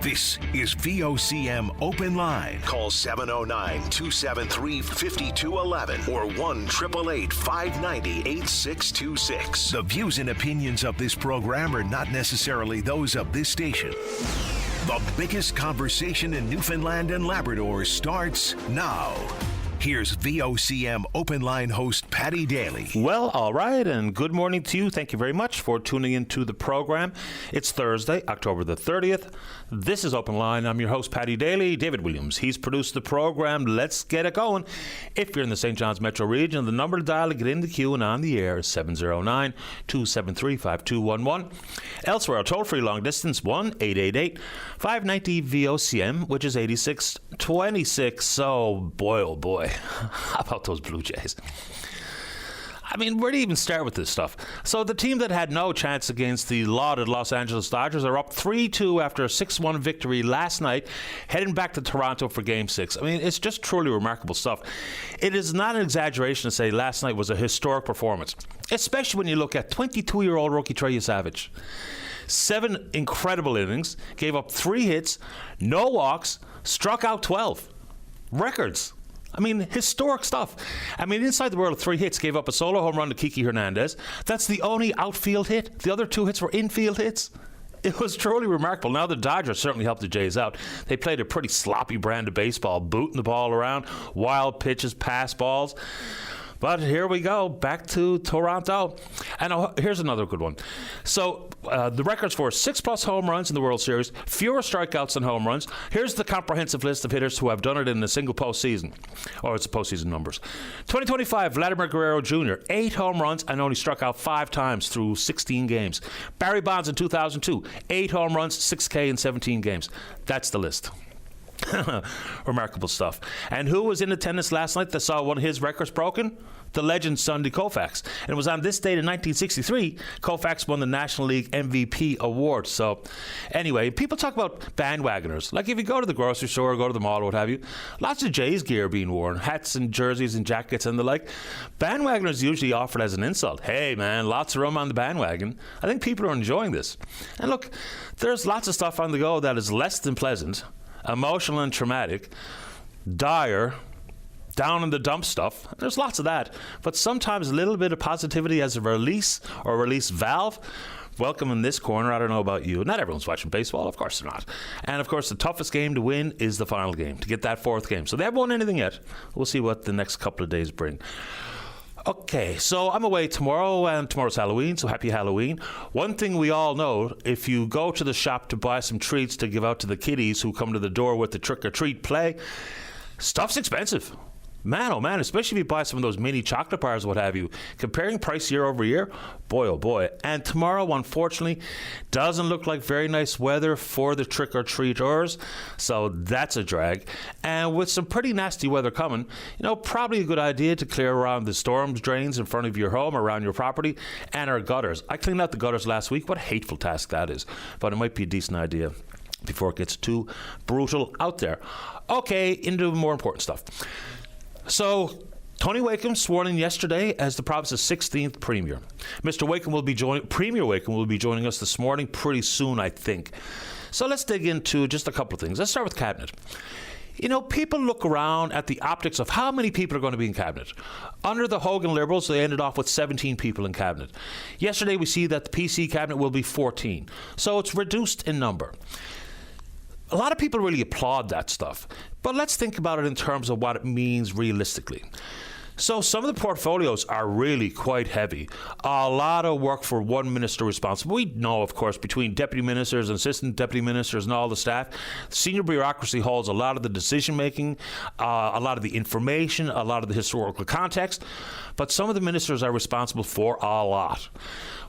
This is VOCM Open Line. Call 709-273-5211 or 1-888-590-8626. The views and opinions of this program are not necessarily those of this station. The biggest conversation in Newfoundland and Labrador starts now. Here's VOCM Open Line host Paddy Daly. Well, all right, and good morning to you. Thank you very much for tuning into the program. It's Thursday, October the 30th. This is Open Line. I'm your host, Paddy Daly. David Williams, he's produced the program. Let's get it going. If you're in the St. John's metro region, the number to dial to get in the queue and on the air is 709-273-5211. Elsewhere, a toll-free long distance, 1-888-590-VOCM, which is 8626. So, boy, oh boy. How about those Blue Jays? I mean, where do you even start with this stuff? So the team that had no chance against the lauded Los Angeles Dodgers are up 3-2 after a 6-1 victory last night, heading back to Toronto for Game 6. I mean, it's just truly remarkable stuff. It is not an exaggeration to say last night was a historic performance, especially when you look at 22-year-old rookie Trey Savage. 7 incredible innings, gave up 3 hits, no walks, struck out 12. Records. I mean, historic stuff. I mean, inside the world of 3 hits, gave up a solo home run to Kiki Hernandez. That's the only outfield hit. The other 2 hits were infield hits. It was truly remarkable. Now, the Dodgers certainly helped the Jays out. They played a pretty sloppy brand of baseball, booting the ball around, wild pitches, pass balls. But here we go, back to Toronto. And here's another good one. So the records for 6+ home runs in the World Series, fewer strikeouts than home runs. Here's the comprehensive list of hitters who have done it in a single postseason. Or it's the postseason numbers. 2025, Vladimir Guerrero Jr., 8 home runs and only struck out 5 times through 16 games. Barry Bonds in 2002, 8 home runs, 6K in 17 games. That's the list. Remarkable stuff. And who was in attendance last night that saw one of his records broken? The legend Sandy Koufax. And it was on this date in 1963 Koufax won the National League MVP award. So anyway, people talk about bandwagoners. Like if you go to the grocery store or go to the mall or what have you, lots of Jays gear being worn, hats and jerseys and jackets and the like. Bandwagoners usually offered as an insult. Hey man, lots of room on the bandwagon. I think people are enjoying this. And look, there's lots of stuff on the go that is less than pleasant, emotional and traumatic, dire, down in the dump stuff. There's lots of that. But sometimes a little bit of positivity as a release or release valve. Welcome in this corner. I don't know about you. Not everyone's watching baseball. Of course they're not. And of course the toughest game to win is the final game, to get that 4th game. So they haven't won anything yet. We'll see what the next couple of days bring. Okay, so I'm away tomorrow, and tomorrow's Halloween, so happy Halloween. One thing we all know, if you go to the shop to buy some treats to give out to the kiddies who come to the door with the trick-or-treat play, stuff's expensive. Man, oh man, especially if you buy some of those mini chocolate bars, what have you. Comparing price year over year, boy, oh boy. And tomorrow, unfortunately, doesn't look like very nice weather for the trick-or-treaters, so that's a drag. And with some pretty nasty weather coming, probably a good idea to clear around the storm drains in front of your home, around your property, and our gutters. I cleaned out the gutters last week. What a hateful task that is. But it might be a decent idea before it gets too brutal out there. Okay, into more important stuff. So, Tony Wakeham sworn in yesterday as the province's 16th Premier. Mr. Wakeham Premier Wakeham will be joining us this morning pretty soon, I think. So let's dig into just a couple of things. Let's start with Cabinet. People look around at the optics of how many people are going to be in Cabinet. Under the Hogan Liberals, they ended off with 17 people in Cabinet. Yesterday, we see that the PC Cabinet will be 14. So it's reduced in number. A lot of people really applaud that stuff, but let's think about it in terms of what it means realistically. So some of the portfolios are really quite heavy. A lot of work for one minister responsible. We know, of course, between deputy ministers and assistant deputy ministers and all the staff, senior bureaucracy holds a lot of the decision-making, a lot of the information, a lot of the historical context, but some of the ministers are responsible for a lot.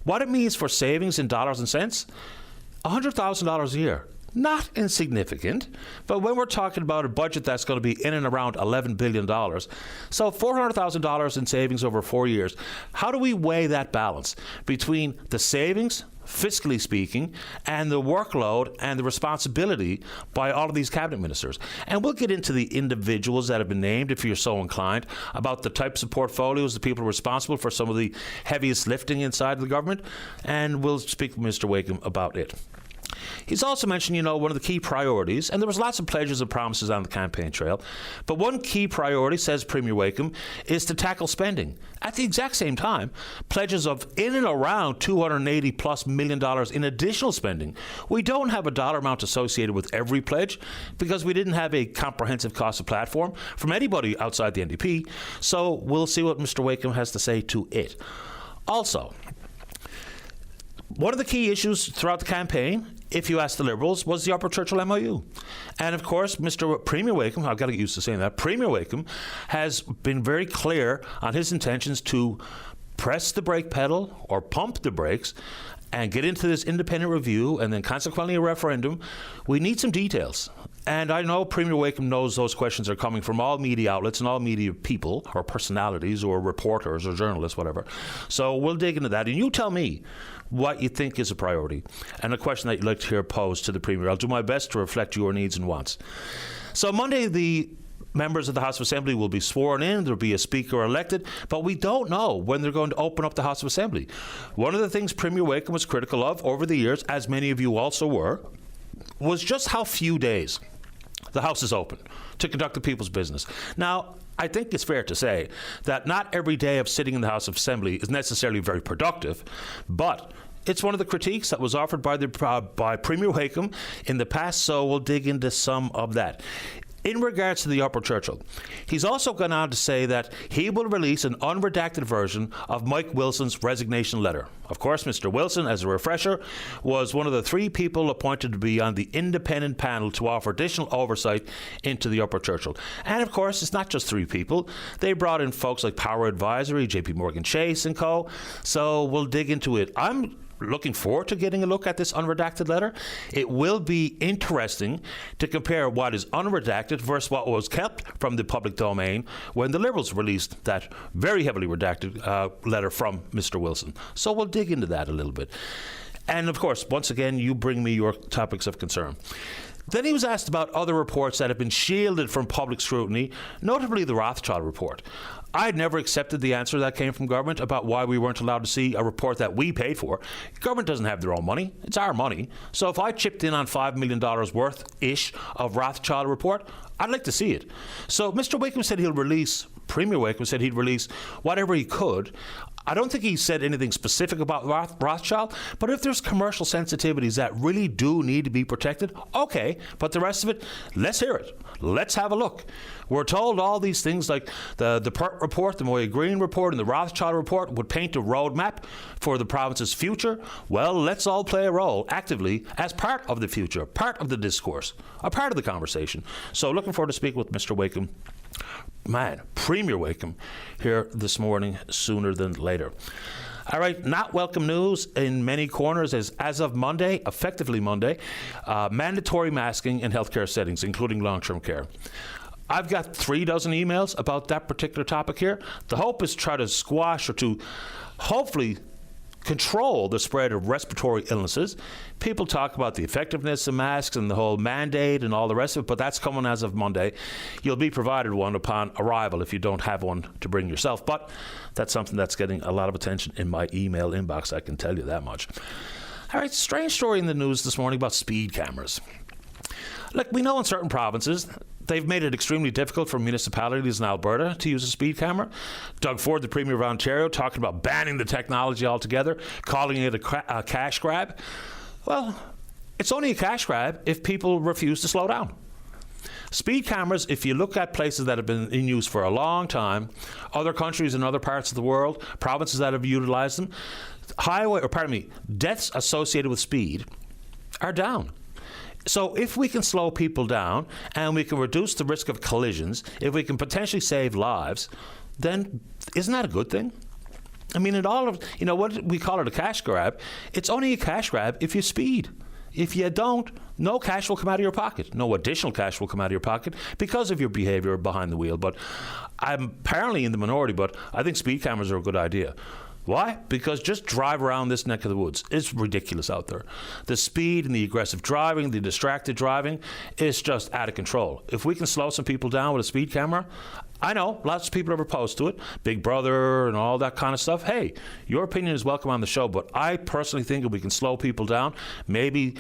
What it means for savings in dollars and cents? $100,000 a year. Not insignificant, but when we're talking about a budget that's going to be in and around $11 billion, so $400,000 in savings over 4 years, how do we weigh that balance between the savings, fiscally speaking, and the workload and the responsibility by all of these cabinet ministers? And we'll get into the individuals that have been named, if you're so inclined, about the types of portfolios, the people responsible for some of the heaviest lifting inside the government, and we'll speak with Mr. Wakeham about it. He's also mentioned, one of the key priorities, and there was lots of pledges and promises on the campaign trail, but one key priority, says Premier Wakeham, is to tackle spending. At the exact same time, pledges of in and around $280+ million in additional spending. We don't have a dollar amount associated with every pledge because we didn't have a comprehensive cost of platform from anybody outside the NDP, so we'll see what Mr. Wakeham has to say to it. Also, one of the key issues throughout the campaign, if you ask the Liberals, was the Upper Churchill MOU. And of course, Mr. Premier Wakeham, I've got to get used to saying that, Premier Wakeham has been very clear on his intentions to press the brake pedal or pump the brakes and get into this independent review and then consequently a referendum. We need some details. And I know Premier Wakeham knows those questions are coming from all media outlets and all media people or personalities or reporters or journalists, whatever. So we'll dig into that. And you tell me what you think is a priority and a question that you'd like to hear posed to the Premier. I'll do my best to reflect your needs and wants. So Monday, the members of the House of Assembly will be sworn in. There'll be a speaker elected, but we don't know when they're going to open up the House of Assembly. One of the things Premier Wakeham was critical of over the years, as many of you also were, was just how few days the House is open to conduct the people's business. Now, I think it's fair to say that not every day of sitting in the House of Assembly is necessarily very productive, but it's one of the critiques that was offered by Premier Wakeham in the past, so we'll dig into some of that. In regards to the Upper Churchill, he's also gone on to say that he will release an unredacted version of Mike Wilson's resignation letter. Of course, Mr. Wilson, as a refresher, was one of the 3 people appointed to be on the independent panel to offer additional oversight into the Upper Churchill. And of course, it's not just 3 people. They brought in folks like Power Advisory, JP Morgan Chase and co. So we'll dig into it. I'm looking forward to getting a look at this unredacted letter. It will be interesting to compare what is unredacted versus what was kept from the public domain when the Liberals released that very heavily redacted letter from Mr. Wilson. So we'll dig into that a little bit. And of course, once again, you bring me your topics of concern. Then he was asked about other reports that have been shielded from public scrutiny, notably the Rothschild report. I had never accepted the answer that came from government about why we weren't allowed to see a report that we paid for. Government doesn't have their own money. It's our money. So if I chipped in on $5 million worth-ish of Rothschild report, I'd like to see it. So Mr. Wakeham said Premier Wakeham said he'd release whatever he could. I don't think he said anything specific about Rothschild, but if there's commercial sensitivities that really do need to be protected, okay, but the rest of it, let's hear it. Let's have a look. We're told all these things like the PERT report, the Moya Green report, and the Rothschild report would paint a roadmap for the province's future. Well, let's all play a role actively as part of the future, part of the discourse, a part of the conversation. So looking forward to speaking with Mr. Wakeham. Man, Premier Wakeham here this morning sooner than later. All right, not welcome news in many corners is as of Monday, effectively Monday, mandatory masking in healthcare settings, including long-term care. I've got 3 dozen emails about that particular topic here. The hope is to try to squash or to hopefully control the spread of respiratory illnesses. People talk about the effectiveness of masks and the whole mandate and all the rest of it, but that's coming as of Monday. You'll be provided one upon arrival if you don't have one to bring yourself, but that's something that's getting a lot of attention in my email inbox, I can tell you that much. All right, strange story in the news this morning about speed cameras. Look, we know in certain provinces they've made it extremely difficult for municipalities in Alberta to use a speed camera. Doug Ford, the Premier of Ontario, talking about banning the technology altogether, calling it a cash grab. Well, it's only a cash grab if people refuse to slow down. Speed cameras, if you look at places that have been in use for a long time, other countries in other parts of the world, provinces that have utilized them, deaths associated with speed are down. So if we can slow people down and we can reduce the risk of collisions, if we can potentially save lives, then isn't that a good thing? I mean, in all of, what we call it a cash grab, it's only a cash grab if you speed. If you don't, no cash will come out of your pocket. No additional cash will come out of your pocket because of your behavior behind the wheel. But I'm apparently in the minority, but I think speed cameras are a good idea. Why? Because just drive around this neck of the woods. It's ridiculous out there. The speed and the aggressive driving, the distracted driving, is just out of control. If we can slow some people down with a speed camera, I know lots of people are opposed to it, Big Brother and all that kind of stuff. Hey, your opinion is welcome on the show, but I personally think if we can slow people down, maybe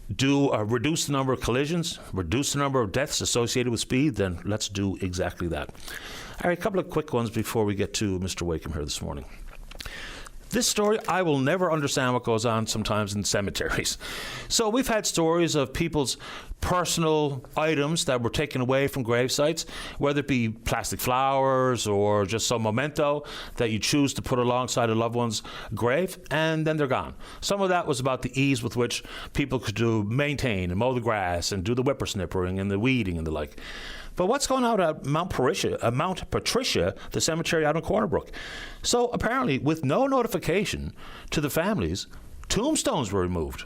reduce the number of collisions, reduce the number of deaths associated with speed, then let's do exactly that. All right, a couple of quick ones before we get to Mr. Wakeham here this morning. This story, I will never understand what goes on sometimes in cemeteries. So we've had stories of people's personal items that were taken away from grave sites, whether it be plastic flowers or just some memento that you choose to put alongside a loved one's grave, and then they're gone. Some of that was about the ease with which people could maintain and mow the grass and do the whippersnippering and the weeding and the like. But what's going on at Mount Patricia, the cemetery out in Corner Brook? So apparently, with no notification to the families, tombstones were removed.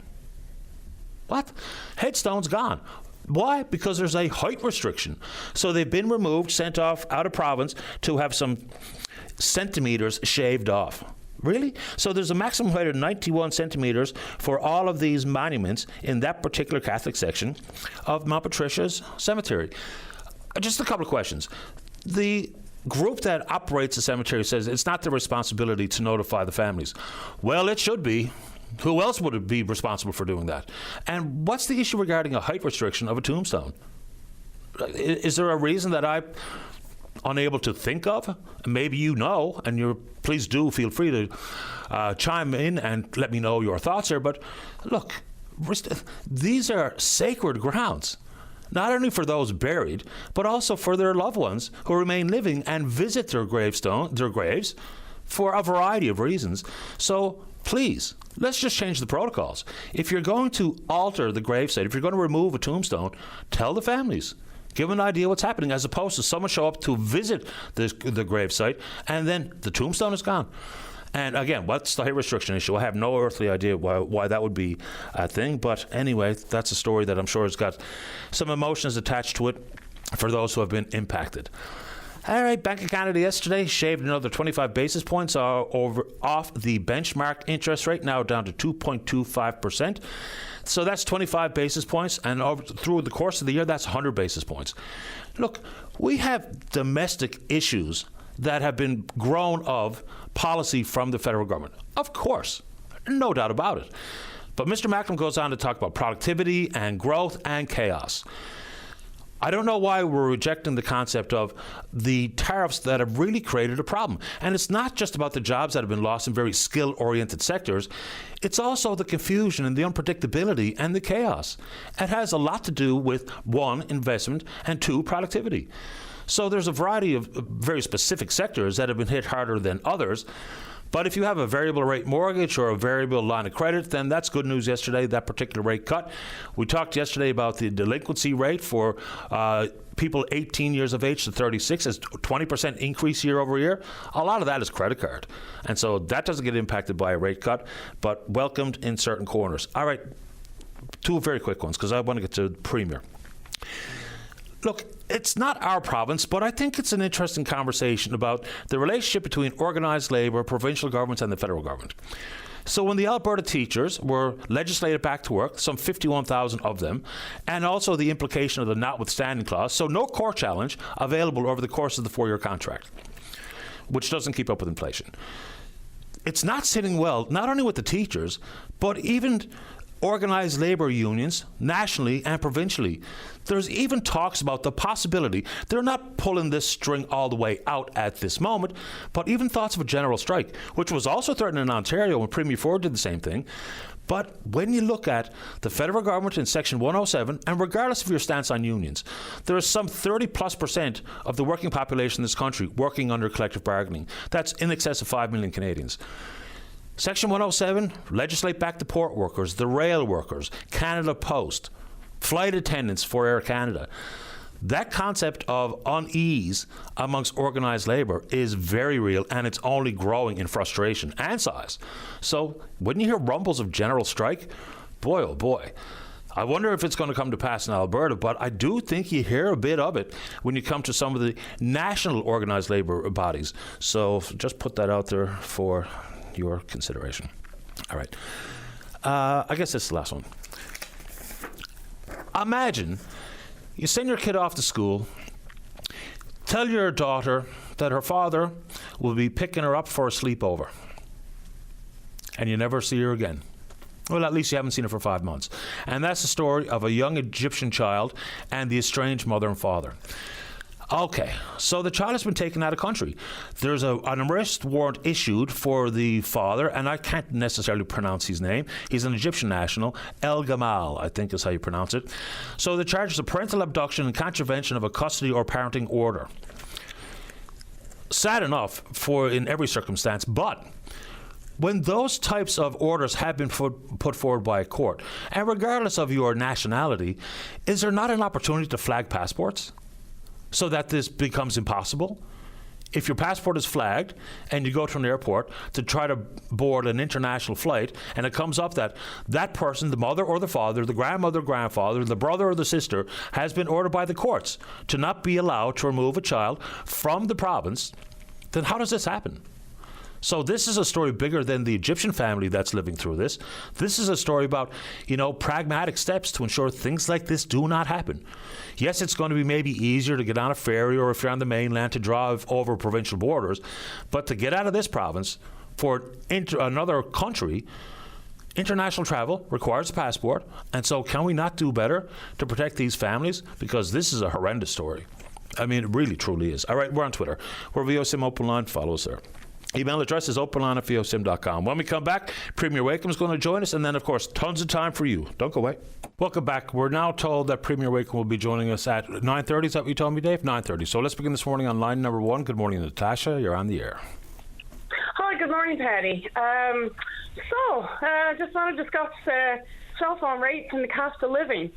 What? Headstones gone. Why? Because there's a height restriction. So they've been removed, sent off out of province to have some centimeters shaved off. Really? So there's a maximum height of 91 centimeters for all of these monuments in that particular Catholic section of Mount Patricia's cemetery. Just a couple of questions. The group that operates the cemetery says it's not their responsibility to notify the families. Well, it should be. Who else would it be responsible for doing that? And what's the issue regarding a height restriction of a tombstone? Is there a reason that I'm unable to think of? Maybe you know, and please do feel free to chime in and let me know your thoughts here. But look, these are sacred grounds. Not only for those buried, but also for their loved ones who remain living and visit their graves for a variety of reasons. So please, let's just change the protocols. If you're going to alter the gravesite, if you're going to remove a tombstone, tell the families. Give them an idea what's happening, as opposed to someone show up to visit the gravesite and then the tombstone is gone. And again, what's the height restriction issue? I have no earthly idea why that would be a thing. But anyway, that's a story that I'm sure has got some emotions attached to it for those who have been impacted. All right, Bank of Canada yesterday shaved another 25 basis points off the benchmark interest rate, now down to 2.25%. So that's 25 basis points, and through the course of the year, that's 100 basis points. Look, we have domestic issues that have been grown of policy from the federal government. Of course, no doubt about it. But Mr. Macklem goes on to talk about productivity and growth and chaos. I don't know why we're rejecting the concept of the tariffs that have really created a problem. And it's not just about the jobs that have been lost in very skill-oriented sectors. It's also the confusion and the unpredictability and the chaos. It has a lot to do with, one, investment, and two, productivity. So there's a variety of very specific sectors that have been hit harder than others. But if you have a variable rate mortgage or a variable line of credit, then that's good news yesterday, that particular rate cut. We talked yesterday about the delinquency rate for people 18 years of age to 36 is 20% increase year over year. A lot of that is credit card. And so that doesn't get impacted by a rate cut, but welcomed in certain corners. All right, two very quick ones because I want to get to the Premier. Look, it's not our province, but I think it's an interesting conversation about the relationship between organised labour, provincial governments and the federal government. So when the Alberta teachers were legislated back to work, some 51,000 of them, and also the implication of the notwithstanding clause, so no court challenge available over the course of the 4-year contract, which doesn't keep up with inflation. It's not sitting well, not only with the teachers, but even organised labour unions, nationally and provincially. There's even talks about the possibility, they're not pulling this string all the way out at this moment, but even thoughts of a general strike, which was also threatened in Ontario when Premier Ford did the same thing. But when you look at the federal government in Section 107, and regardless of your stance on unions, there is some 30+% of the working population in this country working under collective bargaining. That's in excess of 5 million Canadians. Section 107, legislate back the port workers, the rail workers, Canada Post, flight attendants for Air Canada. That concept of unease amongst organised labour is very real, and it's only growing in frustration and size. So when you hear rumbles of general strike, boy, oh boy, I wonder if it's going to come to pass in Alberta, but I do think you hear a bit of it when you come to some of the national organised labour bodies. So just put that out there for your consideration. All right. I guess that's the last one. Imagine you send your kid off to school Tell your daughter that her father will be picking her up for a sleepover. And you never see her again. Well, at least you haven't seen her for 5 months. And that's the story of a young Egyptian child and the estranged mother and father. Okay, so the child has been taken out of country. There's an arrest warrant issued for the father, and I can't necessarily pronounce his name. He's an Egyptian national, El Gamal, I think is how you pronounce it. So the charge is a parental abduction and contravention of a custody or parenting order. Sad enough in every circumstance, but when those types of orders have been put forward by a court, and regardless of your nationality, is there not an opportunity to flag passports so that this becomes impossible? If your passport is flagged and you go to an airport to try to board an international flight, and it comes up that that person, the mother or the father, the grandmother, grandfather, the brother or the sister, has been ordered by the courts to not be allowed to remove a child from the province, then how does this happen? So this is a story bigger than the Egyptian family that's living through this. This is a story about, pragmatic steps to ensure things like this do not happen. Yes, it's going to be maybe easier to get on a ferry, or if you're on the mainland, to drive over provincial borders. But to get out of this province for another country, international travel requires a passport. And so can we not do better to protect these families? Because this is a horrendous story. I mean, it really, truly is. All right, we're on Twitter. We're VOCM Open Line. Follow us there. Email address is openline@vosim.com. When we come back, Premier Wakeham is going to join us, and then, of course, tons of time for you. Don't go away. Welcome back. We're now told that Premier Wakeham will be joining us at 9:30. Is that what you told me, Dave? 9:30. So let's begin this morning on line number 1. Good morning, Natasha. You're on the air. Hi, good morning, Patty. Just want to discuss cell phone rates and the cost of living.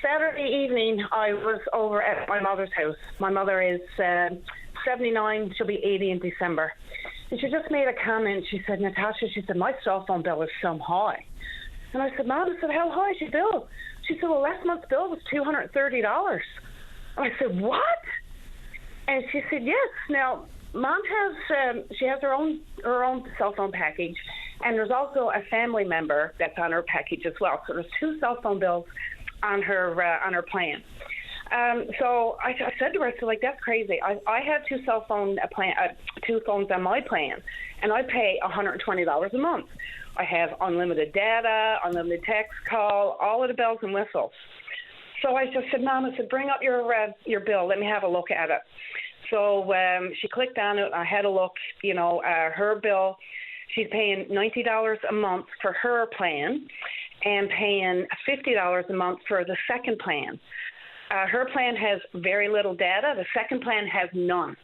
Saturday evening, I was over at my mother's house. My mother is 79. She'll be 80 in December. And she just made a comment. She said, Natasha, she said, my cell phone bill is so high. And I said, Mom, I said, how high is your bill? She said, well, last month's bill was $230. And I said, what? And she said, yes. Now, Mom has, she has her own cell phone package. And there's also a family member that's on her package as well. So there's 2 cell phone bills on her plan. So I said to her, I said, that's crazy. I have 2 cell phone 2 phones on my plan, and I pay $120 a month. I have unlimited data, unlimited text call, all of the bells and whistles. So I just said, Mom, I said, bring up your bill. Let me have a look at it. So she clicked on it. I had a look. Her bill, she's paying $90 a month for her plan, and paying $50 a month for the second plan. Her plan has very little data. The second plan has none.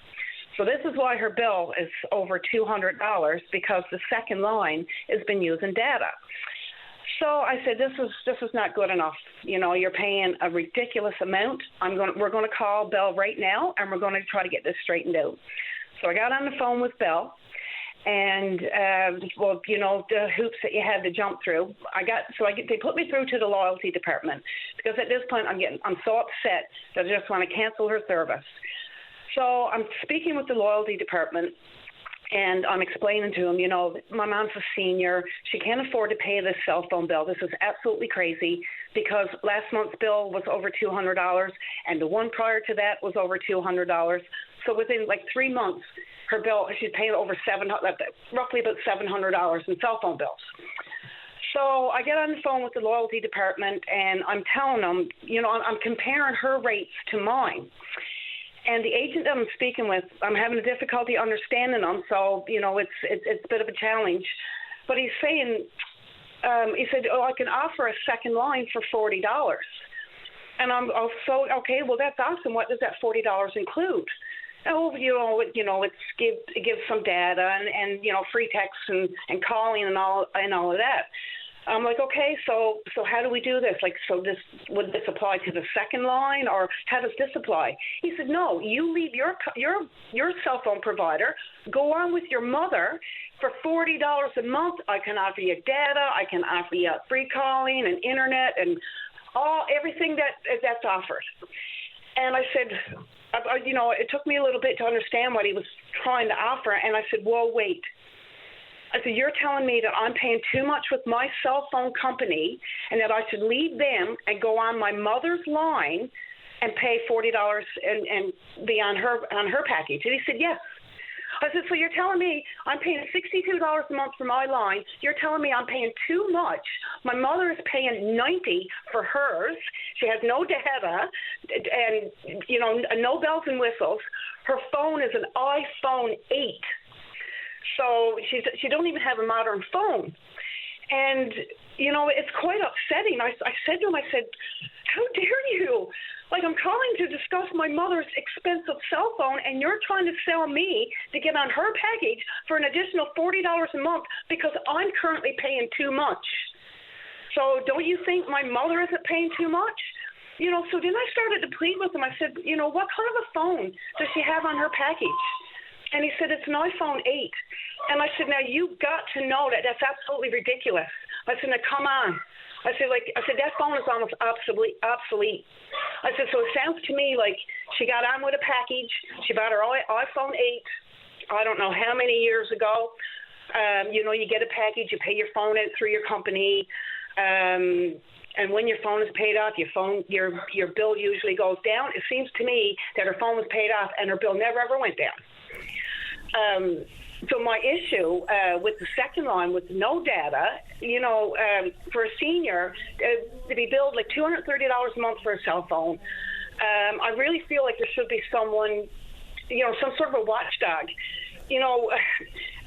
So this is why her bill is over $200, because the second line has been using data. So I said, this is not good enough. You're paying a ridiculous amount. We're going to call Bell right now, and we're going to try to get this straightened out. So I got on the phone with Bell. And, the hoops that you had to jump through. They put me through to the loyalty department, because at this point I'm so upset that I just want to cancel her service. So I'm speaking with the loyalty department, and I'm explaining to them, my mom's a senior. She can't afford to pay this cell phone bill. This is absolutely crazy, because last month's bill was over $200, and the one prior to that was over $200. So within 3 months, her bill, she's paying roughly about $700 in cell phone bills. So I get on the phone with the loyalty department, and I'm telling them, I'm comparing her rates to mine. And the agent that I'm speaking with, I'm having a difficulty understanding them, so, it's a bit of a challenge. But he's saying, he said, I can offer a second line for $40. And I'm also, okay, well, that's awesome. What does that $40 include? Oh, it gives some data and free text and calling and all of that. I'm like, okay, so how do we do this? Would this apply to the second line, or how does this apply? He said, no, you leave your cell phone provider, go on with your mother. For $40 a month, I can offer you data, I can offer you free calling and internet and everything that's offered. And I said, it took me a little bit to understand what he was trying to offer. And I said, whoa, wait. I said, you're telling me that I'm paying too much with my cell phone company, and that I should leave them and go on my mother's line and pay $40 and be on her package? And he said, yes. I said, so you're telling me I'm paying $62 a month for my line. You're telling me I'm paying too much. My mother is paying $90 for hers. She has no data and, no bells and whistles. Her phone is an iPhone 8. So she don't even have a modern phone. And, it's quite upsetting. I said to him, how dare you? Like, I'm calling to discuss my mother's expensive cell phone, and you're trying to sell me to get on her package for an additional $40 a month because I'm currently paying too much. So don't you think my mother isn't paying too much? So then I started to plead with him. I said, what kind of a phone does she have on her package? And he said, it's an iPhone 8. And I said, now, you've got to know that that's absolutely ridiculous. I said, now, come on. I said, that phone is almost obsolete. I said, so it sounds to me like she got on with a package. She bought her iPhone 8, I don't know how many years ago. You get a package, you pay your phone out through your company. And when your phone is paid off, your bill usually goes down. It seems to me that her phone was paid off and her bill never, ever went down. So my issue with the second line with no data, for a senior to be billed like $230 a month for a cell phone, I really feel like there should be someone, some sort of a watchdog,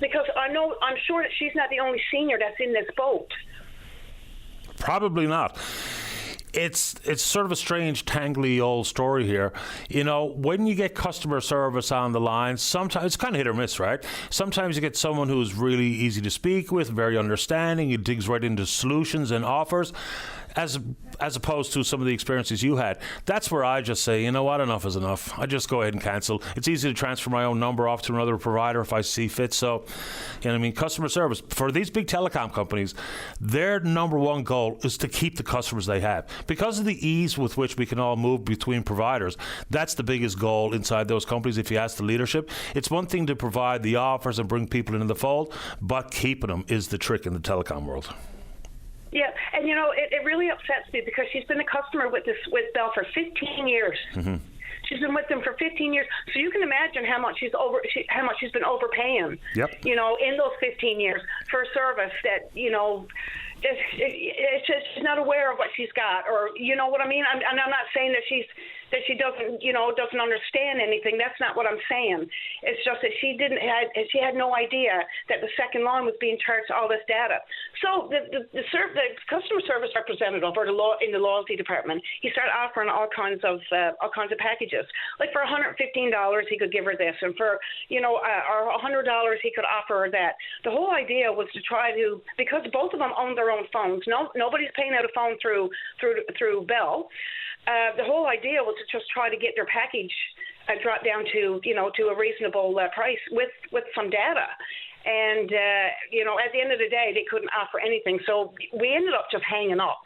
because I'm sure that she's not the only senior that's in this boat. Probably not. It's sort of a strange, tangly old story here. When you get customer service on the line, sometimes it's kind of hit or miss, right? Sometimes you get someone who's really easy to speak with, very understanding, he digs right into solutions and offers, as opposed to some of the experiences you had. That's where I just say, what, enough is enough. I just go ahead and cancel. It's easy to transfer my own number off to another provider if I see fit. So, customer service, for these big telecom companies, their number one goal is to keep the customers they have. Because of the ease with which we can all move between providers, that's the biggest goal inside those companies, if you ask the leadership. It's one thing to provide the offers and bring people into the fold, but keeping them is the trick in the telecom world. Yeah, and it really upsets me because she's been a customer with Bell for 15 years. Mm-hmm. She's been with them for 15 years, so you can imagine how much she's been overpaying. Yep. In those 15 years for a service that it's just she's not aware of what she's got, or what I mean. I'm not saying that she doesn't understand anything. That's not what I'm saying. It's just that she had no idea that the second line was being charged all this data. So the customer service representative or in the loyalty department, he started offering all kinds of packages. Like for $115, he could give her this, and for or $100 he could offer her that. The whole idea was to try to, because both of them own their own phones. Nobody's paying out a phone through Bell. The whole idea was to just try to get their package dropped down to a reasonable price with some data. And at the end of the day, they couldn't offer anything. So we ended up just hanging up.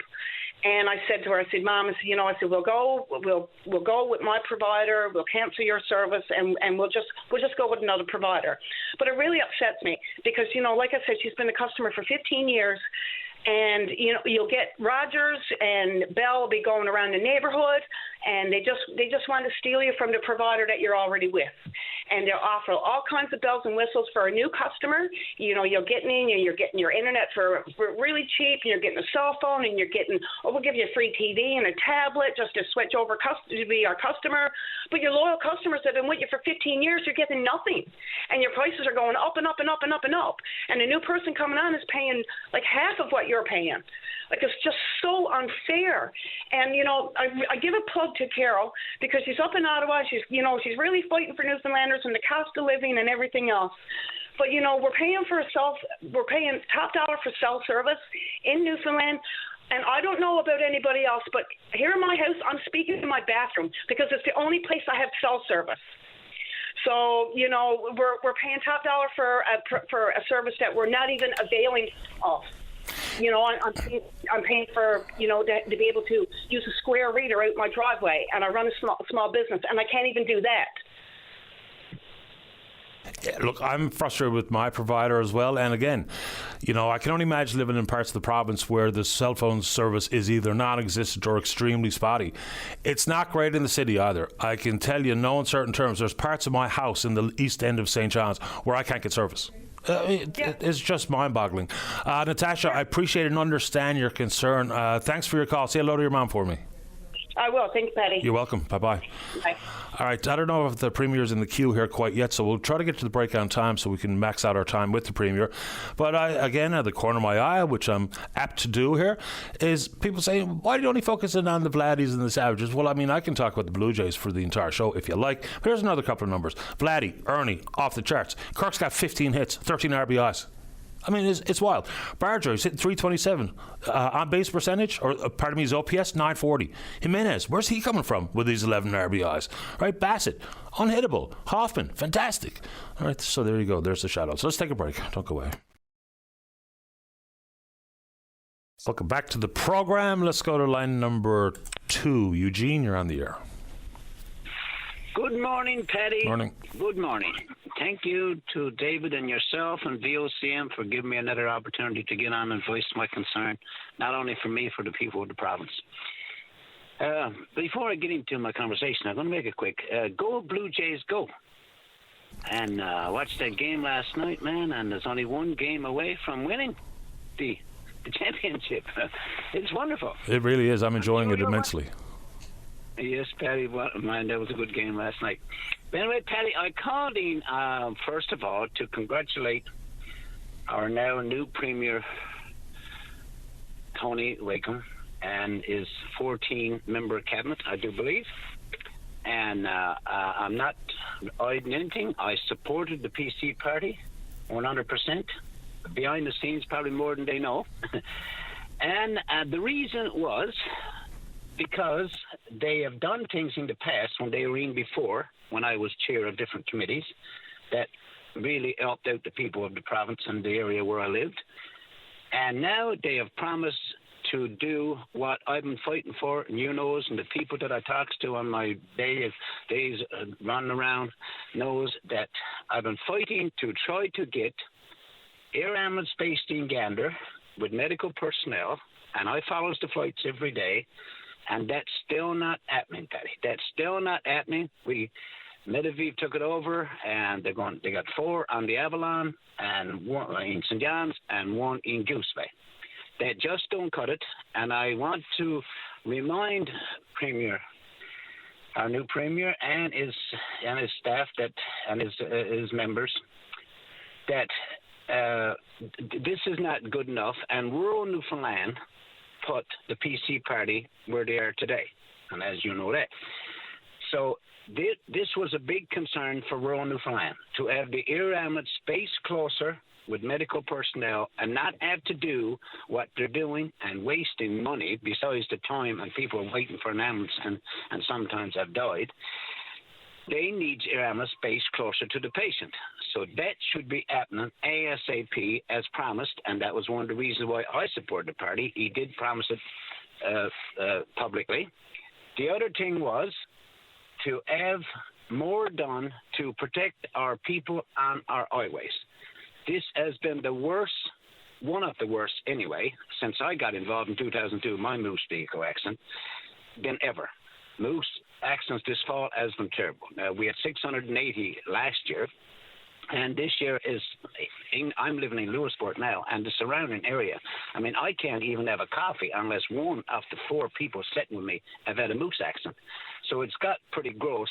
And I said to her, Mom, we'll go with my provider, we'll cancel your service, and we'll just go with another provider. But it really upsets me because, like I said, she's been a customer for 15 years. And, you'll get Rogers and Bell will be going around the neighborhood, and they just want to steal you from the provider that you're already with. And they'll offer all kinds of bells and whistles for a new customer. You're getting your internet for really cheap, and you're getting a cell phone, and you're getting, we'll give you a free TV and a tablet just to switch over to be our customer. But your loyal customers that have been with you for 15 years, you're getting nothing. And your prices are going up and up and up and up and up. And the new person coming on is paying like half of what you're paying. Like, it's just so unfair. And, I give a plug to Carol because she's up in Ottawa. She's really fighting for Newfoundlanders and the cost of living and everything else. But, we're paying top dollar for cell service in Newfoundland. And I don't know about anybody else, but here in my house, I'm speaking in my bathroom because it's the only place I have cell service. So, we're paying top dollar for a service that we're not even availing of. I'm paying for, to be able to use a square reader out my driveway, and I run a small business, and I can't even do that. Yeah, look, I'm frustrated with my provider as well. And again, I can only imagine living in parts of the province where the cell phone service is either non-existent or extremely spotty. It's not great in the city either. I can tell you in no uncertain terms, there's parts of my house in the east end of St. John's where I can't get service. It's just mind-boggling. Natasha, I appreciate and understand your concern. Thanks for your call. Say hello to your mom for me. I will. Thanks, Patty. You're welcome. Bye-bye. Bye. All right. I don't know if the Premier's in the queue here quite yet, so we'll try to get to the break on time so we can max out our time with the Premier. But again, at the corner of my eye, which I'm apt to do here, is people saying, why are you only focusing on the Vladdies and the Savages? Well, I mean, I can talk about the Blue Jays for the entire show if you like. But here's another couple of numbers. Vladdy, Ernie, off the charts. Kirk's got 15 hits, 13 RBIs. I mean, it's wild. Barger is hitting 327. On base percentage, his OPS, 940. Jimenez, where's he coming from with these 11 RBIs? Right, Bassett, unhittable. Hoffman, fantastic. All right, so there you go. There's the shadows. So let's take a break. Don't go away. Welcome back to the program. Let's go to line number 2. Eugene, you're on the air. Good morning, Paddy. Morning. Good morning. Thank you to David and yourself and VOCM for giving me another opportunity to get on and voice my concern, not only for me, for the people of the province. Before I get into my conversation, I'm going to make it quick. Go Blue Jays, go. And watched that game last night, man, and there's only one game away from winning the championship. It's wonderful. It really is. I'm enjoying it immensely. Yes, Patty, man, that was a good game last night. But anyway, Patty, I called in, first of all, to congratulate our now new Premier, Tony Wakeham, and his 14-member cabinet, I do believe. And I'm not hiding anything. I supported the PC party 100%. Behind the scenes, probably more than they know. And the reason was because they have done things in the past when they were in before, when I was chair of different committees, that really helped out the people of the province and the area where I lived. And now they have promised to do what I've been fighting for, and and the people that I talk to on my days running around knows that I've been fighting to try to get air ambulance based in Gander with medical personnel, and I follows the flights every day. And that's still not happening, Patty. That's still not happening. Mediviv took it over, and they got 4 on the Avalon, and 1 in St. John's, and 1 in Goose Bay. They just don't cut it. And I want to remind our new Premier, and his staff and his members that this is not good enough. And rural Newfoundland put the PC party where they are today, and as you know that. So this was a big concern for rural Newfoundland, to have the air ambulance spaced closer with medical personnel and not have to do what they're doing and wasting money besides the time, and people are waiting for an ambulance and sometimes have died. They need air ambulance spaced closer to the patient. So that should be happening ASAP as promised, and that was one of the reasons why I supported the party. He did promise it publicly. The other thing was to have more done to protect our people on our highways. This has been the worst, one of the worst anyway, since I got involved in 2002, my Moose vehicle accident, than ever. Moose accidents this fall has been terrible. We had 680 last year, and this year I'm living in Lewisport now, and the surrounding area. I mean, I can't even have a coffee unless 1 of the 4 people sitting with me have had a moose accident. So it's got pretty gross,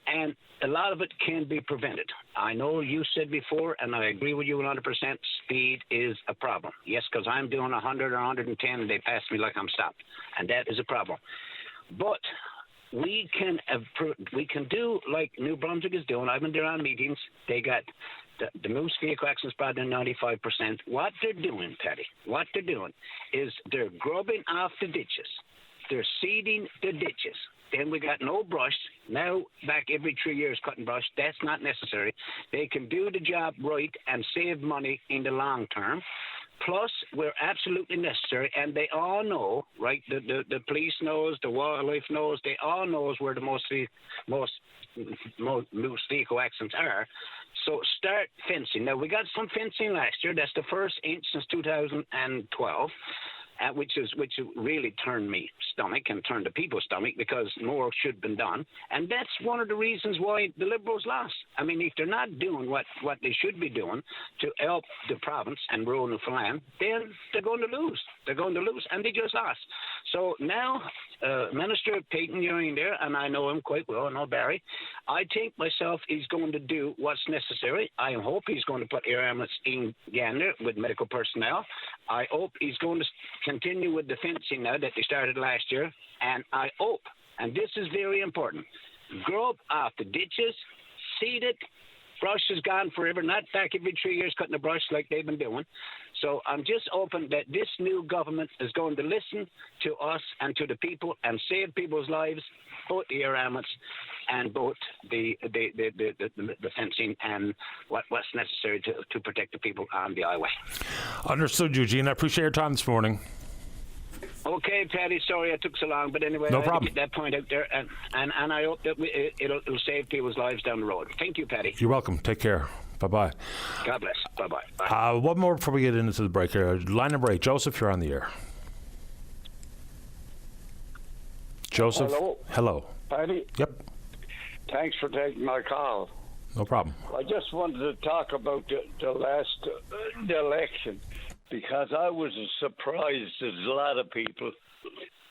and a lot of it can be prevented. I know you said before, and I agree with you 100%, speed is a problem. Yes, because I'm doing 100 or 110, and they pass me like I'm stopped, and that is a problem. But we can do like New Brunswick is doing. I've been there on meetings. They got the Moose vehicle accidents brought down 95%. What they're doing, Patty, what they're doing is they're grubbing off the ditches. They're seeding the ditches. Then we got no brush. Now back every 3 years cutting brush. That's not necessary. They can do the job right and save money in the long term. Plus, we're absolutely necessary, and they all know, right? The police knows, the wildlife knows, they all knows where the most vehicle accidents are. So start fencing. Now, we got some fencing last year. That's the first inch since 2012. Which really turned me stomach and turned the people's stomach, because more should have been done. And that's one of the reasons why the Liberals lost. I mean, if they're not doing what they should be doing to help the province and rural Newfoundland, then they're going to lose. They're going to lose, and they just lost. So now, Minister Payton, you're in there, and I know him quite well, I know Barry. I think myself he's going to do what's necessary. I hope he's going to put air ambulance in Gander with medical personnel. I hope he's going to continue with the fencing now that they started last year. And I hope, and this is very important, grow up off the ditches, seed it. Brush is gone forever, not back every 3 years cutting the brush like they've been doing. So I'm just hoping that this new government is going to listen to us and to the people and save people's lives, both the air ambulance and both the fencing and what's necessary to protect the people on the highway. Understood, Eugene. I appreciate your time this morning. Okay, Paddy, sorry I took so long, but anyway, no I problem. had to get that point out there, and I hope that it'll save people's lives down the road. Thank you, Paddy. You're welcome. Take care. Bye-bye. God bless. Bye-bye. Bye. One more before we get into the break here. Line number 8. Joseph, you're on the air. Joseph? Hello. Paddy? Yep. Thanks for taking my call. No problem. I just wanted to talk about the election, because I was as surprised as a lot of people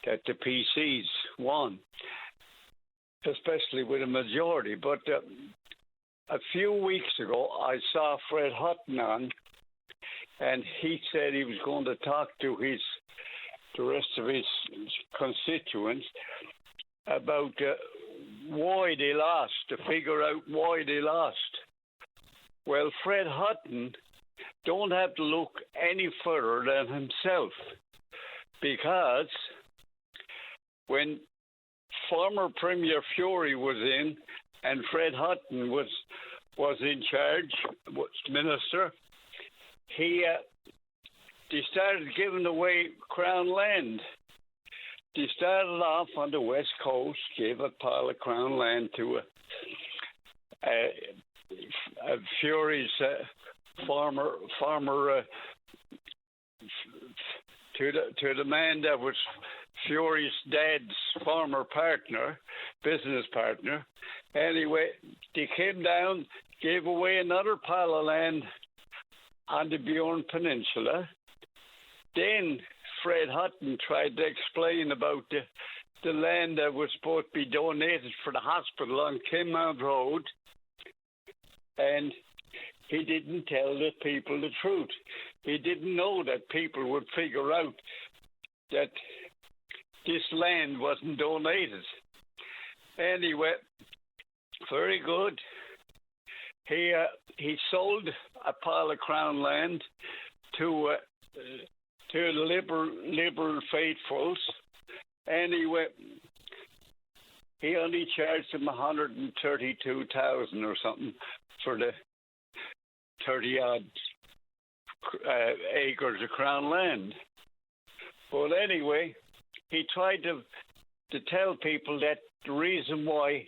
that the PCs won, especially with a majority. But a few weeks ago, I saw Fred Hutton on, and he said he was going to talk to the rest of his constituents about why they lost, to figure out why they lost. Well, Fred Hutton don't have to look any further than himself, because when former Premier Fury was in and Fred Hutton was in charge, was minister, they started giving away Crown land. They started off on the West Coast, gave a pile of Crown land to Fury's farmer to the man that was Fury's dad's former partner, business partner. Anyway, they came down, gave away another pile of land on the Bjorn Peninsula. Then Fred Hutton tried to explain about the land that was supposed to be donated for the hospital on Kinmount Road, and he didn't tell the people the truth. He didn't know that people would figure out that this land wasn't donated. Anyway, very good. He sold a pile of Crown land to the liberal faithfuls. Anyway, he only charged them 132,000 or something for the 30-odd acres of Crown land. But anyway, he tried to tell people that the reason why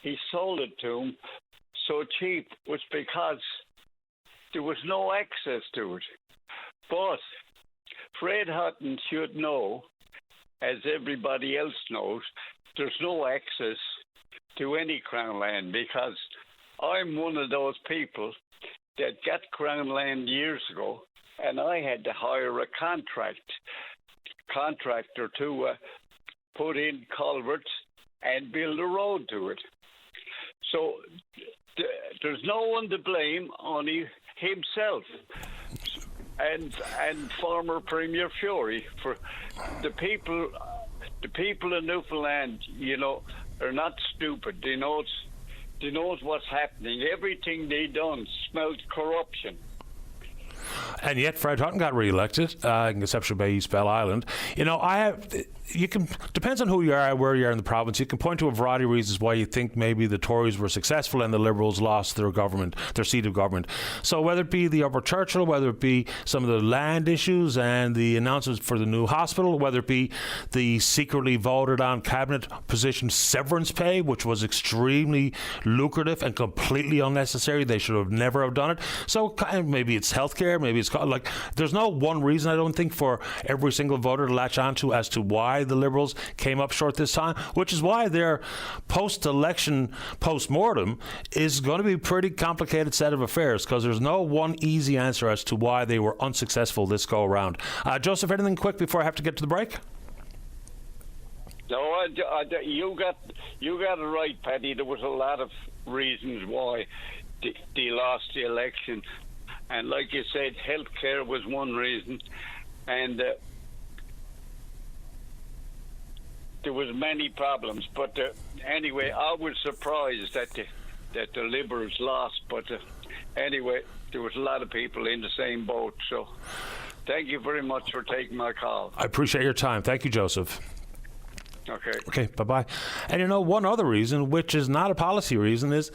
he sold it to them so cheap was because there was no access to it. But Fred Hutton should know, as everybody else knows, there's no access to any Crown land, because I'm one of those people that got Crown land years ago, and I had to hire a contractor to put in culverts and build a road to it. So there's no one to blame, only himself and former Premier Fury. For the people in Newfoundland, are not stupid. They knows what's happening. Everything they done smelled corruption. And yet Fred Hutton got re-elected in Conception Bay, East Bell Island. you can, depends on who you are, where you are in the province. You can point to a variety of reasons why you think maybe the Tories were successful and the Liberals lost their government, their seat of government. So whether it be the Upper Churchill, whether it be some of the land issues and the announcements for the new hospital, whether it be the secretly voted on cabinet position severance pay, which was extremely lucrative and completely unnecessary. They should have never have done it. So maybe it's healthcare, maybe it's like, there's no one reason, I don't think, for every single voter to latch onto as to why the Liberals came up short this time, which is why their post-election post-mortem is going to be a pretty complicated set of affairs, because there's no one easy answer as to why they were unsuccessful this go around. Joseph, anything quick before I have to get to the break? No, you got it right, Paddy. There was a lot of reasons why they lost the election, and like you said, healthcare was one reason, and there was many problems. But anyway, I was surprised that the Liberals lost. But anyway, there was a lot of people in the same boat. So thank you very much for taking my call. I appreciate your time. Thank you, Joseph. Okay, bye-bye. And one other reason, which is not a policy reason, is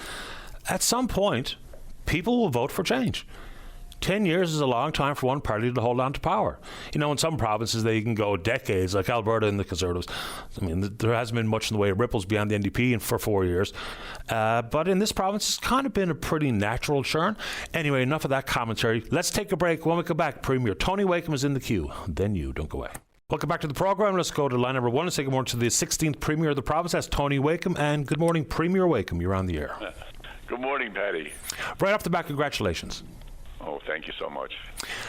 at some point, people will vote for change. 10 years is a long time for one party to hold on to power. In some provinces, they can go decades, like Alberta and the Conservatives. I mean, there hasn't been much in the way of ripples beyond the NDP for 4 years. But in this province, it's kind of been a pretty natural churn. Anyway, enough of that commentary. Let's take a break. When we come back, Premier Tony Wakeham is in the queue. Then you, don't go away. Welcome back to the program. Let's go to line number 1 and say good morning to the 16th Premier of the province. That's Tony Wakeham. And good morning, Premier Wakeham. You're on the air. Good morning, Paddy. Right off the bat, congratulations. Oh, thank you so much.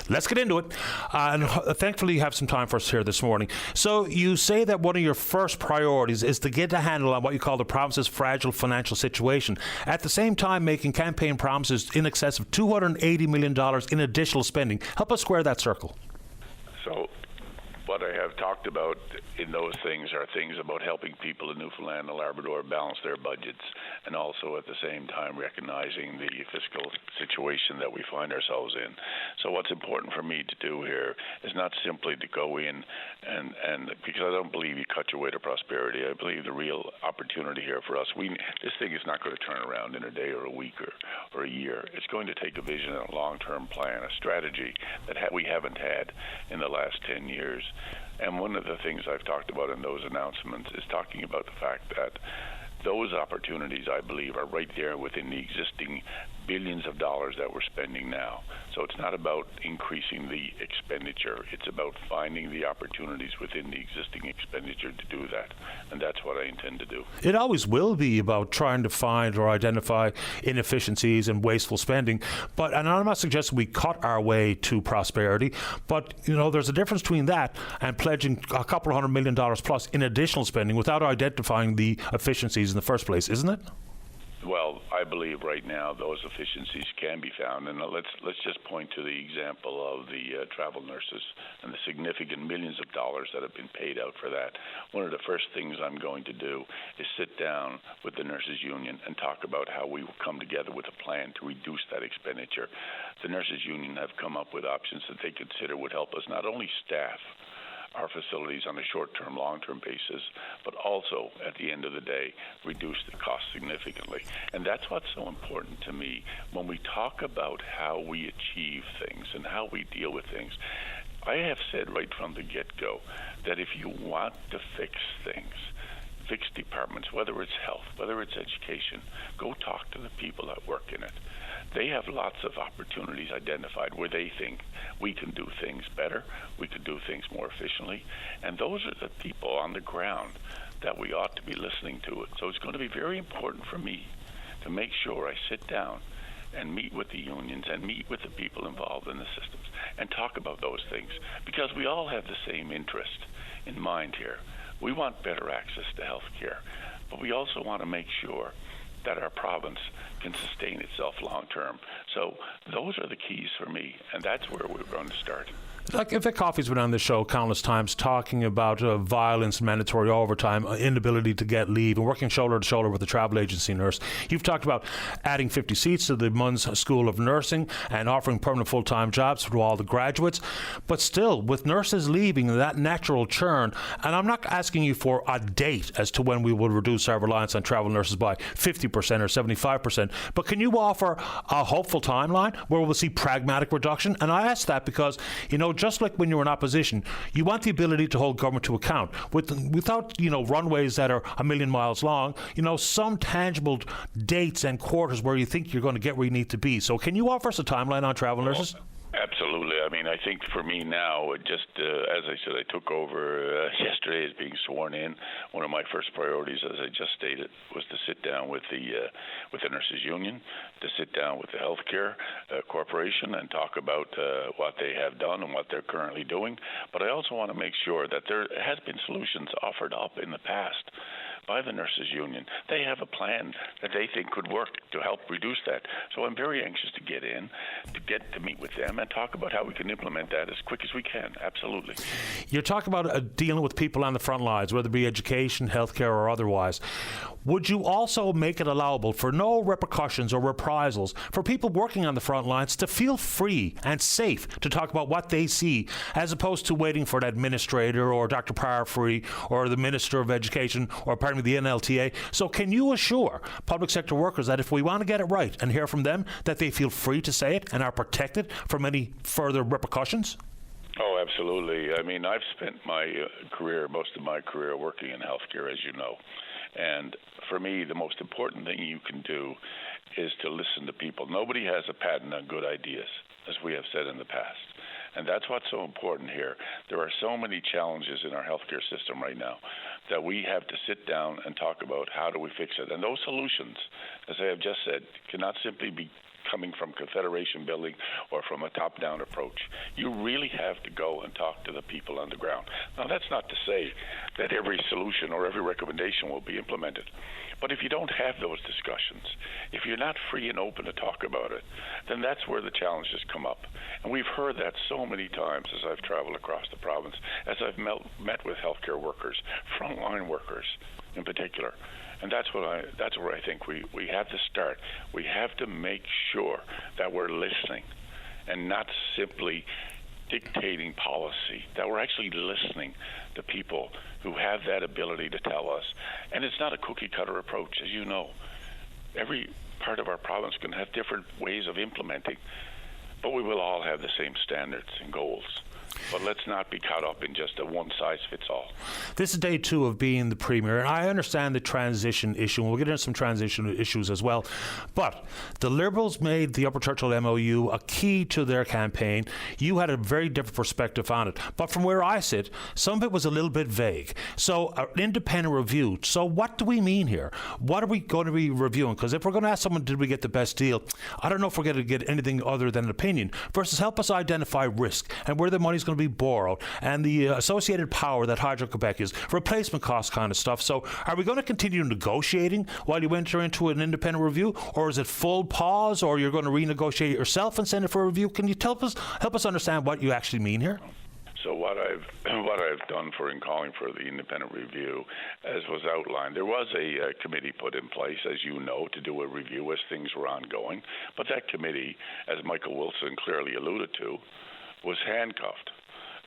Let's get into it. And thankfully, you have some time for us here this morning. So you say that one of your first priorities is to get a handle on what you call the province's fragile financial situation. At the same time, making campaign promises in excess of $280 million in additional spending. Help us square that circle. So what I have talked about in those things are things about helping people in Newfoundland and Labrador balance their budgets, and also at the same time recognizing the fiscal situation that we find ourselves in. So what's important for me to do here is not simply to go in and because I don't believe you cut your way to prosperity. I believe the real opportunity here for us, this thing is not going to turn around in a day or a week or a year. It's going to take a vision and a long-term plan, a strategy that we haven't had in the last 10 years. And one of the things I've talked about in those announcements is talking about the fact that those opportunities, I believe, are right there within the existing billions of dollars that we're spending now. So it's not about increasing the expenditure. It's about finding the opportunities within the existing expenditure to do that. And that's what I intend to do. It always will be about trying to find or identify inefficiencies and wasteful spending. And I'm not suggesting we cut our way to prosperity, but, there's a difference between that and pledging a couple of $100 million plus in additional spending without identifying the efficiencies in the first place, isn't it? Well, I believe right now those efficiencies can be found, and let's just point to the example of the travel nurses and the significant millions of dollars that have been paid out for that. One of the first things I'm going to do is sit down with the nurses union and talk about how we will come together with a plan to reduce that expenditure. The nurses union have come up with options that they consider would help us not only staff our facilities on a short-term, long-term basis, but also, at the end of the day, reduce the cost significantly. And that's what's so important to me when we talk about how we achieve things and how we deal with things. I have said right from the get-go that if you want to fix things, fix departments, whether it's health, whether it's education, go talk to the people that work in it. They have lots of opportunities identified where they think we can do things better, we can do things more efficiently, and those are the people on the ground that we ought to be listening to. So it's going to be very important for me to make sure I sit down and meet with the unions and meet with the people involved in the systems and talk about those things, because we all have the same interest in mind here. We want better access to health care, but we also want to make sure that our province can sustain itself long term. So those are the keys for me, and that's where we're going to start. Like, Vic Coffey's been on the show countless times talking about violence, mandatory overtime, inability to get leave, and working shoulder to shoulder with the travel agency nurse. You've talked about adding 50 seats to the Munns School of Nursing and offering permanent full-time jobs to all the graduates. But still, with nurses leaving, that natural churn, and I'm not asking you for a date as to when we will reduce our reliance on travel nurses by 50% or 75%, but can you offer a hopeful timeline where we'll see pragmatic reduction? And I ask that because, just like when you're in opposition, you want the ability to hold government to account without, runways that are a million miles long, some tangible dates and quarters where you think you're going to get where you need to be. So can you offer us a timeline on travel nurses? Absolutely. I mean, I think for me now, as I said, I took over yesterday as being sworn in. One of my first priorities, as I just stated, was to sit down with the nurses union, to sit down with the healthcare corporation and talk about what they have done and what they're currently doing. But I also want to make sure that there has been solutions offered up in the past by the nurses union. They have a plan that they think could work to help reduce that. So I'm very anxious to get to meet with them and talk about how we can implement that as quick as we can. Absolutely. You're talking about dealing with people on the front lines, whether it be education, healthcare, or otherwise. Would you also make it allowable for no repercussions or reprisals for people working on the front lines to feel free and safe to talk about what they see, as opposed to waiting for an administrator or Dr. Parfrey or the Minister of Education or the NLTA? So can you assure public sector workers that if we want to get it right and hear from them, that they feel free to say it and are protected from any further repercussions? Oh, absolutely. I mean, I've spent most of my career working in healthcare, as you know. And for me, the most important thing you can do is to listen to people. Nobody has a patent on good ideas, as we have said in the past. And that's what's so important here. There are so many challenges in our healthcare system right now that we have to sit down and talk about how do we fix it. And those solutions, as I have just said, cannot simply be coming from Confederation building or from a top-down approach. You really have to go and talk to the people on the ground. Now, that's not to say that every solution or every recommendation will be implemented. But if you don't have those discussions, if you're not free and open to talk about it, then that's where the challenges come up. And we've heard that so many times as I've traveled across the province, as I've met with healthcare workers, frontline workers in particular. And that's where I think we have to start. We have to make sure that we're listening and not simply dictating policy, that we're actually listening to people who have that ability to tell us. And it's not a cookie-cutter approach, as you know. Every part of our province can have different ways of implementing, but we will all have the same standards and goals. But let's not be caught up in just a one-size-fits-all. This is day 2 of being the Premier, and I understand the transition issue, and we'll get into some transition issues as well. But the Liberals made the Upper Churchill MOU a key to their campaign. You had a very different perspective on it. But from where I sit, some of it was a little bit vague. So an independent review. So what do we mean here? What are we going to be reviewing? Because if we're going to ask someone, did we get the best deal? I don't know if we're going to get anything other than an opinion. Versus help us identify risk and where the money's going to be borrowed and the associated power that Hydro-Quebec is, replacement cost kind of stuff. So are we going to continue negotiating while you enter into an independent review, or is it full pause, or you're going to renegotiate yourself and send it for a review? Can you help us understand what you actually mean here? So what I've done in calling for the independent review, as was outlined, there was a committee put in place, as you know, to do a review as things were ongoing. But that committee, as Michael Wilson clearly alluded to, was handcuffed.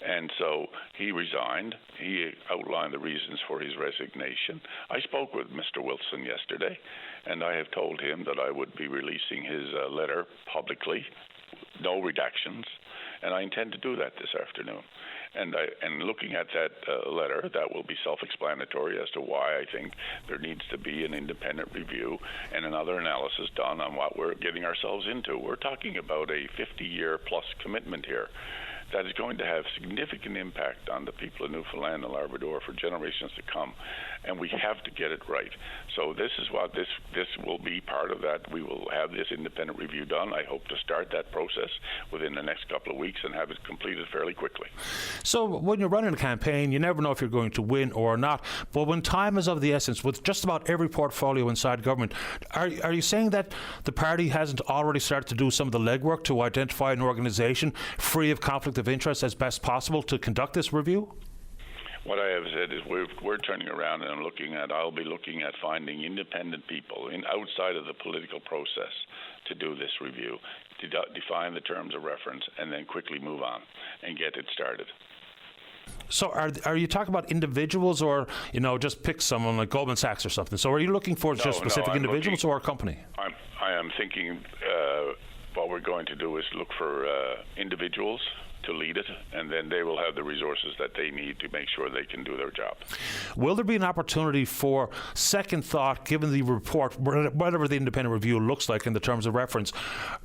And so he resigned. He outlined the reasons for his resignation. I spoke with Mr. Wilson yesterday, and I have told him that I would be releasing his letter publicly, no redactions, and I intend to do that this afternoon. And looking at that letter, that will be self-explanatory as to why I think there needs to be an independent review and another analysis done on what we're getting ourselves into. We're talking about a 50-year-plus commitment here that is going to have significant impact on the people of Newfoundland and Labrador for generations to come, and we have to get it right. So this is what this will be part of that. We will have this independent review done. I hope to start that process within the next couple of weeks and have it completed fairly quickly. So when you're running a campaign, you never know if you're going to win or not, but when time is of the essence, with just about every portfolio inside government, are you saying that the party hasn't already started to do some of the legwork to identify an organisation free of conflict of of interest as best possible to conduct this review? What I have said is we're turning around and I'll be looking at finding independent people outside of the political process to do this review, to define the terms of reference, and then quickly move on and get it started. So are you talking about individuals, or just pick someone like Goldman Sachs or something? So are you looking for just specific individuals or a company? I am thinking what we're going to do is look for individuals to lead it, and then they will have the resources that they need to make sure they can do their job. Will there be an opportunity for second thought, given the report, whatever the independent review looks like in the terms of reference?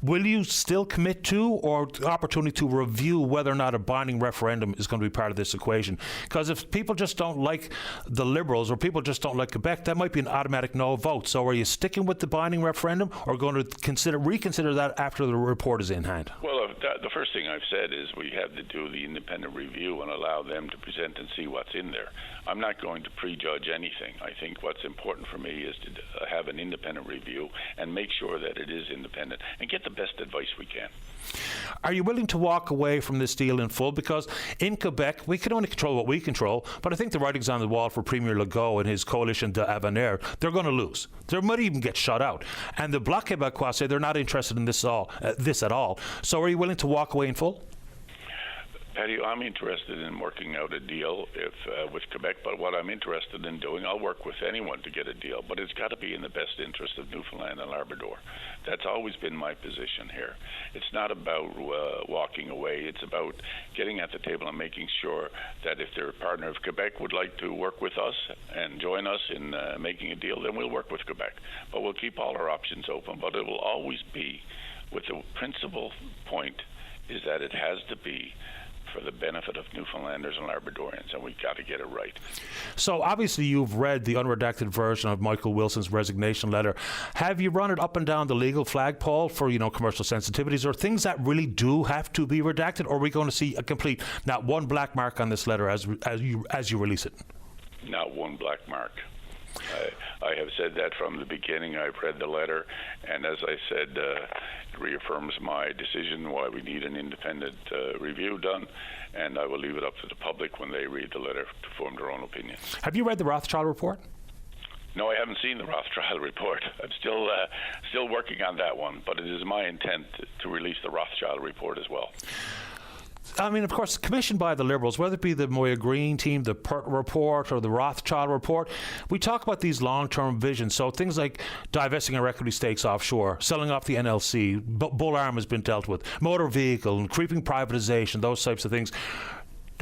Will you still commit to, or opportunity to review whether or not a binding referendum is going to be part of this equation? Because if people just don't like the Liberals, or people just don't like Quebec, that might be an automatic no vote. So are you sticking with the binding referendum, or going to reconsider that after the report is in hand? Well, the first thing I've said is we have to do the independent review and allow them to present and see what's in there. I'm not going to prejudge anything. I think what's important for me is to have an independent review and make sure that it is independent and get the best advice we can. Are you willing to walk away from this deal in full? Because in Quebec, we can only control what we control, but I think the writing's on the wall for Premier Legault and his coalition d'Avenir. They're going to lose. They might even get shut out. And the Bloc Québécois say they're not interested in this at all. So are you willing to walk away in full? Patty, I'm interested in working out a deal with Quebec, but what I'm interested in doing, I'll work with anyone to get a deal, but it's got to be in the best interest of Newfoundland and Labrador. That's always been my position here. It's not about walking away. It's about getting at the table and making sure that if their partner of Quebec would like to work with us and join us in making a deal, then we'll work with Quebec. But we'll keep all our options open, but it will always be with the principal point is that it has to be for the benefit of Newfoundlanders and Labradorians, and we've got to get it right. So obviously you've read the unredacted version of Michael Wilson's resignation letter. Have you run it up and down the legal flagpole for, commercial sensitivities, or things that really do have to be redacted, or are we going to see a complete, not one black mark on this letter as you release it? Not one black mark. I have said that from the beginning. I've read the letter, and as I said, it reaffirms my decision why we need an independent review done, and I will leave it up to the public when they read the letter to form their own opinion. Have you read the Rothschild report? No, I haven't seen the Rothschild report. I'm still working on that one, but it is my intent to release the Rothschild report as well. I mean, of course, commissioned by the Liberals, whether it be the Moya Green team, the Pert report, or the Rothschild report, we talk about these long-term visions. So things like divesting our equity stakes offshore, selling off the NLC, bull arm has been dealt with, motor vehicle, and creeping privatization, those types of things.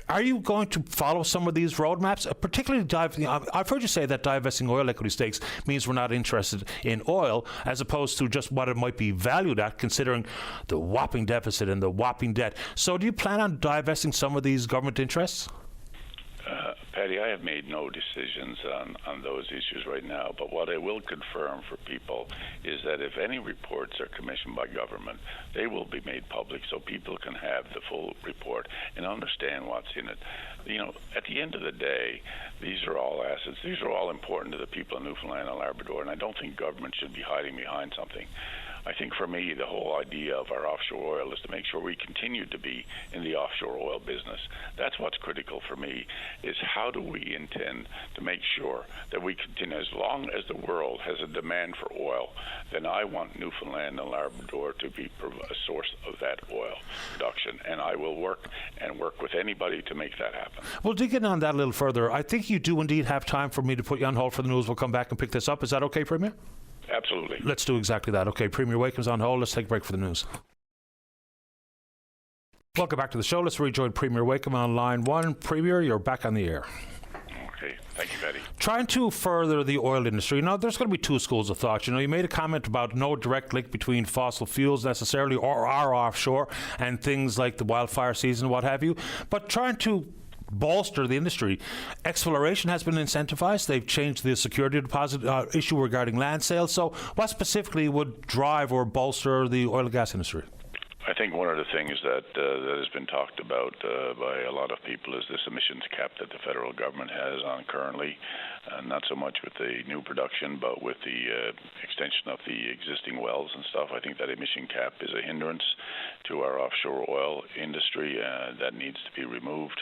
Are you going to follow some of these roadmaps? Particularly, I've heard you say that divesting oil equity stakes means we're not interested in oil, as opposed to just what it might be valued at, considering the whopping deficit and the whopping debt. So do you plan on divesting some of these government interests? Patty, I have made no decisions on those issues right now, but what I will confirm for people is that if any reports are commissioned by government, they will be made public so people can have the full report and understand what's in it. At the end of the day, these are all assets. These are all important to the people of Newfoundland and Labrador, and I don't think government should be hiding behind something. I think for me, the whole idea of our offshore oil is to make sure we continue to be in the offshore oil business. That's what's critical for me, is how do we intend to make sure that we continue. As long as the world has a demand for oil, then I want Newfoundland and Labrador to be a source of that oil production, and I will work with anybody to make that happen. Well, digging on that a little further, I think you do indeed have time for me to put you on hold for the news. We'll come back and pick this up. Is that okay, Premier? Absolutely. Let's do exactly that. Okay, Premier Wakeham's on hold. Let's take a break for the news. Welcome back to the show. Let's rejoin Premier Wakeham on line one. Premier, you're back on the air. Okay. Thank you, Betty. Trying to further the oil industry. There's going to be two schools of thought. You made a comment about no direct link between fossil fuels necessarily or our offshore and things like the wildfire season, what have you. But trying to bolster the industry. Exploration has been incentivized. They've changed the security deposit issue regarding land sales. So what specifically would drive or bolster the oil and gas industry? I think one of the things that has been talked about by a lot of people is this emissions cap that the federal government has on currently. not so much with the new production, but with the extension of the existing wells and stuff. I think that emission cap is a hindrance to our offshore oil industry that needs to be removed.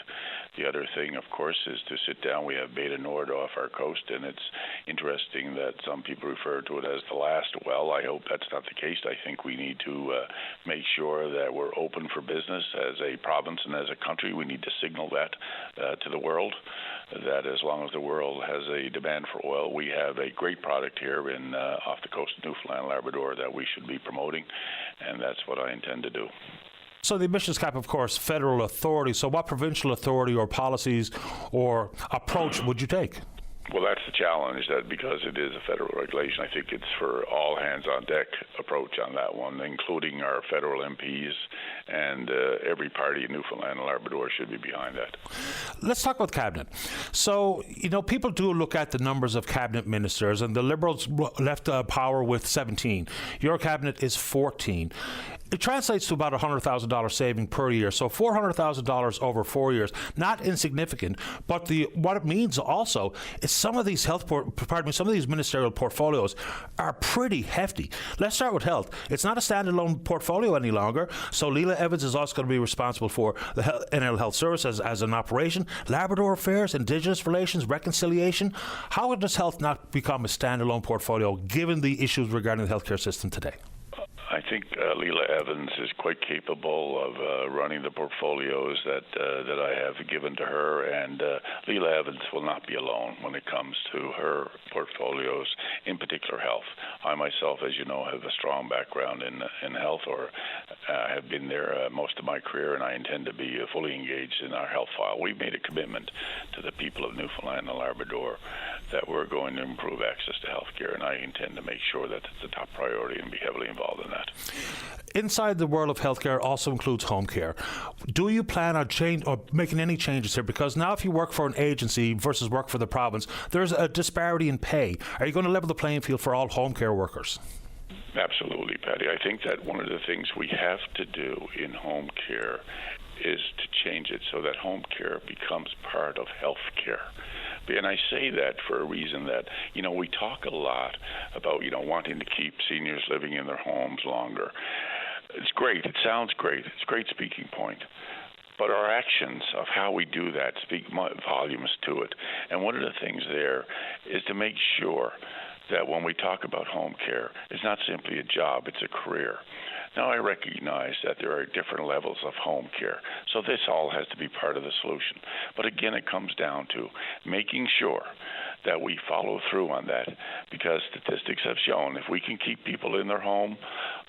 The other thing, of course, is to sit down. We have Beta Nord off our coast, and it's interesting that some people refer to it as the last well. I hope that's not the case. I think we need to make sure that we're open for business as a province and as a country. We need to signal that to the world, that as long as the world has a demand for oil, we have a great product here in off the coast of Newfoundland and Labrador that we should be promoting, and that's what I intend to do. So the emissions cap, of course, federal authority. So what provincial authority or policies or approach would you take? Well, that's the challenge, that because it is a federal regulation, I think it's for all hands on deck approach on that one, including our federal MPs, and every party in Newfoundland and Labrador should be behind that. Let's talk about cabinet. So, people do look at the numbers of cabinet ministers, and the Liberals left power with 17. Your cabinet is 14. It translates to about $100,000 saving per year. So $400,000 over 4 years, not insignificant. But what it means also is some of these some of these ministerial portfolios are pretty hefty. Let's start with health. It's not a standalone portfolio any longer. So Leila Evans is also going to be responsible for the NL Health Service as an operation, Labrador Affairs, Indigenous Relations, Reconciliation. How does health not become a standalone portfolio given the issues regarding the healthcare system today? I think Leila Evans is quite capable of running the portfolios that I have given to her, and Leila Evans will not be alone when it comes to her portfolios, in particular health. I myself, as you know, have a strong background in health, or have been there most of my career, and I intend to be fully engaged in our health file. We've made a commitment to the people of Newfoundland and Labrador that we're going to improve access to health care, and I intend to make sure that it's a top priority and be heavily involved in that. Inside the world of healthcare also includes home care. Do you plan on making any changes here? Because now if you work for an agency versus work for the province, there's a disparity in pay. Are you going to level the playing field for all home care workers? Absolutely, Patty. I think that one of the things we have to do in home care is to change it so that home care becomes part of health care. And I say that for a reason that, we talk a lot about, wanting to keep seniors living in their homes longer. It's great. It sounds great. It's a great speaking point. But our actions of how we do that speak volumes to it. And one of the things there is to make sure that when we talk about home care, it's not simply a job, it's a career. Now, I recognize that there are different levels of home care, so this all has to be part of the solution. But again, it comes down to making sure that we follow through on that, because statistics have shown if we can keep people in their home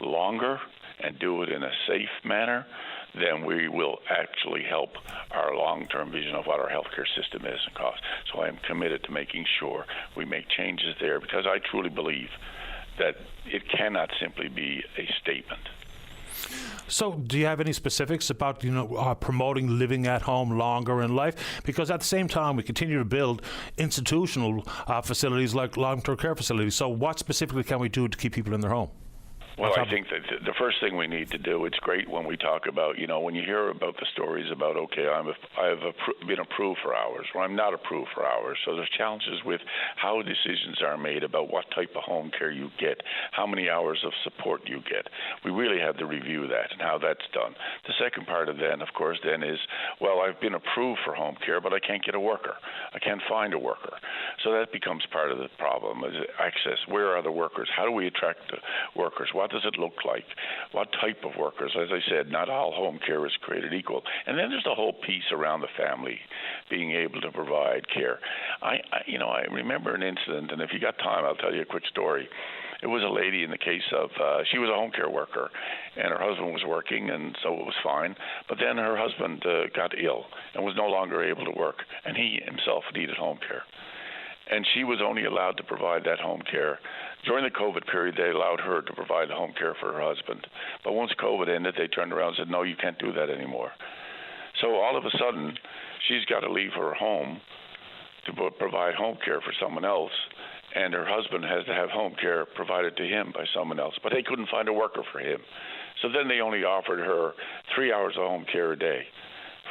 longer and do it in a safe manner, then we will actually help our long-term vision of what our healthcare system is and costs. So I am committed to making sure we make changes there, because I truly believe that it cannot simply be a statement. So do you have any specifics about, promoting living at home longer in life? Because at the same time, we continue to build institutional facilities like long-term care facilities. So what specifically can we do to keep people in their home? Well, I think that the first thing we need to do, it's great when we talk about, when you hear about the stories about, okay, I've been approved for hours, or I'm not approved for hours. So there's challenges with how decisions are made about what type of home care you get, how many hours of support you get. We really have to review that and how that's done. The second part of then, of course, then is, well, I've been approved for home care, but I can't get a worker. I can't find a worker. So that becomes part of the problem, is access. Where are the workers? How do we attract workers? What does it look like? What type of workers? As I said, not all home care is created equal. And then there's the whole piece around the family being able to provide care. I remember an incident, and if you got time, I'll tell you a quick story. It was a lady in the case of, she was a home care worker, and her husband was working, and so it was fine. But then her husband got ill and was no longer able to work, and he himself needed home care. And she was only allowed to provide that home care. During the COVID period, they allowed her to provide home care for her husband. But once COVID ended, they turned around and said, no, you can't do that anymore. So all of a sudden, she's got to leave her home to provide home care for someone else, and her husband has to have home care provided to him by someone else. But they couldn't find a worker for him. So then they only offered her 3 hours of home care a day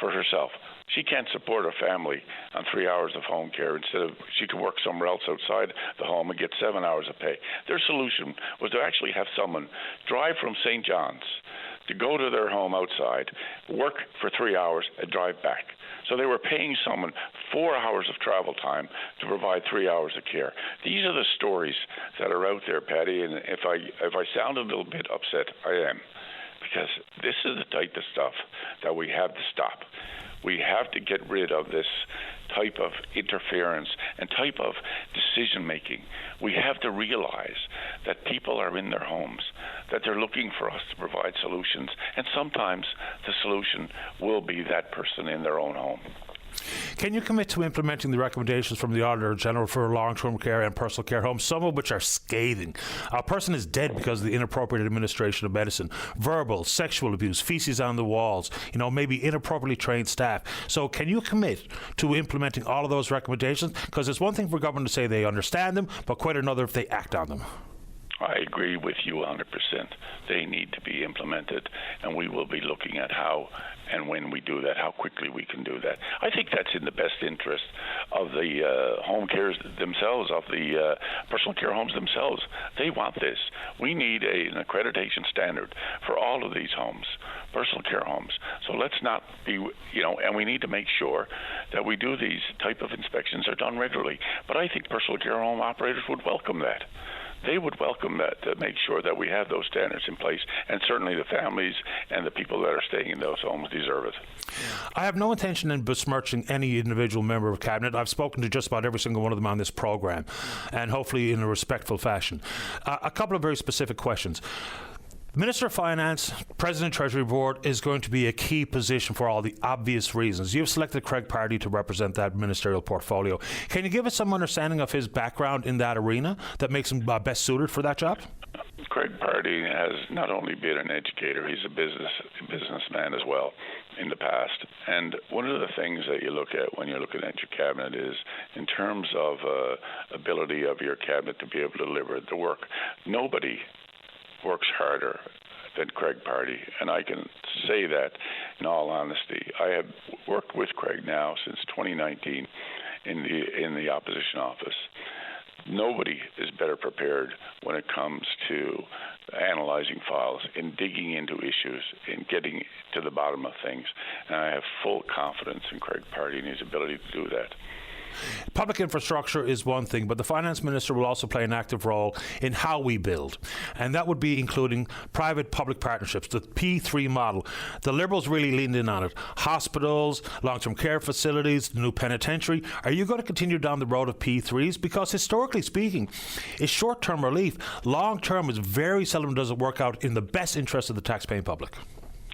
for herself. She can't support her family on 3 hours of home care. Instead of, she could work somewhere else outside the home and get 7 hours of pay. Their solution was to actually have someone drive from St. John's to go to their home outside, work for 3 hours, and drive back. So they were paying someone 4 hours of travel time to provide 3 hours of care. These are the stories that are out there, Patty, and if I sound a little bit upset, I am. Because this is the type of stuff that we have to stop. We have to get rid of this type of interference and type of decision-making. We have to realize that people are in their homes, that they're looking for us to provide solutions, and sometimes the solution will be that person in their own home. Can you commit to implementing the recommendations from the Auditor General for long-term care and personal care homes, some of which are scathing? A person is dead because of the inappropriate administration of medicine, verbal, sexual abuse, feces on the walls, maybe inappropriately trained staff. So can you commit to implementing all of those recommendations? Because it's one thing for government to say they understand them, but quite another if they act on them. I agree with you 100%. They need to be implemented, and we will be looking at how and when we do that, how quickly we can do that. I think that's in the best interest of the home cares themselves, of the personal care homes themselves. They want this. We need an accreditation standard for all of these homes, personal care homes. So let's not be, and we need to make sure that we do these type of inspections are done regularly. But I think personal care home operators would welcome that. They would welcome that, to make sure that we have those standards in place, and certainly the families and the people that are staying in those homes deserve it. I have no intention in besmirching any individual member of Cabinet. I've spoken to just about every single one of them on this program, and hopefully in a respectful fashion. A couple of very specific questions. Minister of Finance, President Treasury Board is going to be a key position for all the obvious reasons. You've selected Craig Pardy to represent that ministerial portfolio. Can you give us some understanding of his background in that arena that makes him best suited for that job? Craig Pardy has not only been an educator, he's a businessman as well in the past. And one of the things that you look at when you're looking at your cabinet is in terms of ability of your cabinet to be able to deliver the work. Nobody works harder than Craig Pardy, and I can say that in all honesty. I have worked with Craig now since 2019 in the opposition office. Nobody is better prepared when it comes to analyzing files, in digging into issues, in getting to the bottom of things. And I have full confidence in Craig Pardy and his ability to do that. Public infrastructure is one thing, but the finance minister will also play an active role in how we build. And that would be including private-public partnerships, the P3 model. The Liberals really leaned in on it. Hospitals, long-term care facilities, the new penitentiary. Are you going to continue down the road of P3s? Because historically speaking, it's short-term relief. Long-term is very seldom does it work out in the best interest of the taxpaying public.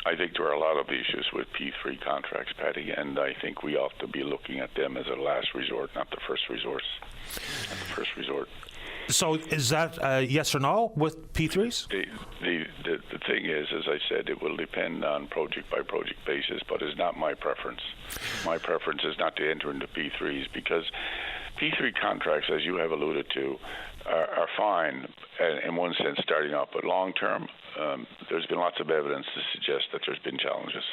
I think there are a lot of issues with P3 contracts, Patty, and I think we ought to be looking at them as a last resort, not the first resort. So is that yes or no with P3s? The thing is, as I said, it will depend on project-by-project basis, but it's not my preference. My preference is not to enter into P3s because P3 contracts, as you have alluded to, are fine in one sense starting off, but long-term, there's been lots of evidence to suggest that there's been challenges.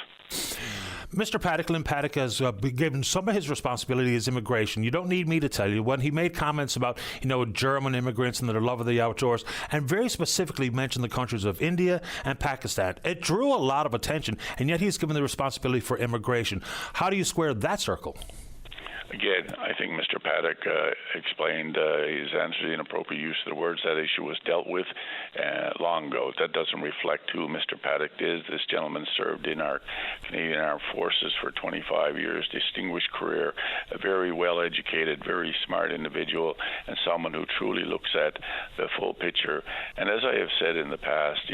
Mr. Paddock, Lynn Paddock, has given some of his responsibility as immigration. You don't need me to tell you when he made comments about, German immigrants and their love of the outdoors, and very specifically mentioned the countries of India and Pakistan. It drew a lot of attention, and yet he's given the responsibility for immigration. How do you square that circle? Again, I think Mr. Paddock explained his answer to the inappropriate use of the words. That issue was dealt with long ago. That doesn't reflect who Mr. Paddock is. This gentleman served in our Canadian Armed Forces for 25 years, distinguished career, a very well-educated, very smart individual, and someone who truly looks at the full picture. And as I have said in the past,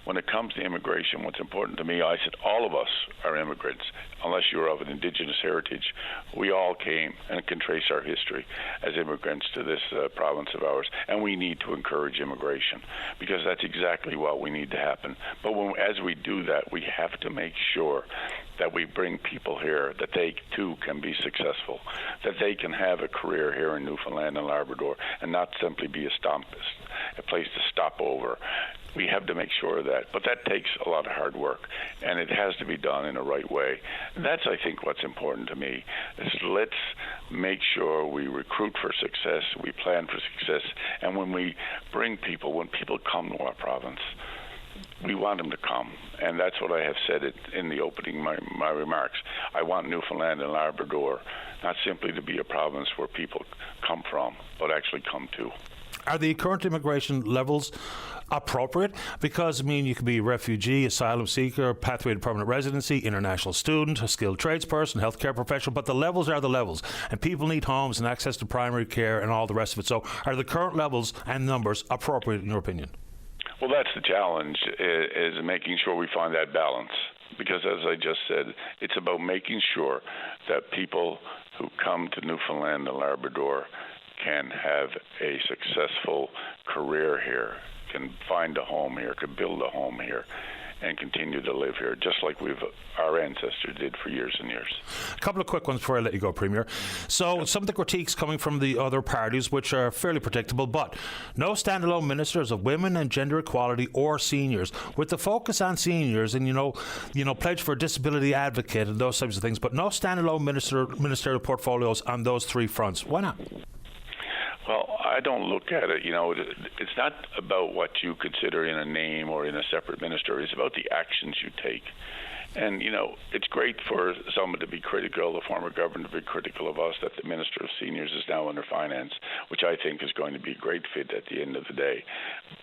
when it comes to immigration, what's important to me, I said all of us are immigrants, unless you're of an indigenous heritage. We all came and can trace our history as immigrants to this province of ours, and we need to encourage immigration because that's exactly what we need to happen. But as we do that, we have to make sure that we bring people here that they too can be successful, that they can have a career here in Newfoundland and Labrador and not simply be a place to stop over, We have to make sure of that. But that takes a lot of hard work, and it has to be done in the right way. And that's, I think, what's important to me, is let's make sure we recruit for success, we plan for success, and when we bring people, when people come to our province, we want them to come, and that's what I have said in the opening, my remarks. I want Newfoundland and Labrador not simply to be a province where people come from, but actually come to. Are the current immigration levels appropriate? Because, I mean, you could be a refugee, asylum seeker, pathway to permanent residency, international student, a skilled tradesperson, healthcare professional, but the levels are the levels, and people need homes and access to primary care and all the rest of it. So are the current levels and numbers appropriate in your opinion? Well, that's the challenge, is making sure we find that balance. Because as I just said, it's about making sure that people who come to Newfoundland and Labrador can have a successful career here, can find a home here, can build a home here, and continue to live here, just like our ancestors did for years and years. A couple of quick ones before I let you go, Premier. So some of the critiques coming from the other parties, which are fairly predictable, but no standalone ministers of women and gender equality or seniors. With the focus on seniors and, you know, pledge for a disability advocate and those types of things, but no standalone ministerial portfolios on those three fronts. Why not? Well, I don't look at it, it's not about what you consider in a name or in a separate minister. It's about the actions you take. And, it's great for someone to be critical, the former government to be critical of us, that the Minister of Seniors is now under finance, which I think is going to be a great fit at the end of the day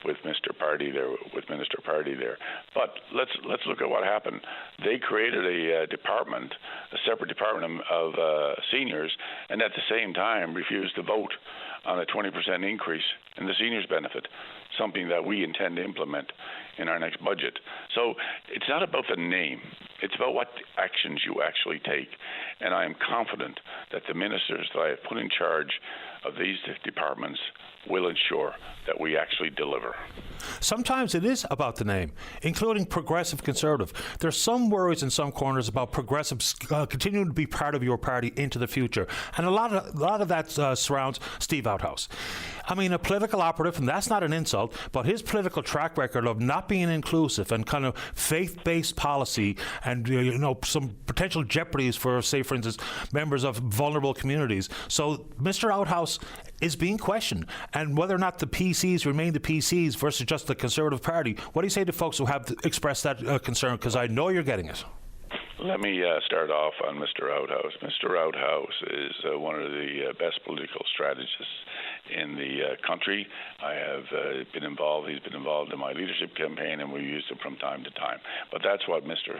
with Minister Party there. But let's look at what happened. They created a separate department of seniors, and at the same time refused to vote on a 20% increase in the seniors benefit, something that we intend to implement in our next budget. So it's not about the name. It's about what actions you actually take. And I am confident that the ministers that I have put in charge of these departments will ensure that we actually deliver. Sometimes it is about the name, including Progressive Conservative. There's some worries in some corners about Progressives continuing to be part of your party into the future, and a lot of that surrounds Steve Outhouse. I mean, a political operative, and that's not an insult, but his political track record of not being inclusive and kind of faith-based policy and some potential jeopardies for, say, for instance, members of vulnerable communities. So Mr. Outhouse is being questioned, and whether or not the PCs remain the PCs versus just the Conservative Party. What do you say to folks who have expressed that concern? Because I know you're getting it. Let me start off on Mr. Outhouse. Mr. Outhouse is one of the best political strategists in the country. I have been involved. He's been involved in my leadership campaign, and we've used him from time to time. But that's what Mr.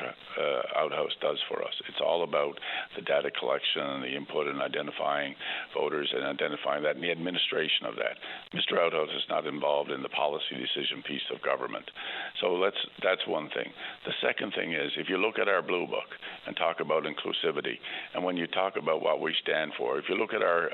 Outhouse does for us. It's all about the data collection and the input and identifying voters and identifying that and the administration of that. Mr. Outhouse is not involved in the policy decision piece of government. So that's one thing. The second thing is, if you look at our Blue Book and talk about inclusivity, and when you talk about what we stand for, if you look at our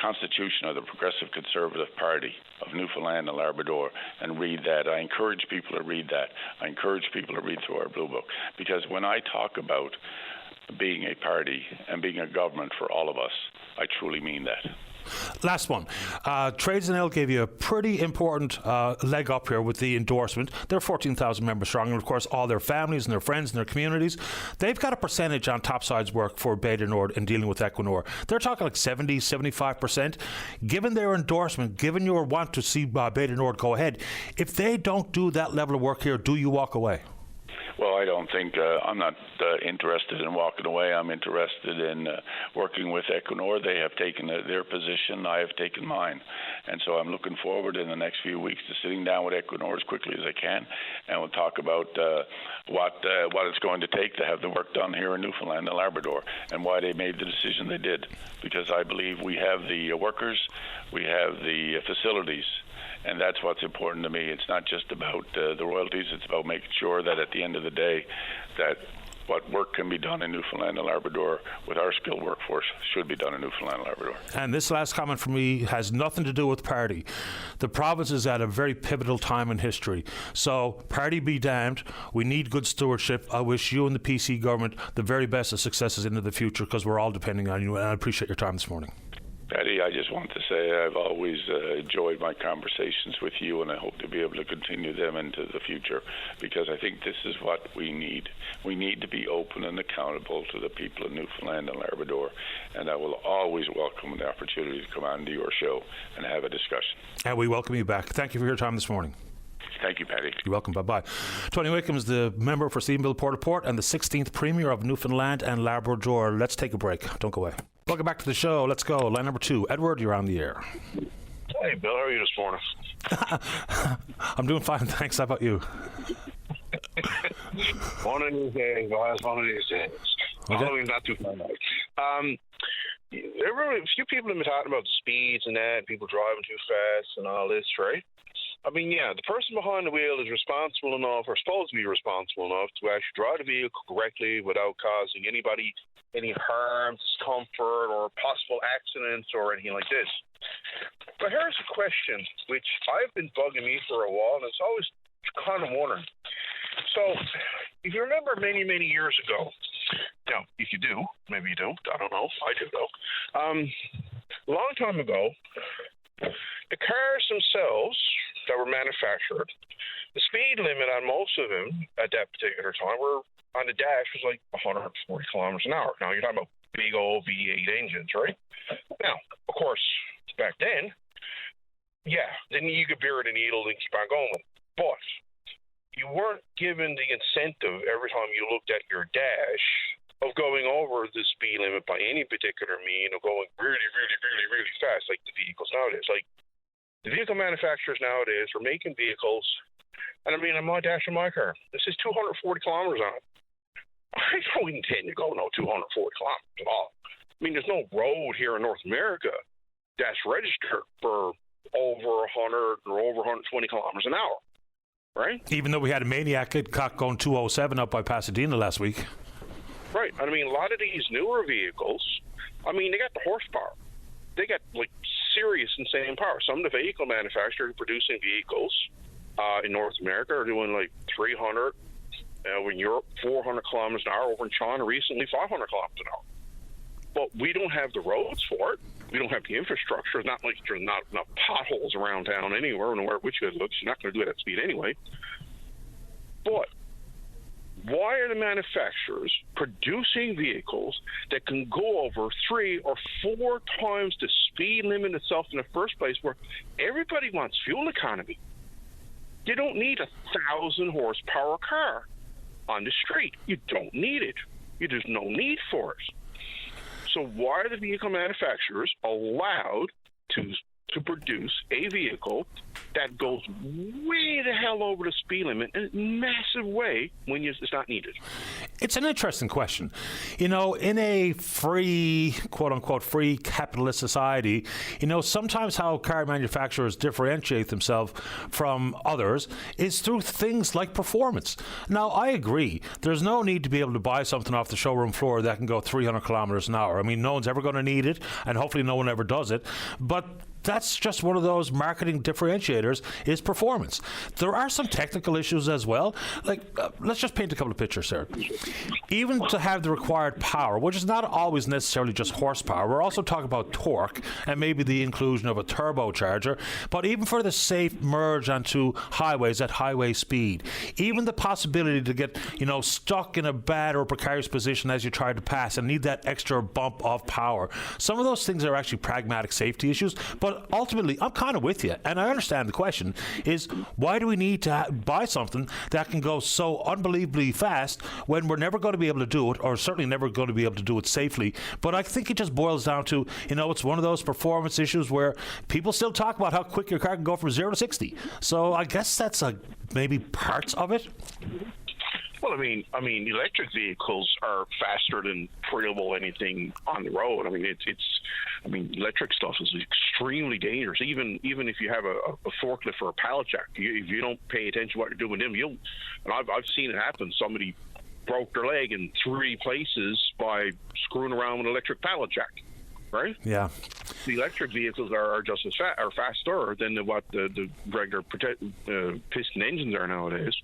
Constitution of the Progressive Conservative Party of Newfoundland and Labrador and read that, I encourage people to read that. I encourage people to read through our Blue Book, because when I talk about being a party and being a government for all of us, I truly mean that. Last one. Trades NL gave you a pretty important leg up here with the endorsement. They're 14,000 members strong, and of course all their families and their friends and their communities. They've got a percentage on Topside's work for Beta Nord and dealing with Equinor. They're talking like 70, 75%. Given their endorsement, given your want to see Beta Nord go ahead, if they don't do that level of work here, do you walk away? Well, I don't think I'm not interested in walking away. I'm interested in working with Equinor. They have taken their position. I have taken mine. And so I'm looking forward in the next few weeks to sitting down with Equinor as quickly as I can, and we'll talk about what it's going to take to have the work done here in Newfoundland and Labrador and why they made the decision they did. Because I believe we have the workers, we have the facilities, and that's what's important to me. It's not just about the royalties. It's about making sure that at the end of the day, that what work can be done in Newfoundland and Labrador with our skilled workforce should be done in Newfoundland and Labrador. And this last comment from me has nothing to do with party. The province is at a very pivotal time in history. So party be damned. We need good stewardship. I wish you and the PC government the very best of successes into the future, because we're all depending on you. And I appreciate your time this morning. Patty, I just want to say I've always enjoyed my conversations with you, and I hope to be able to continue them into the future, because I think this is what we need. We need to be open and accountable to the people of Newfoundland and Labrador, and I will always welcome the opportunity to come on to your show and have a discussion. And we welcome you back. Thank you for your time this morning. Thank you, Patty. You're welcome. Bye-bye. Tony Wickham is the member for Stephenville Port and the 16th Premier of Newfoundland and Labrador. Let's take a break. Don't go away. Welcome back to the show. Let's go. Line number 2. Edward, you're on the air. Hey, Bill. How are you this morning? I'm doing fine, thanks. How about you? One of these days, guys. One of these days. Okay. Halloween's not too far out. A few people have been talking about the speeds and that, people driving too fast and all this, right? I mean, yeah, the person behind the wheel is responsible enough, or supposed to be responsible enough, to actually drive the vehicle correctly without causing anybody any harm, discomfort, or possible accidents or anything like this. But here's a question which I've been bugging me for a while, and it's always kind of wondering. So, if you remember many, many years ago, now, if you do, maybe you don't, I don't know, I do though. A long time ago, the cars themselves that were manufactured, the speed limit on most of them at that particular time were on the dash was like 140 kilometers an hour. Now, you're talking about big old V8 engines, right? Now, of course, back then, yeah, then you could bury the needle and keep on going. But you weren't given the incentive every time you looked at your dash of going over the speed limit by any particular mean, of going really, really, really, really fast, like the vehicles nowadays. Like, the vehicle manufacturers nowadays are making vehicles, and I mean, on my dash in my car, this is 240 kilometers on it. I don't intend to go 240 kilometers at all. I mean, there's no road here in North America that's registered for over 100 or over 120 kilometers an hour, right? Even though we had a maniac cock going 207 up by Pasadena last week. Right. I mean, a lot of these newer vehicles, I mean, they got the horsepower. They got, like, serious insane power. Some of the vehicle manufacturers producing vehicles in North America are doing, like, 300, in Europe, 400 kilometers an hour. Over in China recently, 500 kilometers an hour. But we don't have the roads for it. We don't have the infrastructure. It's not like there's not enough potholes around town anywhere, no matter which way it looks. You're not going to do it at speed anyway. But why are the manufacturers producing vehicles that can go over 3 or 4 times the speed limit itself in the first place, where everybody wants fuel economy? You don't need a 1,000 horsepower car on the street. You don't need it. There's no need for it. So why are the vehicle manufacturers allowed to produce a vehicle that goes way the hell over the speed limit in a massive way when it's not needed? It's an interesting question. You know, in a free, quote-unquote, free capitalist society, you know, sometimes how car manufacturers differentiate themselves from others is through things like performance. Now, I agree. There's no need to be able to buy something off the showroom floor that can go 300 kilometers an hour. I mean, no one's ever going to need it, and hopefully no one ever does it. But that's just one of those marketing differentiators, is performance. There are some technical issues as well. Like, let's just paint a couple of pictures here. Even to have the required power, which is not always necessarily just horsepower, we're also talking about torque and maybe the inclusion of a turbocharger, but even for the safe merge onto highways at highway speed, even the possibility to get, you know, stuck in a bad or precarious position as you try to pass and need that extra bump of power. Some of those things are actually pragmatic safety issues, but ultimately, I'm kind of with you, and I understand the question is, why do we need to buy something that can go so unbelievably fast when we're never going to be able to do it, or certainly never going to be able to do it safely? But I think it just boils down to, you know, it's one of those performance issues where people still talk about how quick your car can go from 0 to 60. So I guess that's maybe parts of it. Well, I mean, electric vehicles are faster than pretty well anything on the road. I mean, electric stuff is extremely dangerous. Even if you have a forklift or a pallet jack, if you don't pay attention to what you're doing with them, and I've seen it happen. Somebody broke their leg in 3 places by screwing around with an electric pallet jack. Right? Yeah. The electric vehicles are just as faster than what the regular piston engines are nowadays.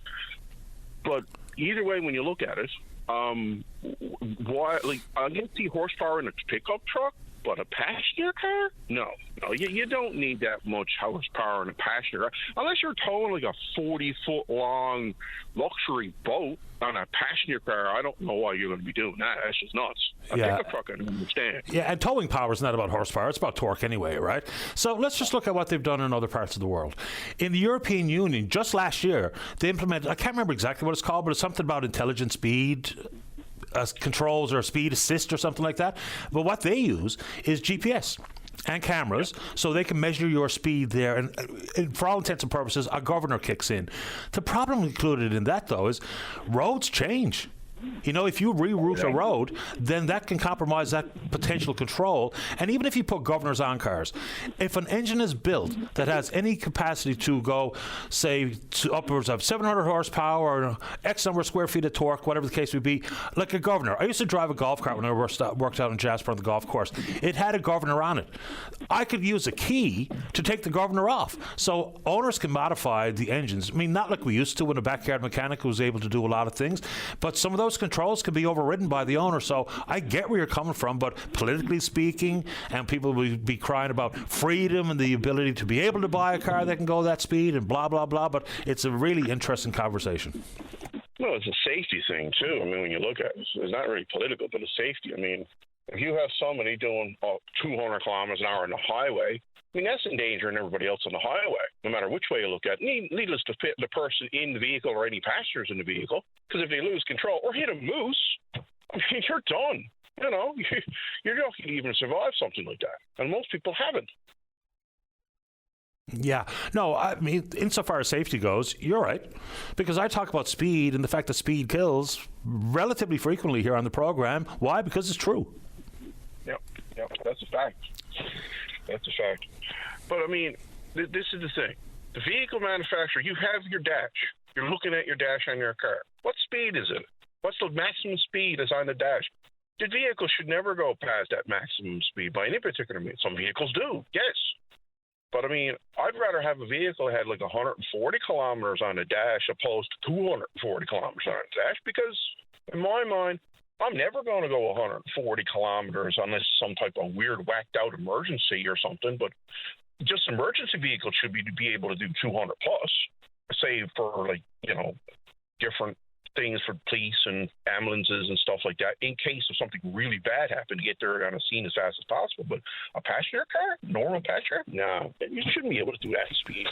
But either way, when you look at it, why? Like, against the horsepower in a pickup truck, But a passenger car? No, you don't need that much horsepower in a passenger car. Unless you're towing like a 40-foot long luxury boat on a passenger car, I don't know why you're going to be doing that. That's just nuts. I think I fucking understand. Yeah, and towing power is not about horsepower. It's about torque anyway, right? So let's just look at what they've done in other parts of the world. In the European Union, just last year, they implemented, I can't remember exactly what it's called, but it's something about intelligent speed controls or speed assist or something like that. But what they use is GPS and cameras, so they can measure your speed there, and for all intents and purposes, a governor kicks in. The problem included in that, though, is roads change. You know, if you reroute a road, then that can compromise that potential control. And even if you put governors on cars, if an engine is built that has any capacity to go, say, to upwards of 700 horsepower or X number of square feet of torque, whatever the case would be, like a governor. I used to drive a golf cart when I worked out in Jasper on the golf course. It had a governor on it. I could use a key to take the governor off. So owners can modify the engines. I mean, not like we used to when a backyard mechanic was able to do a lot of things, but some of those controls can be overridden by the owner. So I get where you're coming from, but politically speaking, and people will be crying about freedom and the ability to be able to buy a car that can go that speed and blah, blah, blah, but it's a really interesting conversation. Well, it's a safety thing, too. I mean, when you look at it, it's not really political, but it's safety. I mean, if you have somebody doing 200 kilometers an hour on the highway, I mean, that's endangering everybody else on the highway, no matter which way you look at it. Needless to fit the person in the vehicle or any passengers in the vehicle, because if they lose control or hit a moose, I mean, you're done. You know, you're lucky to even survive something like that. And most people haven't. Yeah. No, I mean, insofar as safety goes, you're right. Because I talk about speed and the fact that speed kills relatively frequently here on the program. Why? Because it's true. Yep, that's a fact. That's a fact. But, I mean, this is the thing. The vehicle manufacturer, you have your dash. You're looking at your dash on your car. What speed is it? What's the maximum speed that's on the dash? The vehicle should never go past that maximum speed by any particular means. Some vehicles do, yes. But, I mean, I'd rather have a vehicle that had like 140 kilometers on the dash opposed to 240 kilometers on the dash because, in my mind, I'm never going to go 140 kilometers unless some type of weird whacked out emergency or something. But just emergency vehicles should be able to do 200 plus, say for like, you know, different things for police and ambulances and stuff like that in case of something really bad happened to get there on a scene as fast as possible. But a passenger car, normal passenger, no, you shouldn't be able to do that speed.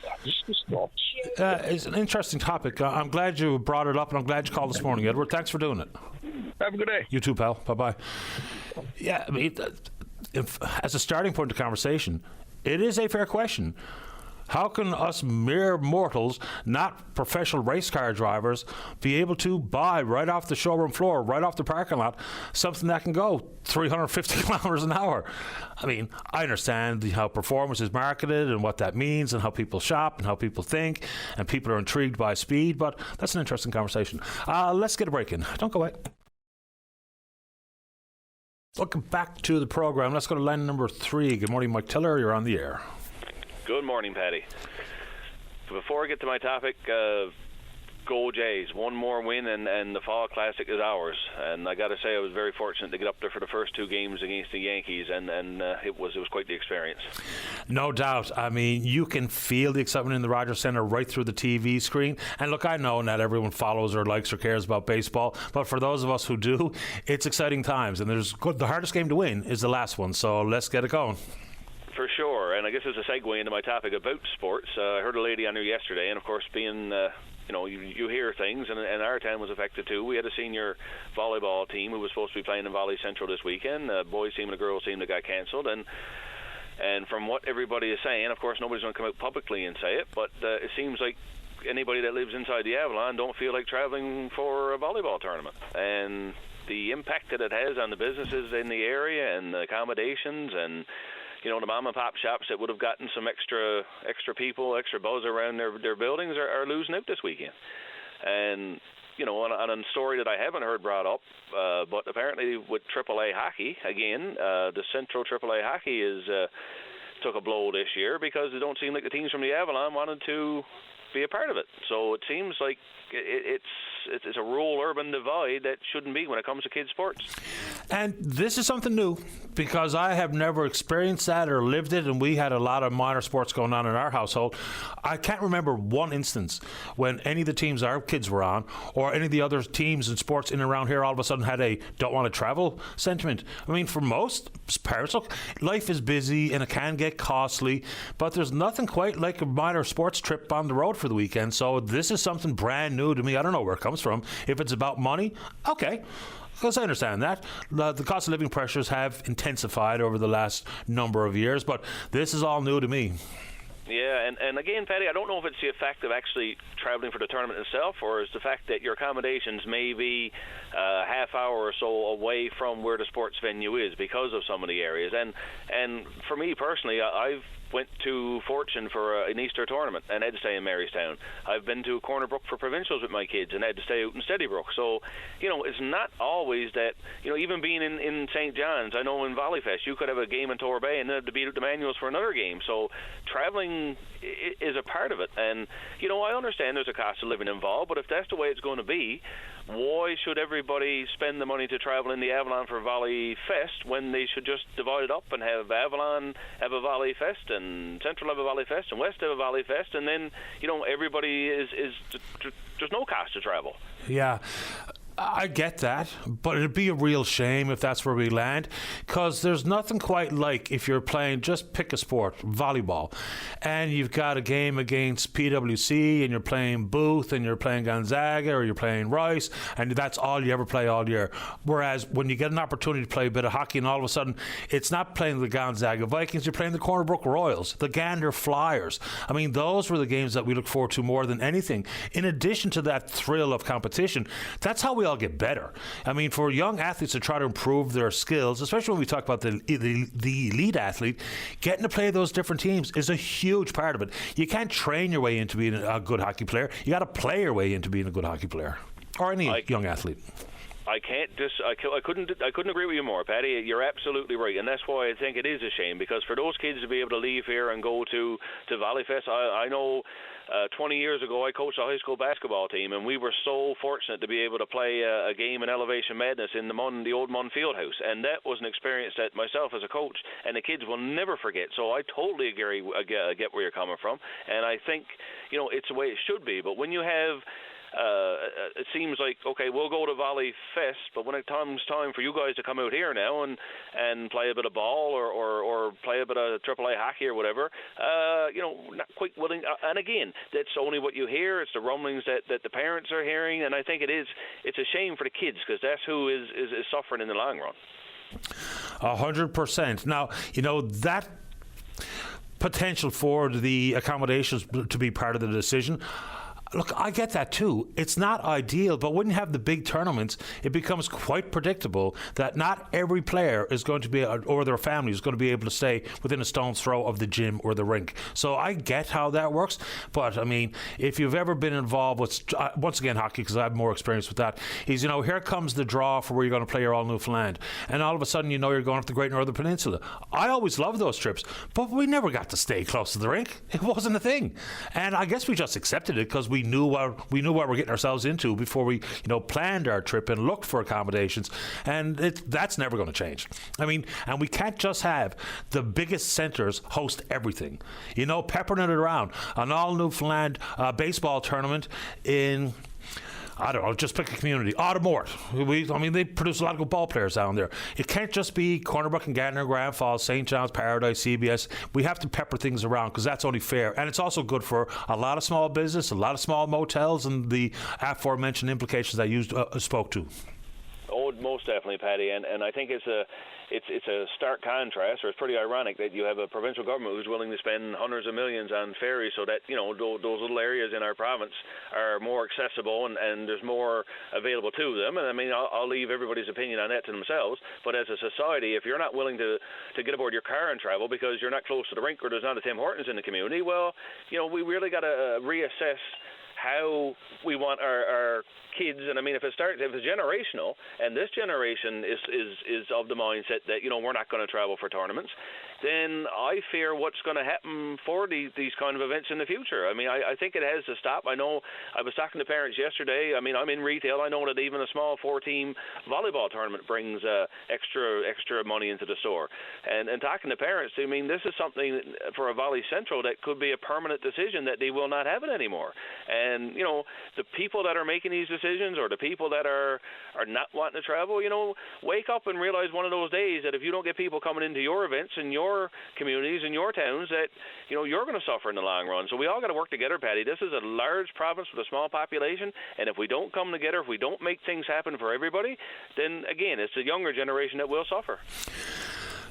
It's an interesting topic. I'm glad you brought it up, and I'm glad you called this morning, Edward. Thanks for doing it. Have a good day. You too, pal. Bye-bye. Yeah, I mean, as a starting point of conversation, it is a fair question. How can us mere mortals, not professional race car drivers, be able to buy right off the showroom floor, right off the parking lot, something that can go 350 kilometers an hour? I mean, I understand how performance is marketed and what that means and how people shop and how people think, and people are intrigued by speed, but that's an interesting conversation. Let's get a break in. Don't go away. Welcome back to the program. Let's go to line number 3. Good morning, Mike Tiller. You're on the air. Good morning, Paddy. Before I get to my topic, go Jays. One more win, and the Fall Classic is ours. And I got to say, I was very fortunate to get up there for the first 2 games against the Yankees, and it was quite the experience. No doubt. I mean, you can feel the excitement in the Rogers Centre right through the TV screen. And look, I know not everyone follows or likes or cares about baseball, but for those of us who do, it's exciting times. And the hardest game to win is the last one, so let's get it going. For sure, and I guess as a segue into my topic about sports, I heard a lady on here yesterday, and of course being, you hear things, and our town was affected too. We had a senior volleyball team who was supposed to be playing in Volley Central this weekend, a boys team and a girls team that got cancelled, and from what everybody is saying, of course nobody's going to come out publicly and say it, but it seems like anybody that lives inside the Avalon don't feel like travelling for a volleyball tournament, and the impact that it has on the businesses in the area and the accommodations and the mom and pop shops that would have gotten some extra people, extra buzz around their buildings are losing out this weekend. And, on a story that I haven't heard brought up, but apparently with AAA hockey, again, the Central AAA hockey took a blow this year because it don't seem like the teams from the Avalon wanted to be a part of it. So it seems like it's a rural-urban divide that shouldn't be when it comes to kids' sports. And this is something new because I have never experienced that or lived it, and we had a lot of minor sports going on in our household. I can't remember one instance when any of the teams our kids were on or any of the other teams and sports in and around here all of a sudden had a don't want to travel sentiment. I mean, for most parents, look, life is busy and it can get costly, but there's nothing quite like a minor sports trip on the road for the weekend. So this is something brand new to me. I don't know where it comes from. If it's about money, okay. Because I understand that. The cost of living pressures have intensified over the last number of years, but this is all new to me. Yeah, and again, Paddy, I don't know if it's the effect of actually traveling for the tournament itself, or is the fact that your accommodations may be a half hour or so away from where the sports venue is because of some of the areas. And for me personally, I've went to Fortune for an Easter tournament and had to stay in Marystown. I've been to Cornerbrook for provincials with my kids and had to stay out in Steadybrook. So, it's not always that, even being in St. John's, I know in Volleyfest, you could have a game in Torbay and then have to beat out the Manuals for another game. So traveling is a part of it. And, I understand there's a cost of living involved, but if that's the way it's going to be, why should everybody spend the money to travel in the Avalon for Volley Fest when they should just divide it up and have Avalon have a Volley Fest and Central have a Volley Fest and West have a Volley Fest, and then everybody is there's no cost to travel. Yeah. I get that, but it'd be a real shame if that's where we land, because there's nothing quite like if you're playing, just pick a sport, volleyball, and you've got a game against PwC and you're playing Booth and you're playing Gonzaga or you're playing Rice, and that's all you ever play all year. Whereas when you get an opportunity to play a bit of hockey and all of a sudden it's not playing the Gonzaga Vikings, you're playing the Cornerbrook Royals, the Gander Flyers. I mean, those were the games that we look forward to more than anything. In addition to that thrill of competition, that's how we all get better. I mean, for young athletes to try to improve their skills, especially when we talk about the elite athlete, getting to play those different teams is a huge part of it. You can't train your way into being a good hockey player. You got to play your way into being a good hockey player, or any young athlete. I couldn't agree with you more, Paddy. You're absolutely right, and that's why I think it is a shame, because for those kids to be able to leave here and go to Volleyfest, I know 20 years ago I coached a high school basketball team, and we were so fortunate to be able to play a game in Elevation Madness in the old Munn Fieldhouse, and that was an experience that myself as a coach and the kids will never forget. So I totally agree. I get where you're coming from, and I think it's the way it should be. But when you have it seems like, okay, we'll go to Volley Fest, but when it comes time for you guys to come out here now and play a bit of ball or play a bit of AAA hockey or whatever, not quite willing. And again, that's only what you hear. It's the rumblings that the parents are hearing, and I think it's a shame for the kids, because that's who is suffering in the long run. 100%. Now, that potential for the accommodations to be part of the decision, look, I get that too. It's not ideal, but when you have the big tournaments, it becomes quite predictable that not every player is going to be, or their family is going to be able to stay within a stone's throw of the gym or the rink. So I get how that works, but I mean, if you've ever been involved with, once again, hockey, because I have more experience with that, is, here comes the draw for where you're going to play your All Newfoundland, and all of a sudden you're going up the Great Northern Peninsula. I always loved those trips, but we never got to stay close to the rink. It wasn't a thing, and I guess we just accepted it because we knew what we're getting ourselves into before we planned our trip and looked for accommodations, and that's never going to change. I mean, and we can't just have the biggest centers host everything, peppering it around. An all Newfoundland baseball tournament in, I don't know, just pick a community. Autumort. They produce a lot of good ball players down there. It can't just be Cornerbrook and Gatineau, Grand Falls, St. John's, Paradise, CBS. We have to pepper things around because that's only fair. And it's also good for a lot of small business, a lot of small motels, and the aforementioned implications I spoke to. Oh, most definitely, Paddy. And I think it's a stark contrast, or it's pretty ironic that you have a provincial government who's willing to spend hundreds of millions on ferries so that those little areas in our province are more accessible and there's more available to them. And I mean, I'll leave everybody's opinion on that to themselves. But as a society, if you're not willing to get aboard your car and travel because you're not close to the rink or there's not a Tim Hortons in the community, well, we really got to reassess how we want our kids. And I mean, if it's generational, and this generation is of the mindset that we're not going to travel for tournaments, then I fear what's going to happen for these kind of events in the future. I mean, I think it has to stop. I know I was talking to parents yesterday. I mean, I'm in retail. I know that even a small 4-team volleyball tournament brings extra money into the store. And talking to parents, I mean, this is something for a Volley Central that could be a permanent decision that they will not have it anymore. And, you know, the people that are making these decisions, or the people that are not wanting to travel, you know, wake up and realize one of those days that if you don't get people coming into your events and your communities and your towns, that, you know, you're going to suffer in the long run. So we all got to work together, Paddy. This is a large province with a small population, and if we don't come together, if we don't make things happen for everybody, then again, it's the younger generation that will suffer.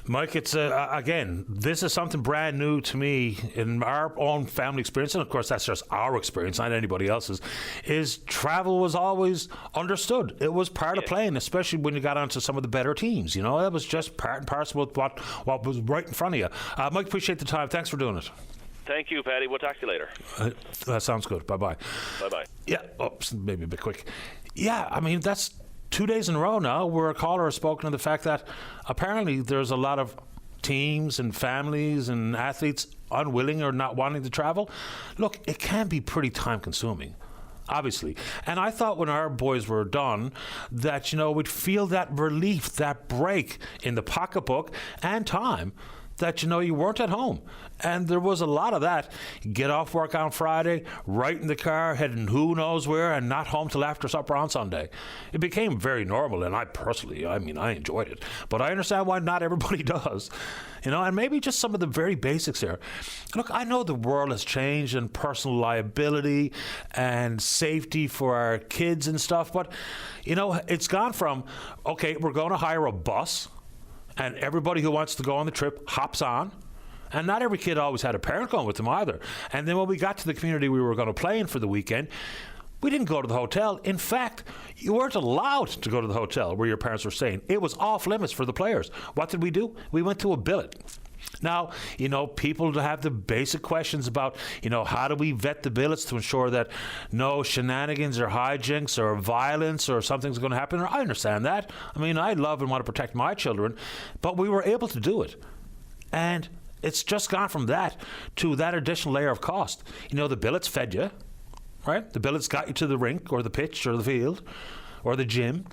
Mike, it's again, this is something brand new to me in our own family experience, and of course that's just our experience, not anybody else's, is travel was always understood. It was part of playing, especially when you got onto some of the better teams. You know, that was just part and parcel with what was right in front of you. Mike, appreciate the time. Thanks for doing it. Thank you, Paddy. We'll talk to you later. That sounds good. Bye-bye. Bye-bye. Yeah, maybe a bit quick. Yeah, I mean, that's 2 days in a row now where a caller has spoken to the fact that apparently there's a lot of teams and families and athletes unwilling or not wanting to travel. Look, it can be pretty time consuming, obviously. And I thought when our boys were done that, you know, we'd feel that relief, that break in the pocketbook and time, that, you know, you weren't at home. And there was a lot of that. Get off work on Friday, right in the car, heading who knows where, and not home till after supper on Sunday. It became very normal, and I personally, I enjoyed it. But I understand why not everybody does. You know, and maybe just some of the very basics here. Look, I know the world has changed in personal liability and safety for our kids and stuff, but, you know, it's gone from, okay, we're going to hire a bus, and everybody who wants to go on the trip hops on. And not every kid always had a parent going with them either. And then when we got to the community we were going to play in for the weekend, we didn't go to the hotel. In fact, you weren't allowed to go to the hotel where your parents were staying. It was off limits for the players. What did we do? We went to a billet. Now, you know, people have the basic questions about, you know, how do we vet the billets to ensure that no shenanigans or hijinks or violence or something's going to happen? I understand that. I mean, I love and want to protect my children, but we were able to do it. And it's just gone from that to that additional layer of cost. You know, the billets fed you, right? The billets got you to the rink or the pitch or the field or the gym.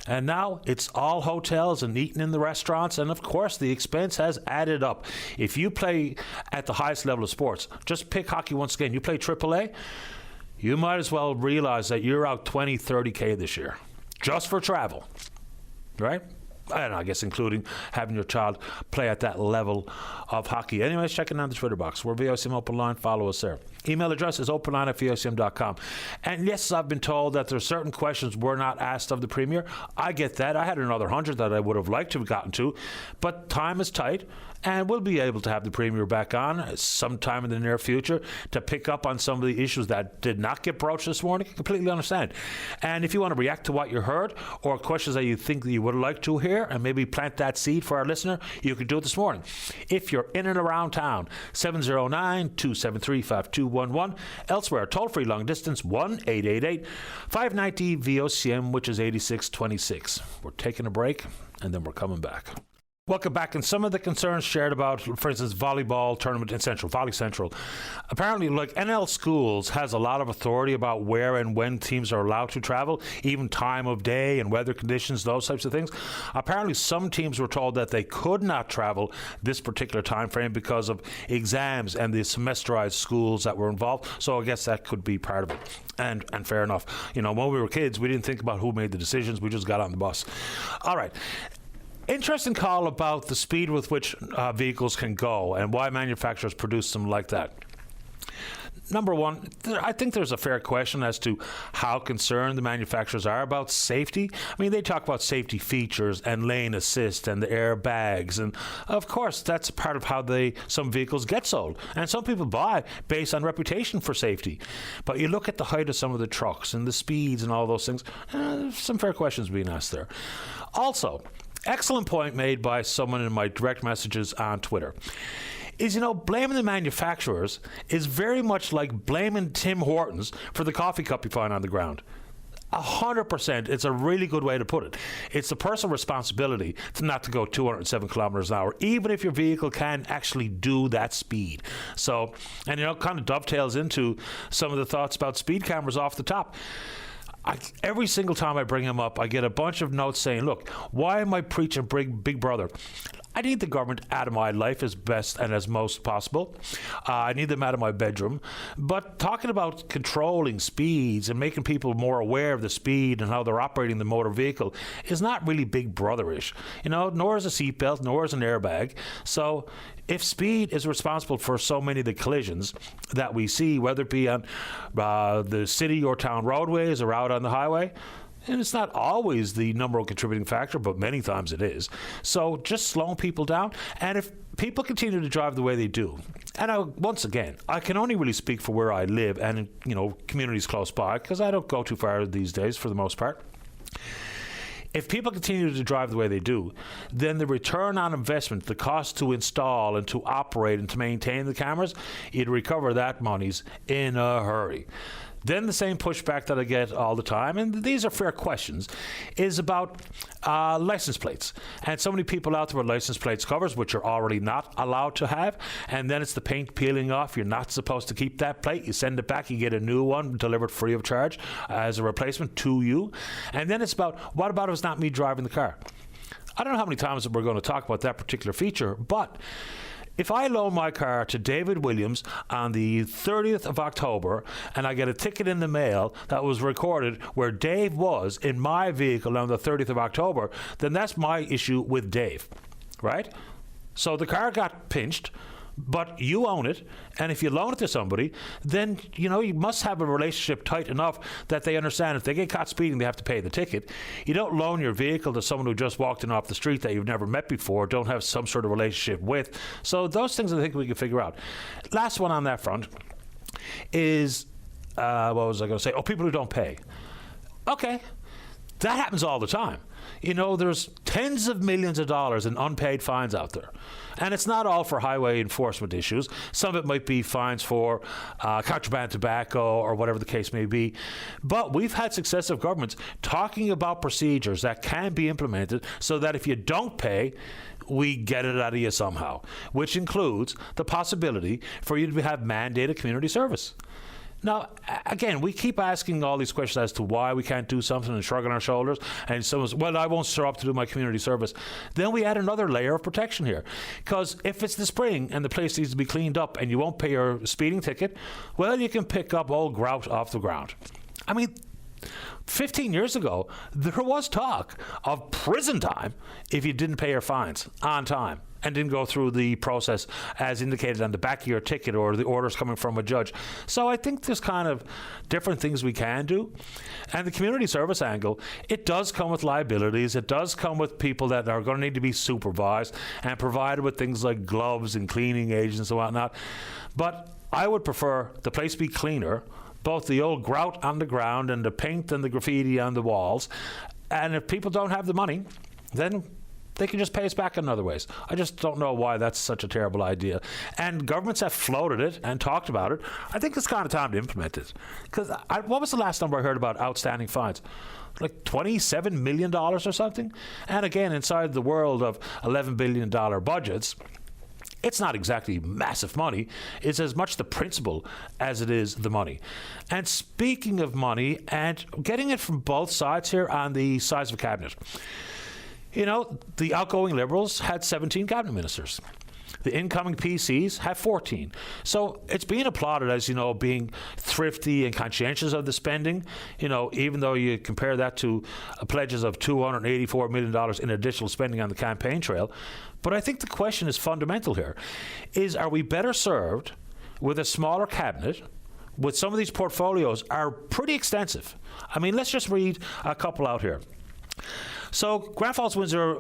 And now it's all hotels and eating in the restaurants. And, of course, the expense has added up. If you play at the highest level of sports, just pick hockey once again. You play AAA, you might as well realize that you're out 20, 30K this year just for travel, right? And I guess including having your child play at that level of hockey. Anyways, checking out the Twitter box. We're VOCM Open Line. Follow us there. Email address is openline@vocm.com. And yes, I've been told that there are certain questions were not asked of the Premier. I get that. I had another 100 that I would have liked to have gotten to. But time is tight. And we'll be able to have the Premier back on sometime in the near future to pick up on some of the issues that did not get broached this morning. I completely understand. And if you want to react to what you heard or questions that you think that you would like to hear and maybe plant that seed for our listener, you could do it this morning. If you're in and around town, 709-273-5211. Elsewhere, toll-free long distance, 1-888-590-VOCM, which is 8626. We're taking a break, and then we're coming back. Welcome back. And some of the concerns shared about, for instance, volleyball tournament in Central, Volley Central. Apparently, like NL Schools has a lot of authority about where and when teams are allowed to travel, even time of day and weather conditions, those types of things. Apparently, some teams were told that they could not travel this particular time frame because of exams and the semesterized schools that were involved. So I guess that could be part of it. And fair enough. You know, when we were kids, we didn't think about who made the decisions. We just got on the bus. All right. Interesting call about the speed with which vehicles can go and why manufacturers produce them like that. Number one, I think there's a fair question as to how concerned the manufacturers are about safety. I mean, they talk about safety features and lane assist and the airbags. And, of course, that's part of how some vehicles get sold. And some people buy based on reputation for safety. But you look at the height of some of the trucks and the speeds and all those things, there's some fair questions being asked there. Also, excellent point made by someone in my direct messages on Twitter is, you know, blaming the manufacturers is very much like blaming Tim Hortons for the coffee cup you find on the ground. 100%. It's a really good way to put it. It's the personal responsibility to not to go 207 kilometers an hour, even if your vehicle can actually do that speed. So, and kind of dovetails into some of the thoughts about speed cameras off the top. Every single time I bring them up, I get a bunch of notes saying, look, why am I preaching Big Brother? I need the government out of my life as best and as most possible. I need them out of my bedroom. But talking about controlling speeds and making people more aware of the speed and how they're operating the motor vehicle is not really Big Brother-ish. Nor is a seatbelt, nor is an airbag. So if speed is responsible for so many of the collisions that we see, whether it be on the city or town roadways or out on the highway, and it's not always the number one contributing factor, but many times it is. So just slowing people down. And if people continue to drive the way they do, and once again, I can only really speak for where I live and, communities close by, because I don't go too far these days for the most part. If people continue to drive the way they do, then the return on investment, the cost to install and to operate and to maintain the cameras, you'd recover that monies in a hurry. Then the same pushback that I get all the time, and these are fair questions, is about license plates. And so many people out there with license plates covers, which you're already not allowed to have. And then it's the paint peeling off. You're not supposed to keep that plate. You send it back. You get a new one delivered free of charge as a replacement to you. And then it's about, what about if it's not me driving the car? I don't know how many times we're going to talk about that particular feature, but if I loan my car to David Williams on the 30th of October and I get a ticket in the mail that was recorded where Dave was in my vehicle on the 30th of October, then that's my issue with Dave, right? So the car got pinched, but you own it, and if you loan it to somebody, then you must have a relationship tight enough that they understand if they get caught speeding, they have to pay the ticket. You don't loan your vehicle to someone who just walked in off the street that you've never met before, don't have some sort of relationship with. So those things I think we can figure out. Last one on that front is, what was I going to say? People who don't pay. Okay, that happens all the time. There's tens of millions of dollars in unpaid fines out there. And it's not all for highway enforcement issues. Some of it might be fines for contraband tobacco or whatever the case may be. But we've had successive governments talking about procedures that can be implemented so that if you don't pay, we get it out of you somehow, which includes the possibility for you to have mandated community service. Now, again, we keep asking all these questions as to why we can't do something and shrugging our shoulders. And someone's, well, I won't show up to do my community service. Then we add another layer of protection here. Because if it's the spring and the place needs to be cleaned up and you won't pay your speeding ticket, well, you can pick up old grout off the ground. I mean, 15 years ago, there was talk of prison time if you didn't pay your fines on time and didn't go through the process as indicated on the back of your ticket or the orders coming from a judge. So I think there's kind of different things we can do. And the community service angle, it does come with liabilities. It does come with people that are going to need to be supervised and provided with things like gloves and cleaning agents and whatnot. But I would prefer the place be cleaner, both the old grout on the ground and the paint and the graffiti on the walls. And if people don't have the money, then they can just pay us back in other ways. I just don't know why that's such a terrible idea. And governments have floated it and talked about it. I think it's kind of time to implement it. Because what was the last number I heard about outstanding fines? Like $27 million or something? And again, inside the world of $11 billion budgets, it's not exactly massive money. It's as much the principle as it is the money. And speaking of money, and getting it from both sides here on the size of a cabinet, the outgoing Liberals had 17 cabinet ministers. The incoming PCs have 14. So it's being applauded as, being thrifty and conscientious of the spending, even though you compare that to pledges of $284 million in additional spending on the campaign trail. But I think the question is fundamental here. Are we better served with a smaller cabinet? With some of these portfolios are pretty extensive. I mean, let's just read a couple out here. So, Grand Falls, Windsor,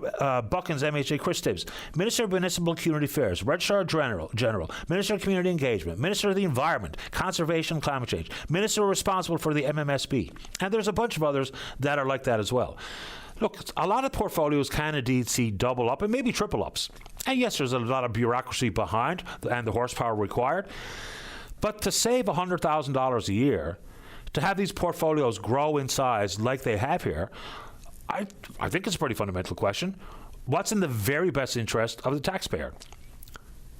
Buckins, MHA, Chris Tibbs, Minister of Municipal Community Affairs, Registrar General, Minister of Community Engagement, Minister of the Environment, Conservation and Climate Change, Minister responsible for the MMSB. And there's a bunch of others that are like that as well. Look, a lot of portfolios can indeed see double up and maybe triple ups. And yes, there's a lot of bureaucracy behind and the horsepower required. But to save $100,000 a year, to have these portfolios grow in size like they have here, I think it's a pretty fundamental question. What's in the very best interest of the taxpayer?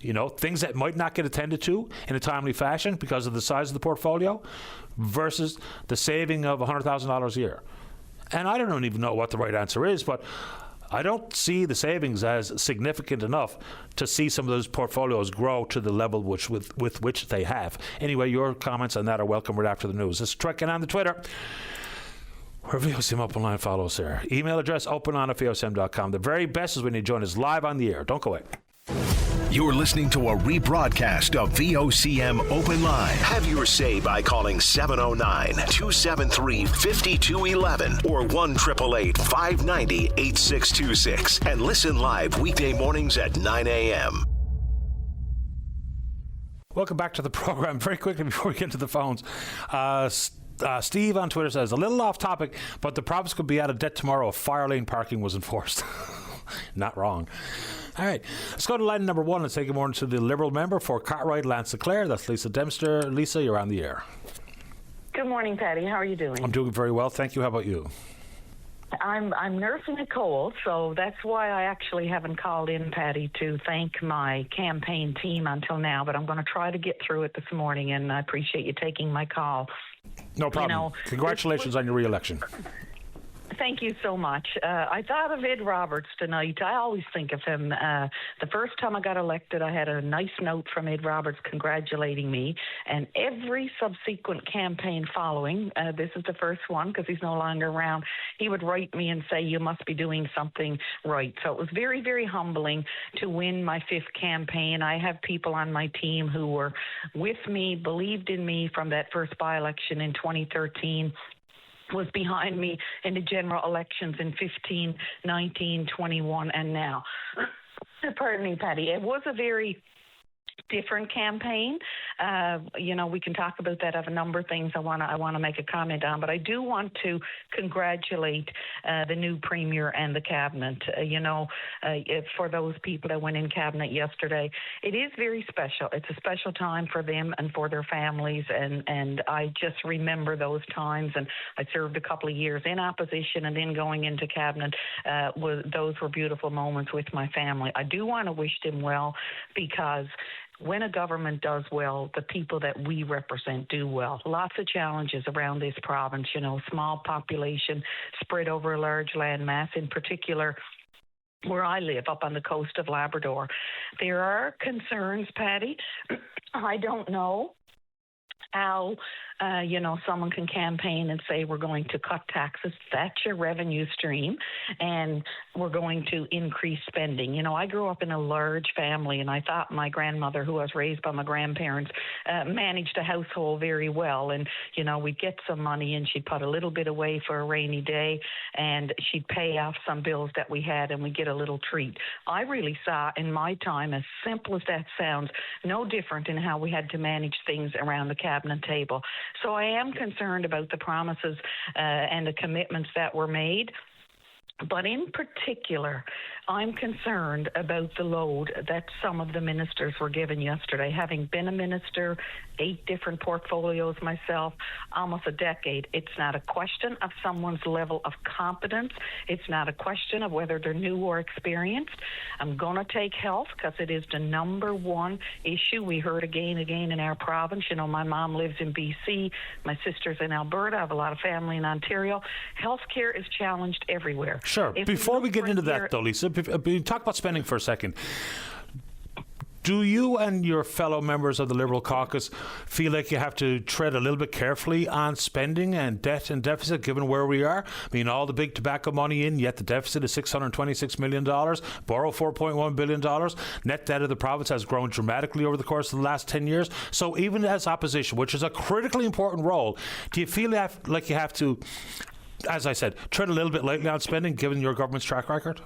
You know, things that might not get attended to in a timely fashion because of the size of the portfolio versus the saving of $100,000 a year. And I don't even know what the right answer is, but I don't see the savings as significant enough to see some of those portfolios grow to the level with which they have. Anyway, your comments on that are welcome right after the news. This is Trekking on the Twitter. Where VOCM Open Line follows there. Email address openline@VOCM.com. The very best is when you join us live on the air. Don't go away. You're listening to a rebroadcast of VOCM Open Line. Have your say by calling 709-273-5211 or 1-888-590-8626 and listen live weekday mornings at 9 a.m. Welcome back to the program. Very quickly before we get to the phones, Steve on Twitter says, a little off topic, but the province could be out of debt tomorrow if fire lane parking was enforced. Not wrong. All right, let's go to line number one and say good morning to the Liberal member for Cartwright, Lance Leclerc. That's Lisa Dempster. Lisa, you're on the air. Good morning, Patty. How are you doing? I'm doing very well, thank you. How about you? I'm nursing a cold, so that's why I actually haven't called in, Patty, to thank my campaign team until now. But I'm going to try to get through it this morning, and I appreciate you taking my call. No problem. You know, congratulations on your re-election. Thank you so much. I thought of Ed Roberts tonight. I always think of him. The first time I got elected, I had a nice note from Ed Roberts congratulating me. And every subsequent campaign following, this is the first one because he's no longer around, he would write me and say, you must be doing something right. So it was very, very humbling to win my fifth campaign. I have people on my team who were with me, believed in me from that first by-election in 2013. Was behind me in the general elections in 15, 19, 21, and now. Pardon me, Patty. It was a very different campaign. You know, we can talk about that. I have a number of things I want to make a comment on, but I do want to congratulate the new Premier and the Cabinet. For those people that went in Cabinet yesterday, it is very special. It's a special time for them and for their families, and I just remember those times, and I served a couple of years in opposition and then going into Cabinet. Those were beautiful moments with my family. I do want to wish them well because when a government does well, the people that we represent do well. Lots of challenges around this province, you know, small population spread over a large land mass, in particular where I live up on the coast of Labrador. There are concerns, Patty. I don't know how someone can campaign and say we're going to cut taxes. That's your revenue stream, and we're going to increase spending. You know, I grew up in a large family, and I thought my grandmother, who I was raised by my grandparents, managed a household very well. And, you know, we'd get some money, and she'd put a little bit away for a rainy day, and she'd pay off some bills that we had, and we'd get a little treat. I really saw in my time, as simple as that sounds, no different in how we had to manage things around the cabinet table. So I am concerned about the promises and the commitments that were made. But in particular, I'm concerned about the load that some of the ministers were given yesterday. Having been a minister, 8 different portfolios myself, almost a decade, it's not a question of someone's level of competence. It's not a question of whether they're new or experienced. I'm going to take health because it is the number one issue. We heard again in our province. You know, my mom lives in BC. My sister's in Alberta. I have a lot of family in Ontario. Healthcare is challenged everywhere. Sure. Before we get into that, though, Lisa, talk about spending for a second. Do you and your fellow members of the Liberal caucus feel like you have to tread a little bit carefully on spending and debt and deficit, given where we are? I mean, all the big tobacco money in, yet the deficit is $626 million, borrow $4.1 billion. Net debt of the province has grown dramatically over the course of the last 10 years. So even as opposition, which is a critically important role, do you feel like you have to, as I said, tread a little bit lightly on spending, given your government's track record?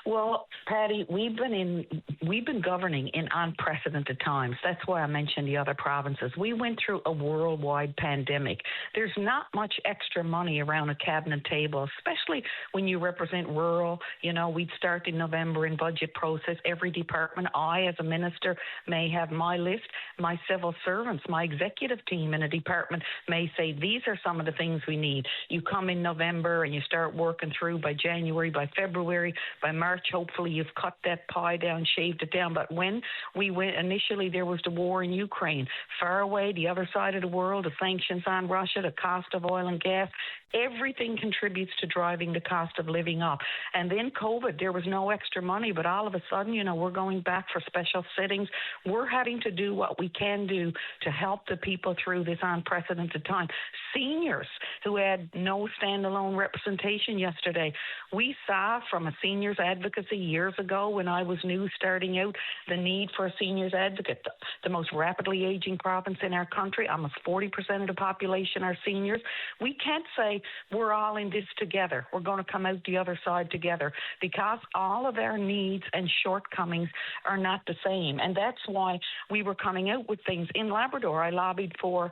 Well, Patty, we've been governing in unprecedented times. That's why I mentioned the other provinces. We went through a worldwide pandemic. There's not much extra money around a cabinet table, especially when you represent rural. You know, we'd start in November in budget process. Every department, I as a minister may have my list. My civil servants, my executive team in a department may say, these are some of the things we need. You come in November and you start working through by January, by February, by March, hopefully you've cut that pie down, shaved it down. But when we went, initially there was the war in Ukraine, far away, the other side of the world, the sanctions on Russia, the cost of oil and gas, everything contributes to driving the cost of living up. And then COVID, there was no extra money, but all of a sudden, you know, we're going back for special sittings. We're having to do what we can do to help the people through this unprecedented time. Seniors who had no standalone representation yesterday. We saw from a seniors advocacy years ago when I was new starting out the need for a seniors advocate. The most rapidly aging province in our country, almost 40% of the population are seniors. We can't say we're all in this together. We're going to come out the other side together because all of our needs and shortcomings are not the same. And that's why we were coming out with things. In Labrador, I lobbied for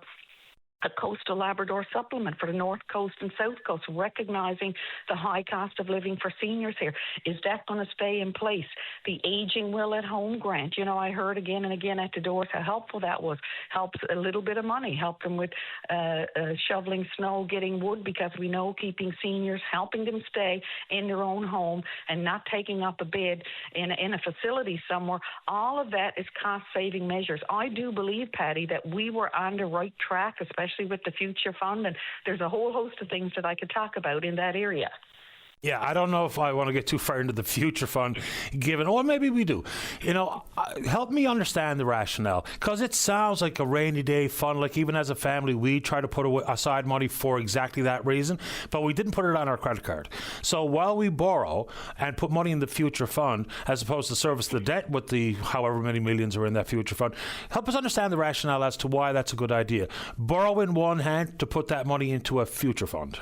a coastal Labrador supplement for the North Coast and South Coast, recognizing the high cost of living for seniors here. Is that going to stay in place? The Aging Will at Home grant. You know, I heard again and again at the doors how helpful that was. Helps a little bit of money, help them with shoveling snow, getting wood, because we know keeping seniors, helping them stay in their own home and not taking up a bed in a facility somewhere. All of that is cost-saving measures. I do believe, Patty, that we were on the right track, especially with the Future Fund, and there's a whole host of things that I could talk about in that area. Yeah, I don't know if I want to get too far into the Future Fund, given, or maybe we do. You know, help me understand the rationale, because it sounds like a rainy day fund. Like even as a family, we try to put aside money for exactly that reason, but we didn't put it on our credit card. So while we borrow and put money in the Future Fund, as opposed to service the debt with the however many millions are in that Future Fund, help us understand the rationale as to why that's a good idea. Borrow in one hand to put that money into a Future Fund.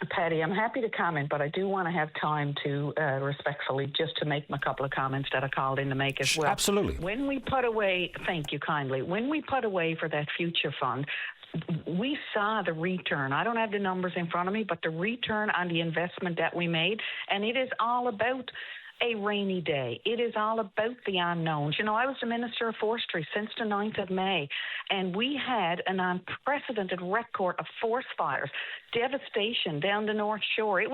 Patty, I'm happy to comment, but I do want to have time to respectfully just to make a couple of comments that I called in to make as well. Absolutely. When we put away, thank you kindly, when we put away for that Future Fund, we saw the return. I don't have the numbers in front of me, but the return on the investment that we made, and it is all about a rainy day. It is all about the unknowns. You know, I was the Minister of Forestry since the 9th of May, and we had an unprecedented record of forest fires, devastation down the North Shore. I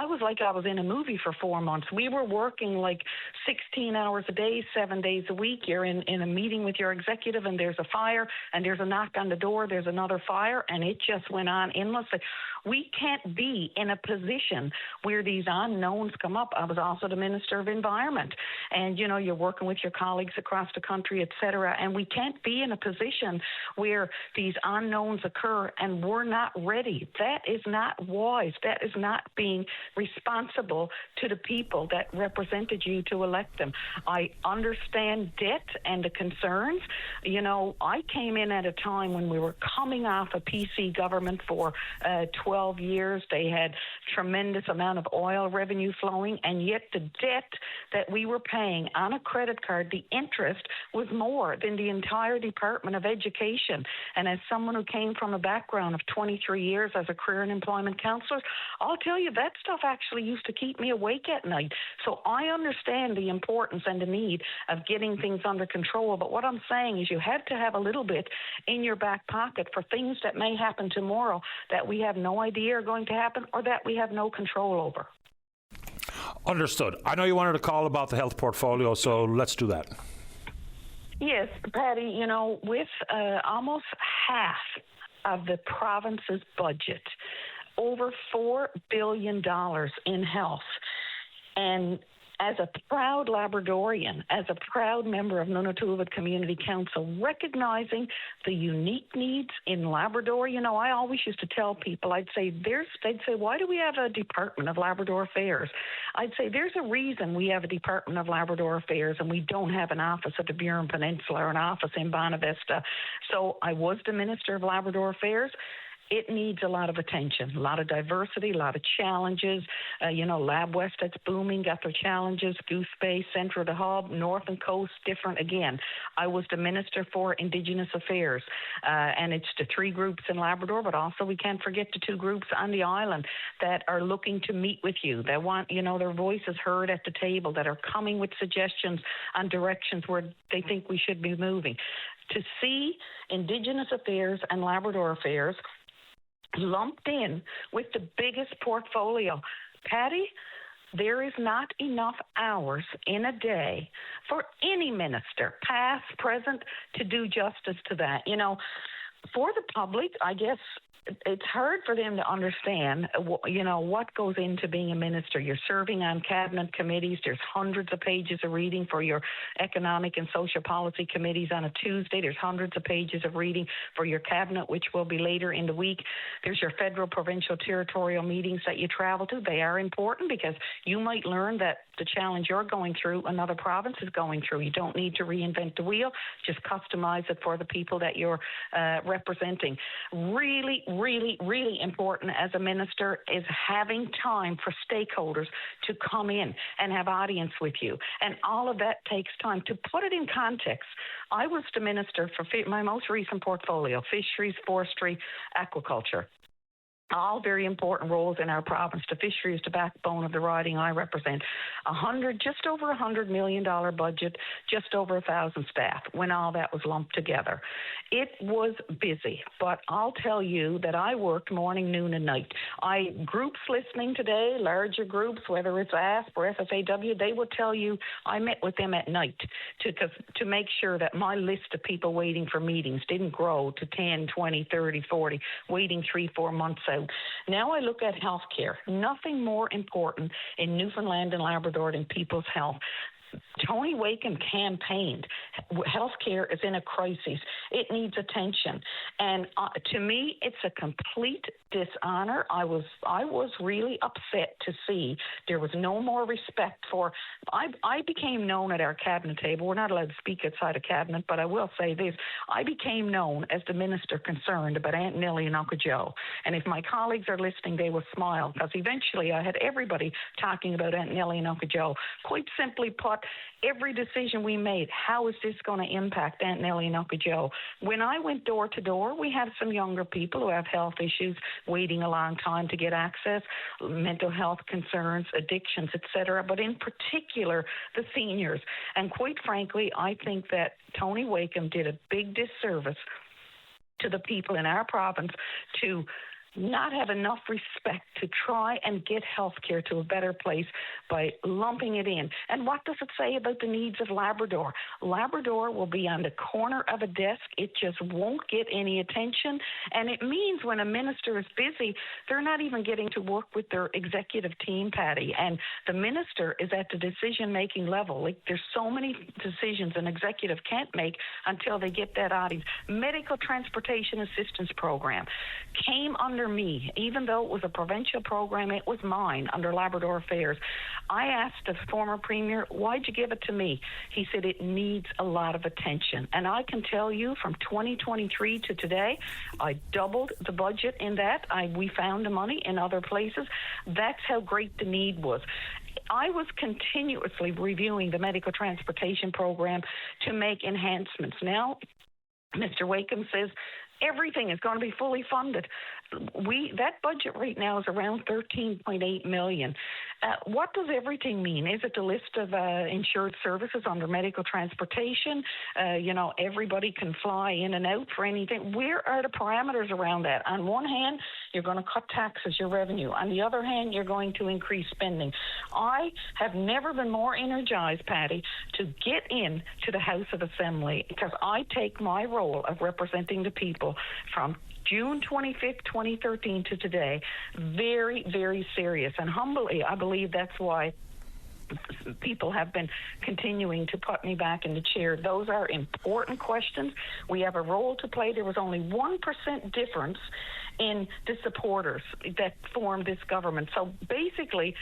was like I was in a movie for 4 months. We were working like 16 hours a day, 7 days a week. You're in a meeting with your executive, and there's a fire, and there's a knock on the door, there's another fire, and it just went on endlessly. We can't be in a position where these unknowns come up. I was also the Minister of Environment, and, you know, you're working with your colleagues across the country, et cetera, and we can't be in a position where these unknowns occur and we're not ready. That is not wise. That is not being responsible to the people that represented you to elect them. I understand debt and the concerns. You know, I came in at a time when we were coming off a PC government for 12 years. They had tremendous amount of oil revenue flowing, and yet the debt that we were paying on a credit card, the interest was more than the entire Department of Education. And as someone who came from a background of 23 years as a career and employment counselor, I'll tell you that stuff actually used to keep me awake at night. So I understand the importance and the need of getting things under control. But what I'm saying is you have to have a little bit in your back pocket for things that may happen tomorrow that we have no idea are going to happen or that we have no control over. Understood. I know you wanted to call about the health portfolio, so let's do that. Yes, Patty, you know, with almost half of the province's budget, over $4 billion in health, and as a proud Labradorian, as a proud member of Nunatuvet Community Council, recognizing the unique needs in Labrador, you know, I always used to tell people, they'd say, why do we have a Department of Labrador Affairs? I'd say there's a reason we have a Department of Labrador Affairs and we don't have an office at the Burin Peninsula or an office in Bonavista. So I was the Minister of Labrador Affairs. it needs a lot of attention, a lot of diversity, a lot of challenges. Lab West, that's booming, got their challenges. Goose Bay, Central to Hub, North and Coast, different again. I was the Minister for Indigenous Affairs, and it's the 3 groups in Labrador, but also we can't forget the 2 groups on the island that are looking to meet with you. They want, their voices heard at the table, that are coming with suggestions on directions where they think we should be moving. To see Indigenous Affairs and Labrador Affairs lumped in with the biggest portfolio. Patty, there is not enough hours in a day for any minister, past, present, to do justice to that. For the public, I guess it's hard for them to understand, what goes into being a minister. You're serving on cabinet committees. There's hundreds of pages of reading for your economic and social policy committees on a Tuesday. There's hundreds of pages of reading for your cabinet, which will be later in the week. There's your federal, provincial, territorial meetings that you travel to. They are important because you might learn that the challenge you're going through, another province is going through. You don't need to reinvent the wheel. Just customize it for the people that you're representing. Really, really, really important as a minister is having time for stakeholders to come in and have audience with you. And all of that takes time. To put it in context, I was the minister for my most recent portfolio, fisheries, forestry, aquaculture. All very important roles in our province. The fishery is the backbone of the riding I represent. Just over $100 million budget, just over 1,000 staff when all that was lumped together. It was busy, but I'll tell you that I worked morning, noon, and night. Groups listening today, larger groups, whether it's ASP or FFAW, they will tell you I met with them at night to make sure that my list of people waiting for meetings didn't grow to 10, 20, 30, 40, waiting 3-4 months out. Now I look at healthcare. Nothing more important in Newfoundland and Labrador than people's health. Tony Wakeham campaigned. Healthcare is in a crisis. It needs attention. And to me, it's a complete dishonor. I was really upset to see there was no more respect for. I became known at our cabinet table. We're not allowed to speak outside of cabinet, but I will say this. I became known as the minister concerned about Aunt Nellie and Uncle Joe. And if my colleagues are listening, they will smile, because eventually I had everybody talking about Aunt Nellie and Uncle Joe. Quite simply put, every decision we made, how is this going to impact Aunt Nellie and Uncle Joe? When I went door to door, we have some younger people who have health issues, waiting a long time to get access, mental health concerns, addictions, etc., but in particular, the seniors. And quite frankly, I think that Tony Wakeham did a big disservice to the people in our province to not have enough respect to try and get healthcare to a better place by lumping it in. And what does it say about the needs of Labrador? Labrador will be on the corner of a desk. It just won't get any attention. And it means when a minister is busy, they're not even getting to work with their executive team, Patty. And the minister is at the decision-making level. Like, there's so many decisions an executive can't make until they get that audience. Medical Transportation Assistance Program came under me. Even though it was a provincial program, it was mine under Labrador Affairs. I asked the former premier, why'd you give it to me? He said it needs a lot of attention. And I can tell you from 2023 to today, I doubled the budget in that. We found the money in other places. That's how great the need was. I was continuously reviewing the medical transportation program to make enhancements. Now, Mr. Wakeham says everything is going to be fully funded. That budget right now is around $13.8 million. What does everything mean? Is it the list of insured services under medical transportation? Everybody can fly in and out for anything. Where are the parameters around that? On one hand, you're going to cut taxes, your revenue. On the other hand, you're going to increase spending. I have never been more energized, Patty, to get in to the House of Assembly, because I take my role of representing the people from June 25th, 2013 to today very, very serious. And humbly, I believe that's why people have been continuing to put me back in the chair. Those are important questions. We have a role to play. There was only 1% difference in the supporters that formed this government. So basically,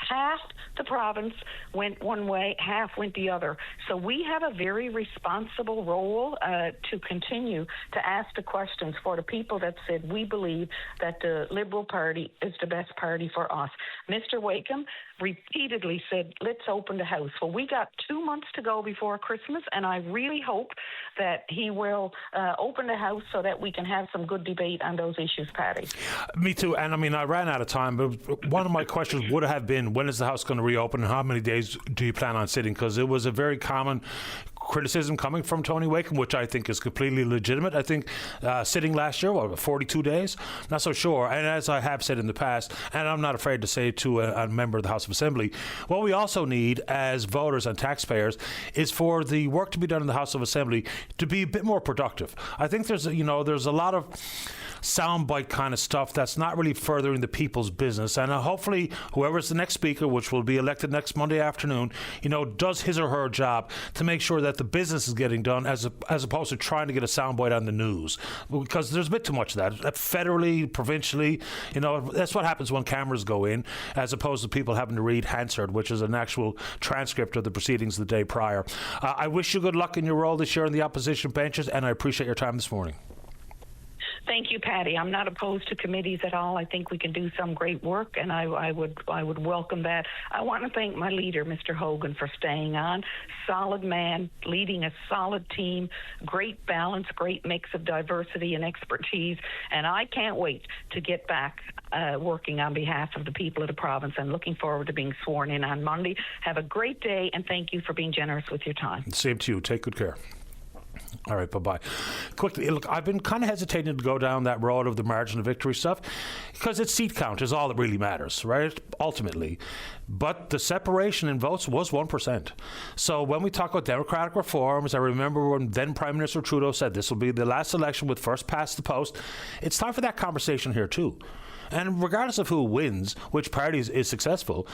half the province went one way, half went the other. So we have a very responsible role to continue to ask the questions for the people that said we believe that the Liberal Party is the best party for us. Mr. Wakeham repeatedly said, let's open the House. Well, we got 2 months to go before Christmas, and I really hope that he will open the House so that we can have some good debate on those issues, Paddy. Me too. And I mean, I ran out of time, but one of my questions would have been, when is the House going to reopen and how many days do you plan on sitting? Because it was a very common criticism coming from Tony Wakeham, which I think is completely legitimate. I think sitting last year, 42 days? Not so sure. And as I have said in the past, and I'm not afraid to say to a member of the House of Assembly, what we also need as voters and taxpayers is for the work to be done in the House of Assembly to be a bit more productive. I think there's a lot of soundbite kind of stuff that's not really furthering the people's business. And hopefully whoever's the next speaker, which will be elected next Monday afternoon, does his or her job to make sure that the business is getting done as opposed to trying to get a soundbite on the news. Because there's a bit too much of that. Federally, provincially, that's what happens when cameras go in, as opposed to people having to read Hansard, which is an actual transcript of the proceedings the day prior. I wish you good luck in your role this year in the opposition benches, and I appreciate your time this morning. Thank you, Patty. I'm not opposed to committees at all. I think we can do some great work, and I would welcome that. I want to thank my leader, Mr. Hogan, for staying on. Solid man, leading a solid team, great balance, great mix of diversity and expertise, and I can't wait to get back working on behalf of the people of the province, and looking forward to being sworn in on Monday. Have a great day, and thank you for being generous with your time. Same to you. Take good care. All right, bye-bye. Quickly, look, I've been kind of hesitating to go down that road of the margin of victory stuff because its seat count is all that really matters, right, ultimately. But the separation in votes was 1%. So when we talk about democratic reforms, I remember when then Prime Minister Trudeau said this will be the last election with first past the post. It's time for that conversation here too. And regardless of who wins, which party is successful,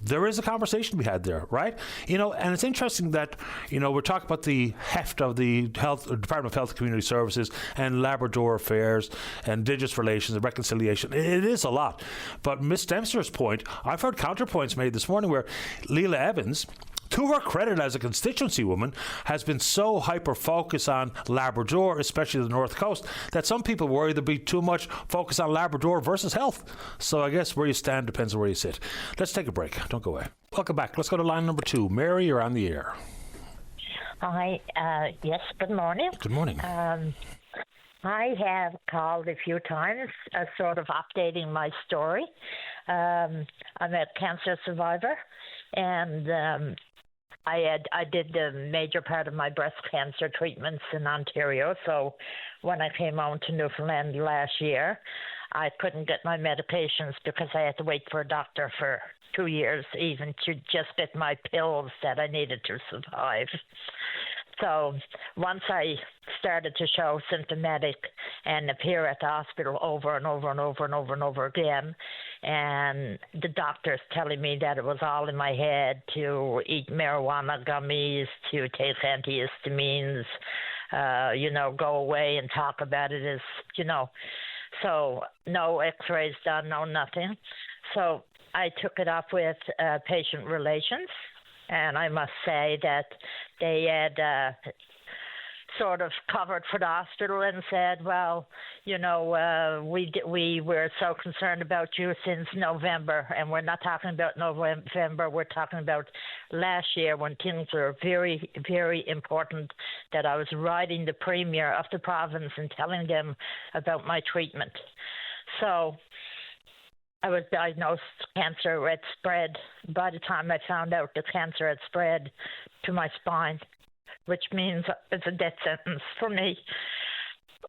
there is a conversation to be had there, right? And it's interesting that, we're talking about the heft of the Department of Health and Community Services and Labrador Affairs and Indigenous Relations and Reconciliation. It is a lot. But Ms. Dempster's point, I've heard counterpoints made this morning where Leila Evans, to her credit as a constituency woman, has been so hyper-focused on Labrador, especially the North Coast, that some people worry there'll be too much focus on Labrador versus health. So I guess where you stand depends on where you sit. Let's take a break. Don't go away. Welcome back. Let's go to line number 2. Mary, you're on the air. Hi. Yes, good morning. Good morning. I have called a few times, sort of updating my story. I'm a cancer survivor, and I did the major part of my breast cancer treatments in Ontario. So when I came home to Newfoundland last year, I couldn't get my medications because I had to wait for a doctor for 2 years even to just get my pills that I needed to survive. So once I started to show symptomatic and appear at the hospital over and over and over and over and over again, and the doctors telling me that it was all in my head, to eat marijuana gummies, to take antihistamines, go away and talk about it as, so no x-rays done, no nothing. So I took it up with patient relations, and I must say that they had sort of covered for the hospital and said, well, we were so concerned about you since November, and we're not talking about November, we're talking about last year when things were very, very important, that I was writing the Premier of the province and telling them about my treatment. So I was diagnosed cancer had spread. By the time I found out the cancer had spread to my spine, which means it's a death sentence for me.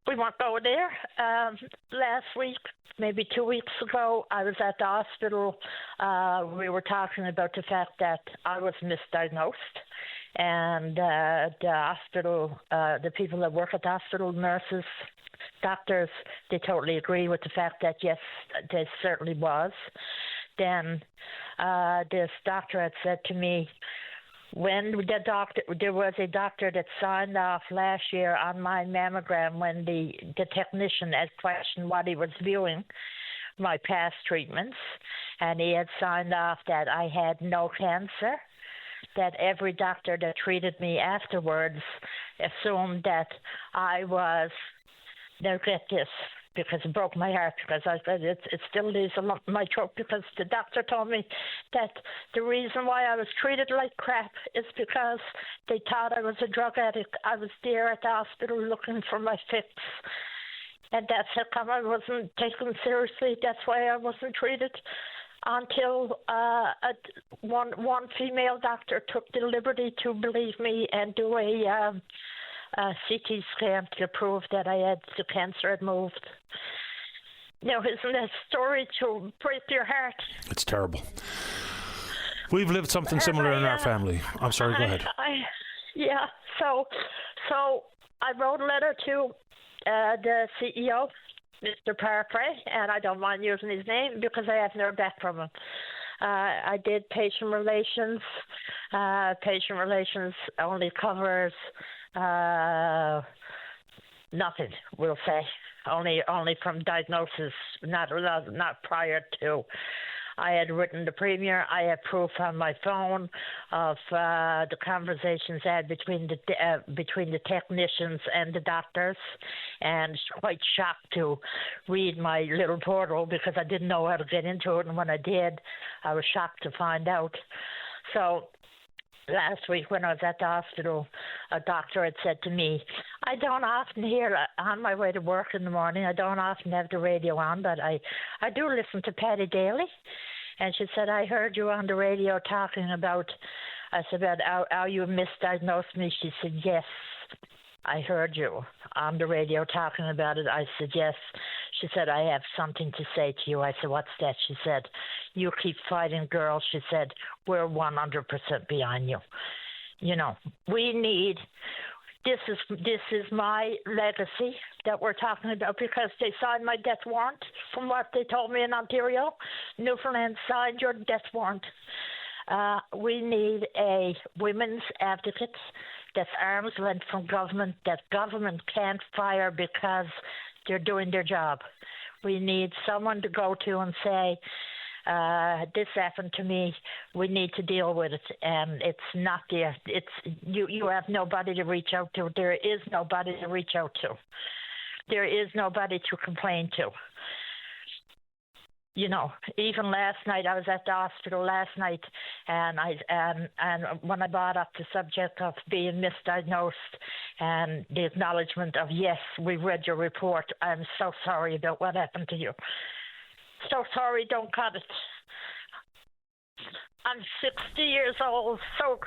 We won't go there. Last week, maybe 2 weeks ago, I was at the hospital. We were talking about the fact that I was misdiagnosed. And the hospital, the people that work at the hospital, nurses, doctors, they totally agree with the fact that, yes, there certainly was. Then this doctor had said to me, when there was a doctor that signed off last year on my mammogram when the technician had questioned what he was viewing, my past treatments, and he had signed off that I had no cancer, that every doctor that treated me afterwards assumed that I was, now get this, because it broke my heart, because it still leaves a lump in my throat, because the doctor told me that the reason why I was treated like crap is because they thought I was a drug addict. I was there at the hospital looking for my fix. And that's how come I wasn't taken seriously. That's why I wasn't treated until one female doctor took the liberty to believe me and do a CT scan to prove that I had the cancer had moved. Now, isn't that story to break your heart? It's terrible. We've lived something similar in our family. I'm sorry, go ahead. So I wrote a letter to the CEO, Mr. Parfrey, and I don't mind using his name because I haven't heard back from him. I did patient relations. Patient relations only covers nothing, we'll say. Only from diagnosis, not prior to. I had written the Premier. I have proof on my phone of the conversations I had between the technicians and the doctors, and quite shocked to read my little portal because I didn't know how to get into it, and when I did, I was shocked to find out. So last week when I was at the hospital, a doctor had said to me, I don't often hear, on my way to work in the morning, I don't often have the radio on, but I do listen to Patty Daly. And she said, I heard you on the radio talking about, I said, about how you misdiagnosed me. She said, yes, I heard you on the radio talking about it. I said, yes. She said, I have something to say to you. I said, what's that? She said, you keep fighting, girl. She said, we're 100% behind you. You know, we need, this is my legacy that we're talking about because they signed my death warrant from what they told me in Ontario. Newfoundland signed your death warrant. We need a women's advocate that's arm's length from government, that government can't fire because they're doing their job. We need someone to go to and say, this happened to me, we need to deal with it, and it's not there. You have nobody to reach out to. There is nobody to reach out to. There is nobody to complain to. You know, even last night, I was at the hospital last night, and when I brought up the subject of being misdiagnosed and the acknowledgement of, yes, we read your report, I'm so sorry about what happened to you. So sorry, don't cut it. I'm 60 years old, so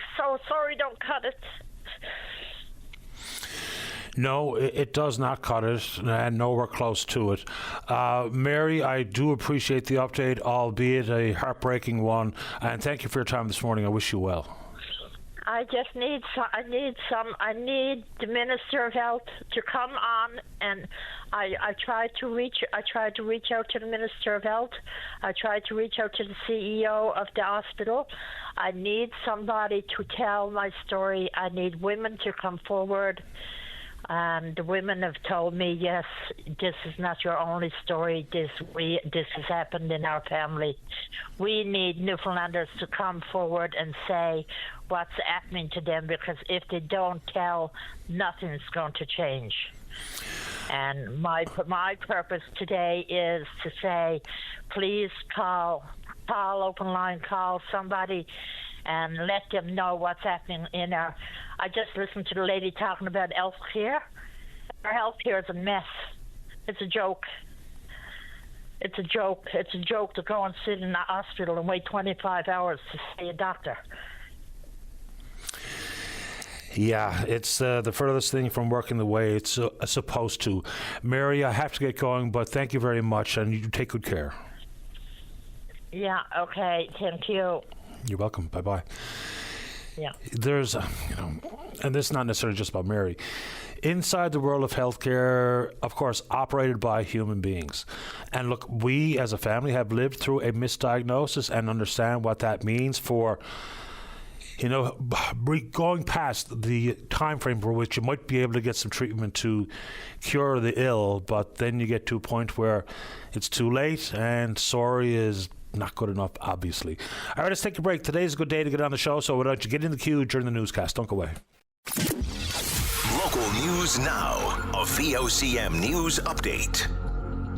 sorry, don't cut it. No, it does not cut it, and nowhere close to it. Mary, I do appreciate the update, albeit a heartbreaking one, and thank you for your time this morning. I wish you well. I just need I need the Minister of Health to come on, and I tried to reach out to the Minister of Health. I tried to reach out to the CEO of the hospital. I need somebody to tell my story. I need women to come forward. And the women have told me, yes, this is not your only story. This has happened in our family. We need Newfoundlanders to come forward and say what's happening to them, because if they don't tell, nothing's going to change. And my purpose today is to say, please call open line, call somebody, and let them know what's happening in our. I just listened to the lady talking about health care. Our health care is a mess. It's a joke. It's a joke. It's a joke to go and sit in the hospital and wait 25 hours to see a doctor. Yeah, it's the furthest thing from working the way it's supposed to. Mary, I have to get going, but thank you very much, and you take good care. Yeah, okay, thank you. You're welcome. Bye-bye. Yeah. There's, and this is not necessarily just about Mary. Inside the world of healthcare, of course, operated by human beings. And look, we as a family have lived through a misdiagnosis and understand what that means for going past the time frame for which you might be able to get some treatment to cure the ill, but then you get to a point where it's too late, and sorry is not good enough, obviously. All right, let's take a break. Today's a good day to get on the show, so why don't you get in the queue during the newscast? Don't go away. Local news now. A VOCM news update.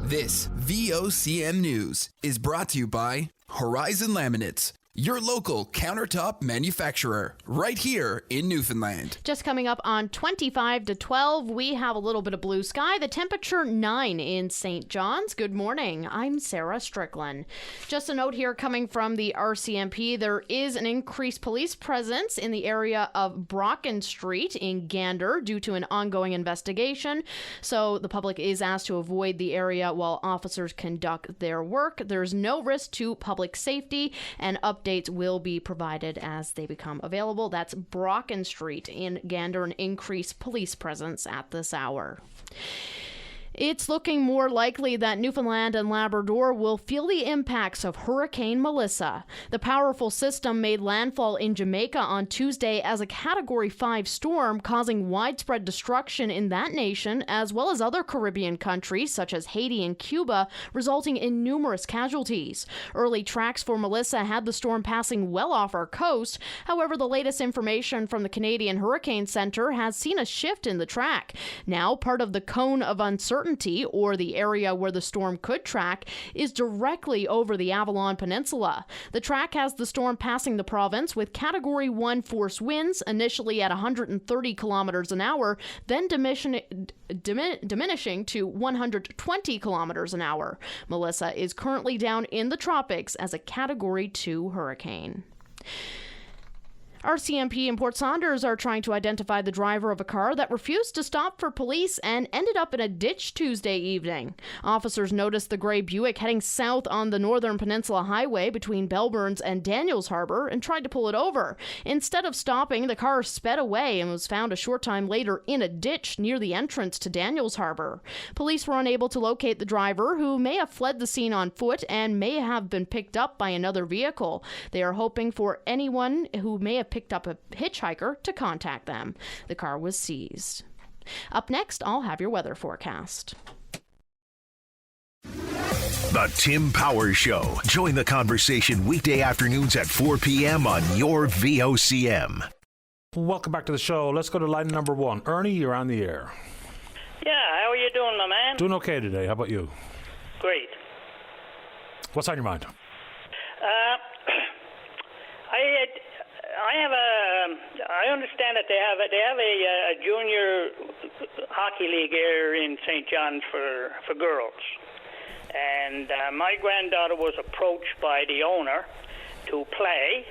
This VOCM news is brought to you by Horizon Laminates, your local countertop manufacturer, right here in Newfoundland. Just coming up on 25 to 12, we have a little bit of blue sky. The temperature 9 in St. John's. Good morning. I'm Sarah Strickland. Just a note here coming from the RCMP. There is an increased police presence in the area of Brocken Street in Gander due to an ongoing investigation. So the public is asked to avoid the area while officers conduct their work. There's no risk to public safety, and updates will be provided as they become available. That's Brocken Street in Gander, an increased police presence at this hour. It's looking more likely that Newfoundland and Labrador will feel the impacts of Hurricane Melissa. The powerful system made landfall in Jamaica on Tuesday as a Category 5 storm, causing widespread destruction in that nation, as well as other Caribbean countries such as Haiti and Cuba, resulting in numerous casualties. Early tracks for Melissa had the storm passing well off our coast. However, the latest information from the Canadian Hurricane Center has seen a shift in the track. Now, part of the cone of uncertainty, or the area where the storm could track, is directly over the Avalon Peninsula. The track has the storm passing the province with Category 1 force winds, initially at 130 kilometers an hour, then diminishing to 120 kilometers an hour. Melissa is currently down in the tropics as a Category 2 hurricane. RCMP in Port Saunders are trying to identify the driver of a car that refused to stop for police and ended up in a ditch Tuesday evening. Officers noticed the gray Buick heading south on the Northern Peninsula Highway between Bellburns and Daniels Harbor and tried to pull it over. Instead of stopping, the car sped away and was found a short time later in a ditch near the entrance to Daniels Harbor. Police were unable to locate the driver, who may have fled the scene on foot and may have been picked up by another vehicle. They are hoping for anyone who may have picked up a hitchhiker to contact them. The car was seized. Up next, I'll have your weather forecast. The Tim Powers Show. Join the conversation weekday afternoons at 4 p.m. on your VOCM. Welcome back to the show. Let's go to line number 1. Ernie, you're on the air. Yeah, how are you doing, my man? Doing okay today. How about you? Great. What's on your mind? I understand that they have a junior hockey league here in St. John's for girls, and my granddaughter was approached by the owner to play,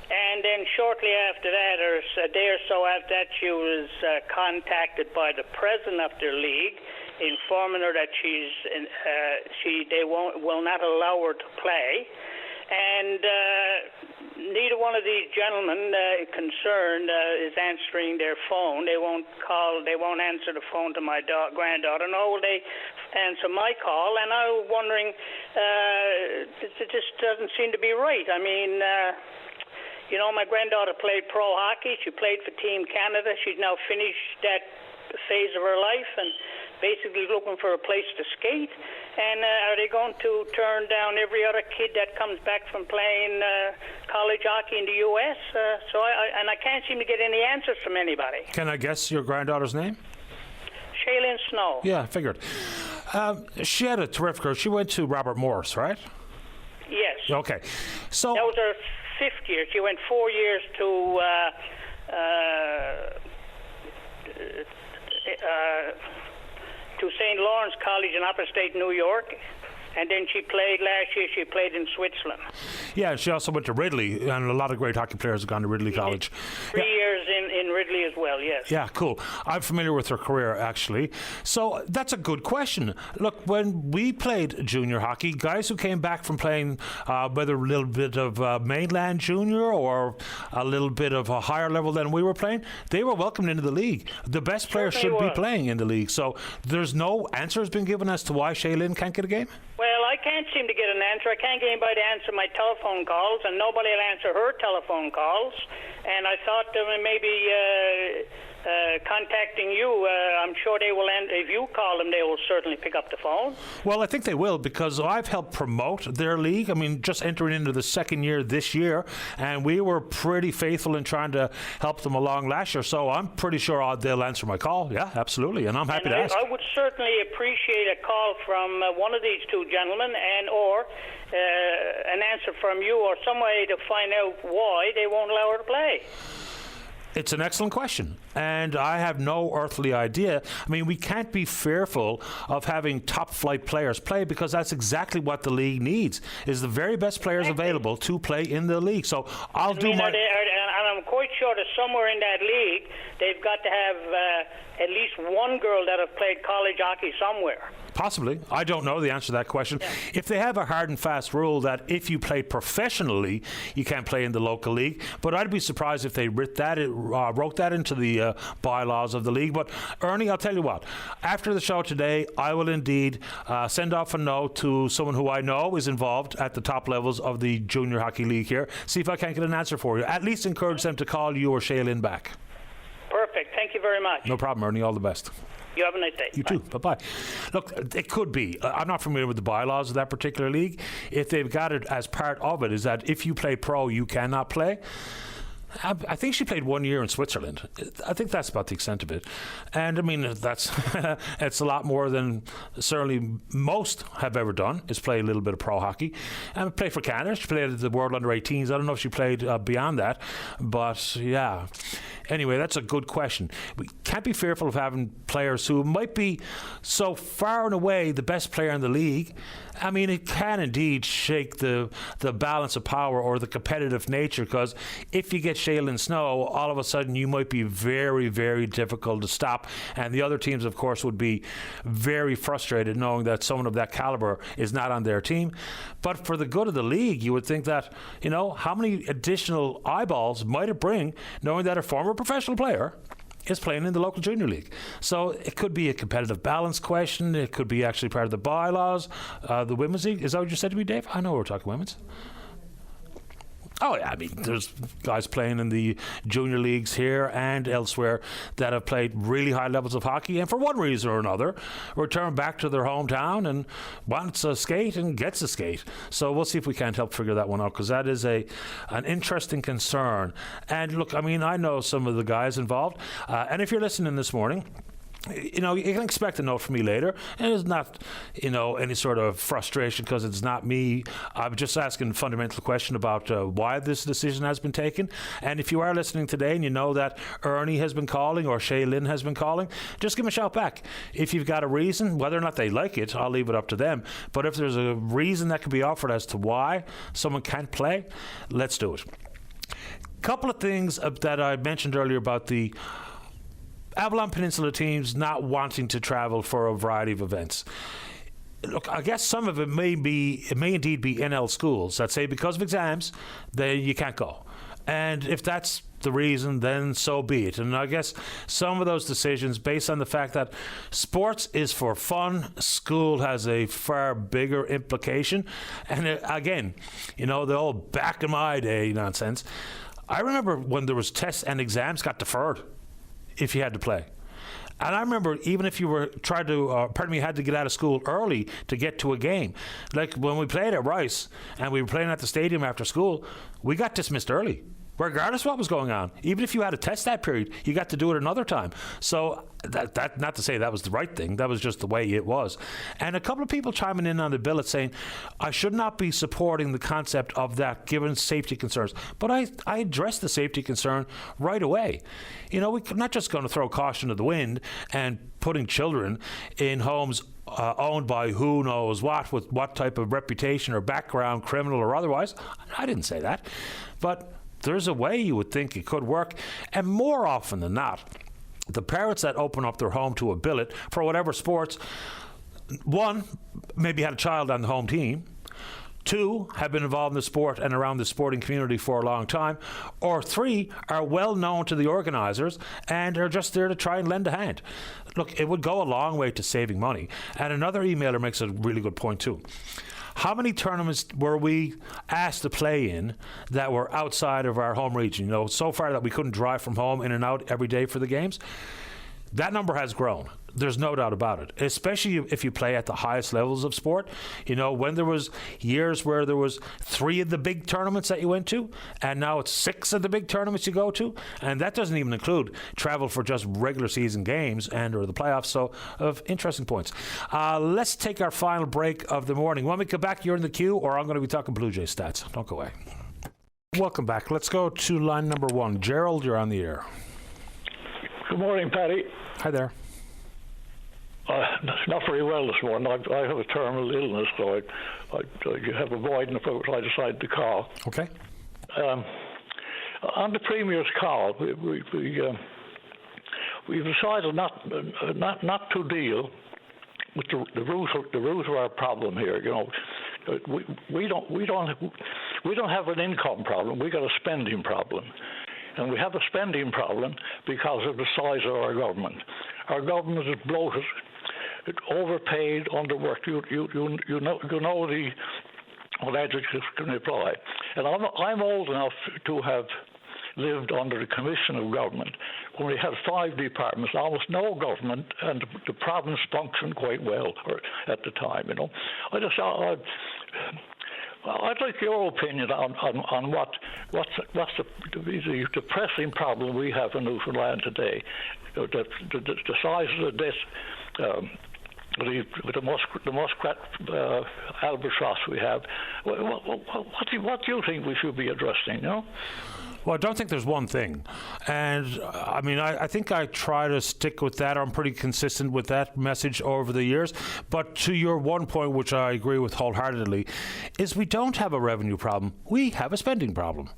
and then shortly after that, or a day or so after that, she was contacted by the president of their league, informing her that they will not allow her to play, and neither one of these gentlemen concerned is answering their phone. They won't answer the phone to my granddaughter, nor will they answer my call. And I was wondering, it just doesn't seem to be right. I mean, my granddaughter played pro hockey. She played for Team Canada. She's now finished that phase of her life and basically looking for a place to skate. And are they going to turn down every other kid that comes back from playing college hockey in the U.S.? So I can't seem to get any answers from anybody. Can I guess your granddaughter's name? Shaylin Snow. Yeah, I figured. She had a terrific career. She went to Robert Morris, right? Yes. Okay. So that was her 5th year. She went 4 years to St. Lawrence College in upstate New York, and then last year she played in Switzerland. Yeah, she also went to Ridley, and a lot of great hockey players have gone to Ridley College. 3 years in Ridley as well, yes. Yeah, cool. I'm familiar with her career, actually. So that's a good question. Look, when we played junior hockey, guys who came back from playing whether a little bit of mainland junior or a little bit of a higher level than we were playing, they were welcomed into the league. The best players should be playing in the league. So there's no answer has been given as to why Shaylin can't get a game? Well, I can't seem to get an answer. I can't get anybody to answer my telephone calls, and nobody will answer her telephone calls. And I thought maybe contacting you, I'm sure they will. If you call them, they will certainly pick up the phone. Well, I think they will, because I've helped promote their league. I mean, just entering into the second year this year, and we were pretty faithful in trying to help them along last year. So I'm pretty sure they'll answer my call. Yeah, absolutely, and I'm happy to ask. I would certainly appreciate a call from one of these two gentlemen, or an answer from you, or some way to find out why they won't allow her to play. It's an excellent question, and I have no earthly idea. I mean, we can't be fearful of having top-flight players play, because that's exactly what the league needs, is the very best players available to play in the league. So I'll do my... And I'm quite sure that somewhere in that league, they've got to have at least one girl that have played college hockey somewhere. Possibly. I don't know the answer to that question. Yeah. If they have a hard and fast rule that if you play professionally, you can't play in the local league, but I'd be surprised if they wrote that into the bylaws of the league. But Ernie, I'll tell you what, after the show today, I will indeed send off a note to someone who I know is involved at the top levels of the junior hockey league here, see if I can't get an answer for you. At least encourage them to call you or Shaylin back. Perfect. Thank you very much. No problem, Ernie. All the best. You have a nice day. You too. Bye-bye. Look, it could be. I'm not familiar with the bylaws of that particular league. If they've got it as part of it, is that if you play pro, you cannot play. I think she played 1 year in Switzerland. I think that's about the extent of it. And I mean, that's it's a lot more than certainly most have ever done, is play a little bit of pro hockey. And play for Canada. She played at the World Under-18s. I don't know if she played beyond that. But yeah. Anyway, that's a good question. We can't be fearful of having players who might be so far and away the best player in the league. I mean, it can indeed shake the balance of power or the competitive nature, because if you get Shaylin Snow, all of a sudden you might be very, very difficult to stop. And the other teams, of course, would be very frustrated knowing that someone of that caliber is not on their team. But for the good of the league, you would think that, how many additional eyeballs might it bring knowing that a former professional player is playing in the local junior league. So it could be a competitive balance question. It could be actually part of the bylaws. The women's league, is that what you said to me, Dave? I know we're talking women's. Oh, yeah, I mean, there's guys playing in the junior leagues here and elsewhere that have played really high levels of hockey, and for one reason or another, return back to their hometown and wants a skate and gets a skate. So we'll see if we can't help figure that one out, because that is an interesting concern. And look, I mean, I know some of the guys involved, and if you're listening this morning, you can expect a note from me later, and it's not, any sort of frustration because it's not me. I'm just asking a fundamental question about why this decision has been taken. And if you are listening today and you know that Ernie has been calling or Shaylin has been calling, just give me a shout back. If you've got a reason, whether or not they like it, I'll leave it up to them. But if there's a reason that can be offered as to why someone can't play, let's do it. Couple of things that I mentioned earlier about the Avalon Peninsula teams not wanting to travel for a variety of events. Look, I guess some of it may indeed be NL schools that say because of exams, you can't go. And if that's the reason, then so be it. And I guess some of those decisions based on the fact that sports is for fun, school has a far bigger implication. And again, the old back in my day nonsense. I remember when there was tests and exams got deferred if you had to play. And I remember even if you were trying to, had to get out of school early to get to a game. Like when we played at Rice and we were playing at the stadium after school, we got dismissed early, regardless of what was going on. Even if you had a test that period, you got to do it another time. So that not to say that was the right thing, that was just the way it was. And a couple of people chiming in on the billet saying, I should not be supporting the concept of that given safety concerns. But I addressed the safety concern right away. We're not just going to throw caution to the wind and putting children in homes owned by who knows what, with what type of reputation or background, criminal or otherwise. I didn't say that. But there's a way you would think it could work. And more often than not, the parents that open up their home to a billet for whatever sports, one, maybe had a child on the home team, two, have been involved in the sport and around the sporting community for a long time, or three, are well known to the organisers and are just there to try and lend a hand. Look, it would go a long way to saving money. And another emailer makes a really good point too. how many tournaments were we asked to play in that were outside of our home region? You know, so far that we couldn't drive from home in and out every day for the games. That number has grown. There's no doubt about it, especially if you play at the highest levels of sport. You know, when there was years where there was 3 of the big tournaments that you went to, and now it's 6 of the big tournaments you go to, and that doesn't even include travel for just regular season games and or the playoffs. So, of interesting points. Let's take our final break of the morning. When we come back, you're in the queue, or I'm going to be talking Blue Jays stats. Don't go away. Welcome back. Let's go to line number 1. Gerald, you're on the air. Good morning, Paddy. Hi there. Not very well this morning. I have a terminal illness, so I have avoided if I decide to call. Okay. On the Premier's call, we decided not to deal with the root of our problem here. You know, we don't have an income problem. We got a spending problem. And we have a spending problem because of the size of our government. Our government is bloated, overpaid, underworked. You know the adjectives can apply. And I'm old enough to have lived under the Commission of Government when we had 5 departments, almost no government, and the province functioned quite well at the time. You know, I'd like your opinion on what's the pressing problem we have in Newfoundland today. The size of the debt, the muskrat albatross we have. What do you think we should be addressing? You know? Well, I don't think there's one thing. And, I mean, I think I try to stick with that. I'm pretty consistent with that message over the years. But to your one point, which I agree with wholeheartedly, is we don't have a revenue problem. We have a spending problem.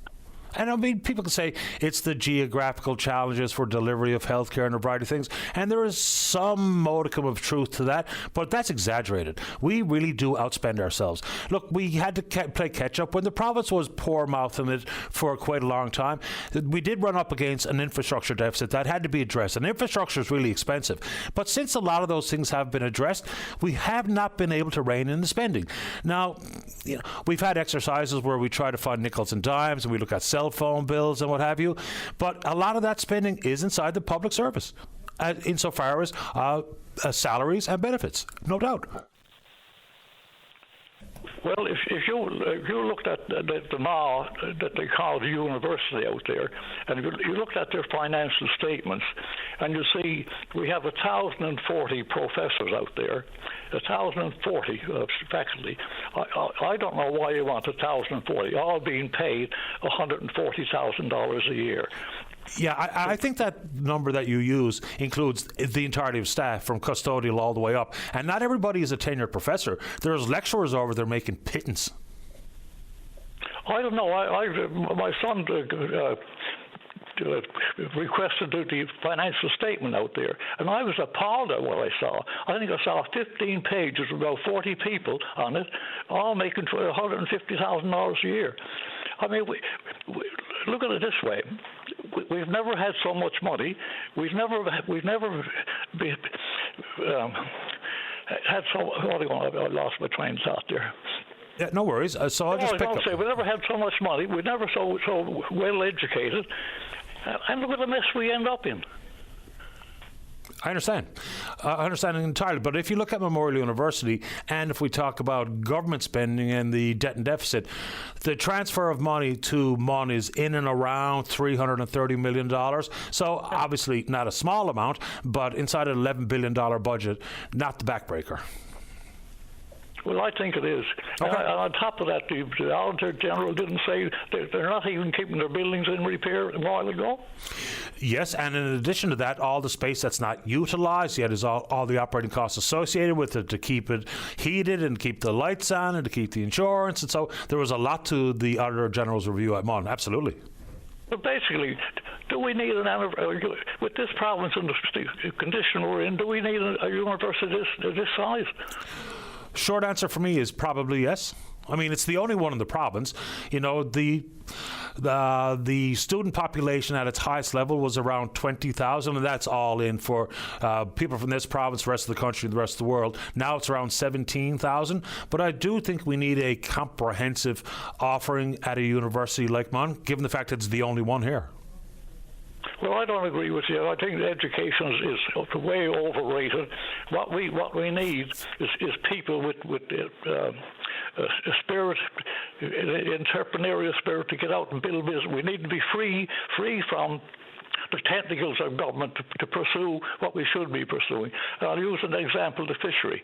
And I mean, people can say it's the geographical challenges for delivery of healthcare and a variety of things, and there is some modicum of truth to that, but that's exaggerated. We really do outspend ourselves. Look, we had to play catch-up when the province was poor-mouthing it for quite a long time. We did run up against an infrastructure deficit that had to be addressed, and infrastructure is really expensive. But since a lot of those things have been addressed, we have not been able to rein in the spending. Now, you know, we've had exercises where we try to find nickels and dimes, and we look at cell phone bills and what have you, but a lot of that spending is inside the public service, insofar as salaries and benefits, no doubt. Well, if you looked at the MA that they call the university out there, and you looked at their financial statements, and you see we have 1,040 professors out there, 1,040 faculty. I don't know why you want 1,040, all being paid $140,000 a year. Yeah, I think that number that you use includes the entirety of staff from custodial all the way up. And not everybody is a tenured professor. There's lecturers over there making pittance. I don't know. My son requested the financial statement out there, and I was appalled at what I saw. I think I saw 15 pages, about 40 people on it, all making $150,000 a year. I mean, we look at it this way: we've never had so much money. We've never had so. I lost my train of thought there. Yeah, no worries. So I'll just pick up. We never had so much money. We're never so well educated, and look at the mess we end up in. I understand. I understand entirely. But if you look at Memorial University, and if we talk about government spending and the debt and deficit, the transfer of money to MUN is in and around $330 million. So obviously not a small amount, but inside an $11 billion budget, not the backbreaker. Well, I think it is. Okay. And on top of that, the Auditor General didn't say they're not even keeping their buildings in repair a while ago. Yes, and in addition to that, all the space that's not utilized yet is all the operating costs associated with it to keep it heated and keep the lights on and to keep the insurance. And so there was a lot to the Auditor General's review at MUN, absolutely. But basically, do we need with this province and the condition we're in, do we need a university this size? Short answer for me is probably yes. I mean, it's the only one in the province. You know, the The student population at its highest level was around 20,000, and that's all in for people from this province, the rest of the country, the rest of the world. Now it's around 17,000. But I do think we need a comprehensive offering at a university like Mon, given the fact that it's the only one here. Well, I don't agree with you. I think education is way overrated. What we need is people with a spirit, entrepreneurial spirit to get out and build business. We need to be free from the tentacles of government to pursue what we should be pursuing. And I'll use an example: the fishery.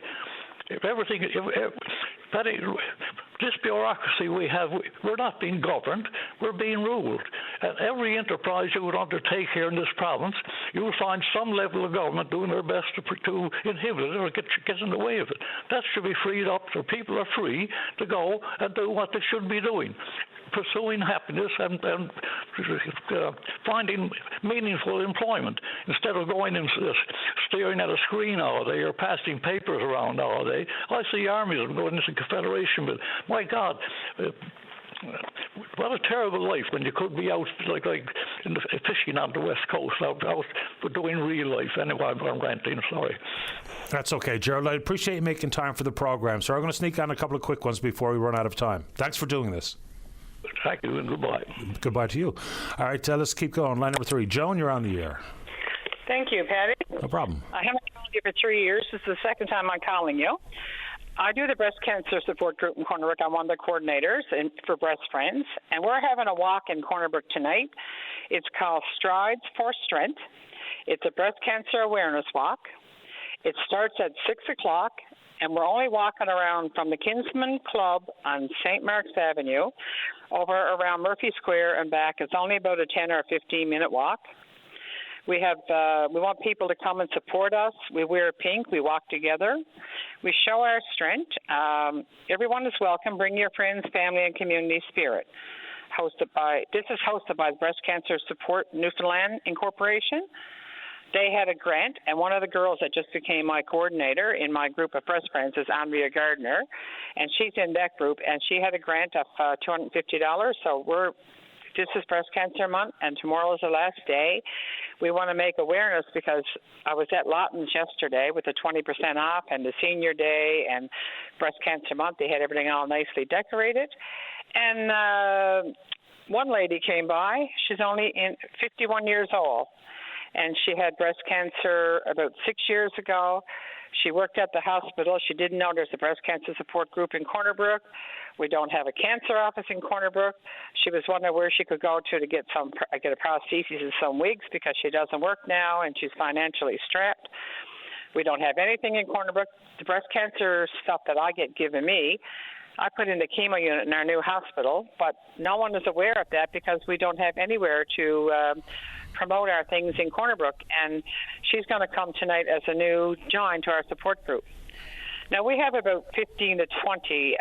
This bureaucracy we have, we're not being governed, we're being ruled. And every enterprise you would undertake here in this province, you will find some level of government doing their best to inhibit it or get in the way of it. That should be freed up so people are free to go and do what they should be doing. Pursuing happiness and finding meaningful employment instead of going and staring at a screen all day or passing papers around all day. I see armies going into Confederation, but my God, what a terrible life when you could be out like in the, fishing on the West Coast, out doing real life. Anyway, I'm ranting, sorry. That's okay, Gerald. I appreciate you making time for the program. So I'm going to sneak on a couple of quick ones before we run out of time. Thanks for doing this. Thank you and goodbye. Goodbye to you. All right, let's keep going. Line number 3. Joan, you're on the air. Thank you, Patty. No problem. I haven't called you for 3 years. This is the second time I'm calling you. I do the breast cancer support group in Corner Brook. I'm one of the coordinators for Breast Friends, and we're having a walk in Corner Brook tonight. It's called Strides for Strength. It's a breast cancer awareness walk. It starts at 6 o'clock. And we're only walking around from the Kinsman Club on St. Mark's Avenue over around Murphy Square and back. It's only about a 10 or 15-minute walk. We want people to come and support us. We wear pink. We walk together. We show our strength. Everyone is welcome. Bring your friends, family, and community spirit. This is hosted by Breast Cancer Support Newfoundland Incorporation. They had a grant, and one of the girls that just became my coordinator in my group of Breast Friends is Andrea Gardner, and she's in that group, and she had a grant of $250. So this is Breast Cancer Month, and tomorrow is the last day. We want to make awareness because I was at Lawton's yesterday with the 20% off and the Senior Day and Breast Cancer Month. They had everything all nicely decorated. And one lady came by. She's only 51 years old. And she had breast cancer about 6 years ago. She worked at the hospital. She didn't know there's a breast cancer support group in Corner Brook. We don't have a cancer office in Corner Brook. She was wondering where she could go to get a prosthesis and some wigs because she doesn't work now and she's financially strapped. We don't have anything in Corner Brook. The breast cancer stuff that I get given me, I put in the chemo unit in our new hospital, but no one is aware of that because we don't have anywhere to promote our things in Corner Brook. And she's going to come tonight as a new join to our support group. Now, we have about 15 to 20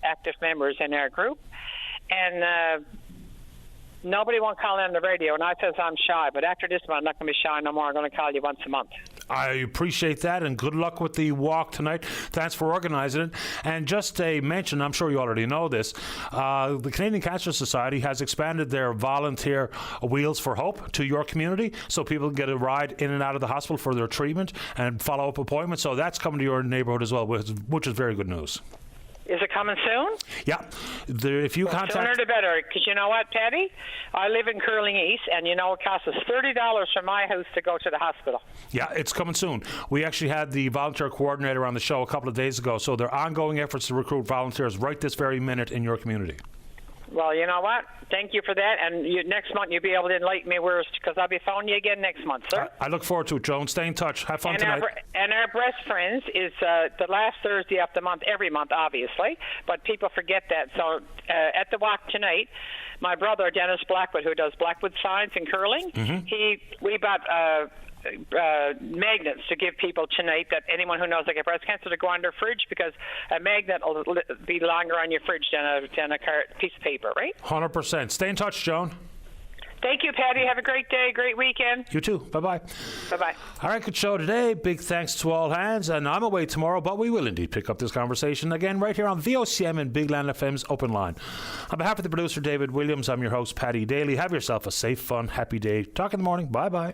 active members in our group, and nobody won't call in on the radio, and I says I'm shy, but after this month, I'm not going to be shy no more. I'm going to call you once a month. I appreciate that, and good luck with the walk tonight. Thanks for organizing it. And just a mention, I'm sure you already know this, the Canadian Cancer Society has expanded their volunteer Wheels for Hope to your community, so people can get a ride in and out of the hospital for their treatment and follow-up appointments. So that's coming to your neighborhood as well, which is very good news. Is it coming soon? Yeah. If you contact... Sooner the better, because you know what, Patty? I live in Curling East, and you know it costs us $30 from my house to go to the hospital. Yeah, it's coming soon. We actually had the volunteer coordinator on the show a couple of days ago, so there are ongoing efforts to recruit volunteers right this very minute in your community. Well, you know what? Thank you for that, and next month you'll be able to enlighten me where, because I'll be phoning you again next month, sir. I look forward to it, Joan. Stay in touch. Have fun tonight. Our Breast Friends is the last Thursday of the month, every month, obviously, but people forget that. So at the walk tonight, my brother, Dennis Blackwood, who does Blackwood Signs and Curling, we bought magnets to give people tonight, that anyone who knows they get breast cancer to go on their fridge, because a magnet will be longer on your fridge than a piece of paper, right? 100%. Stay in touch, Joan. Thank you, Patty. Have a great day, great weekend. You too. Bye-bye. Bye-bye. All right, good show today. Big thanks to all hands. And I'm away tomorrow, but we will indeed pick up this conversation again right here on VOCM and Big Land FM's Open Line. On behalf of the producer, David Williams, I'm your host, Paddy Daly. Have yourself a safe, fun, happy day. Talk in the morning. Bye-bye.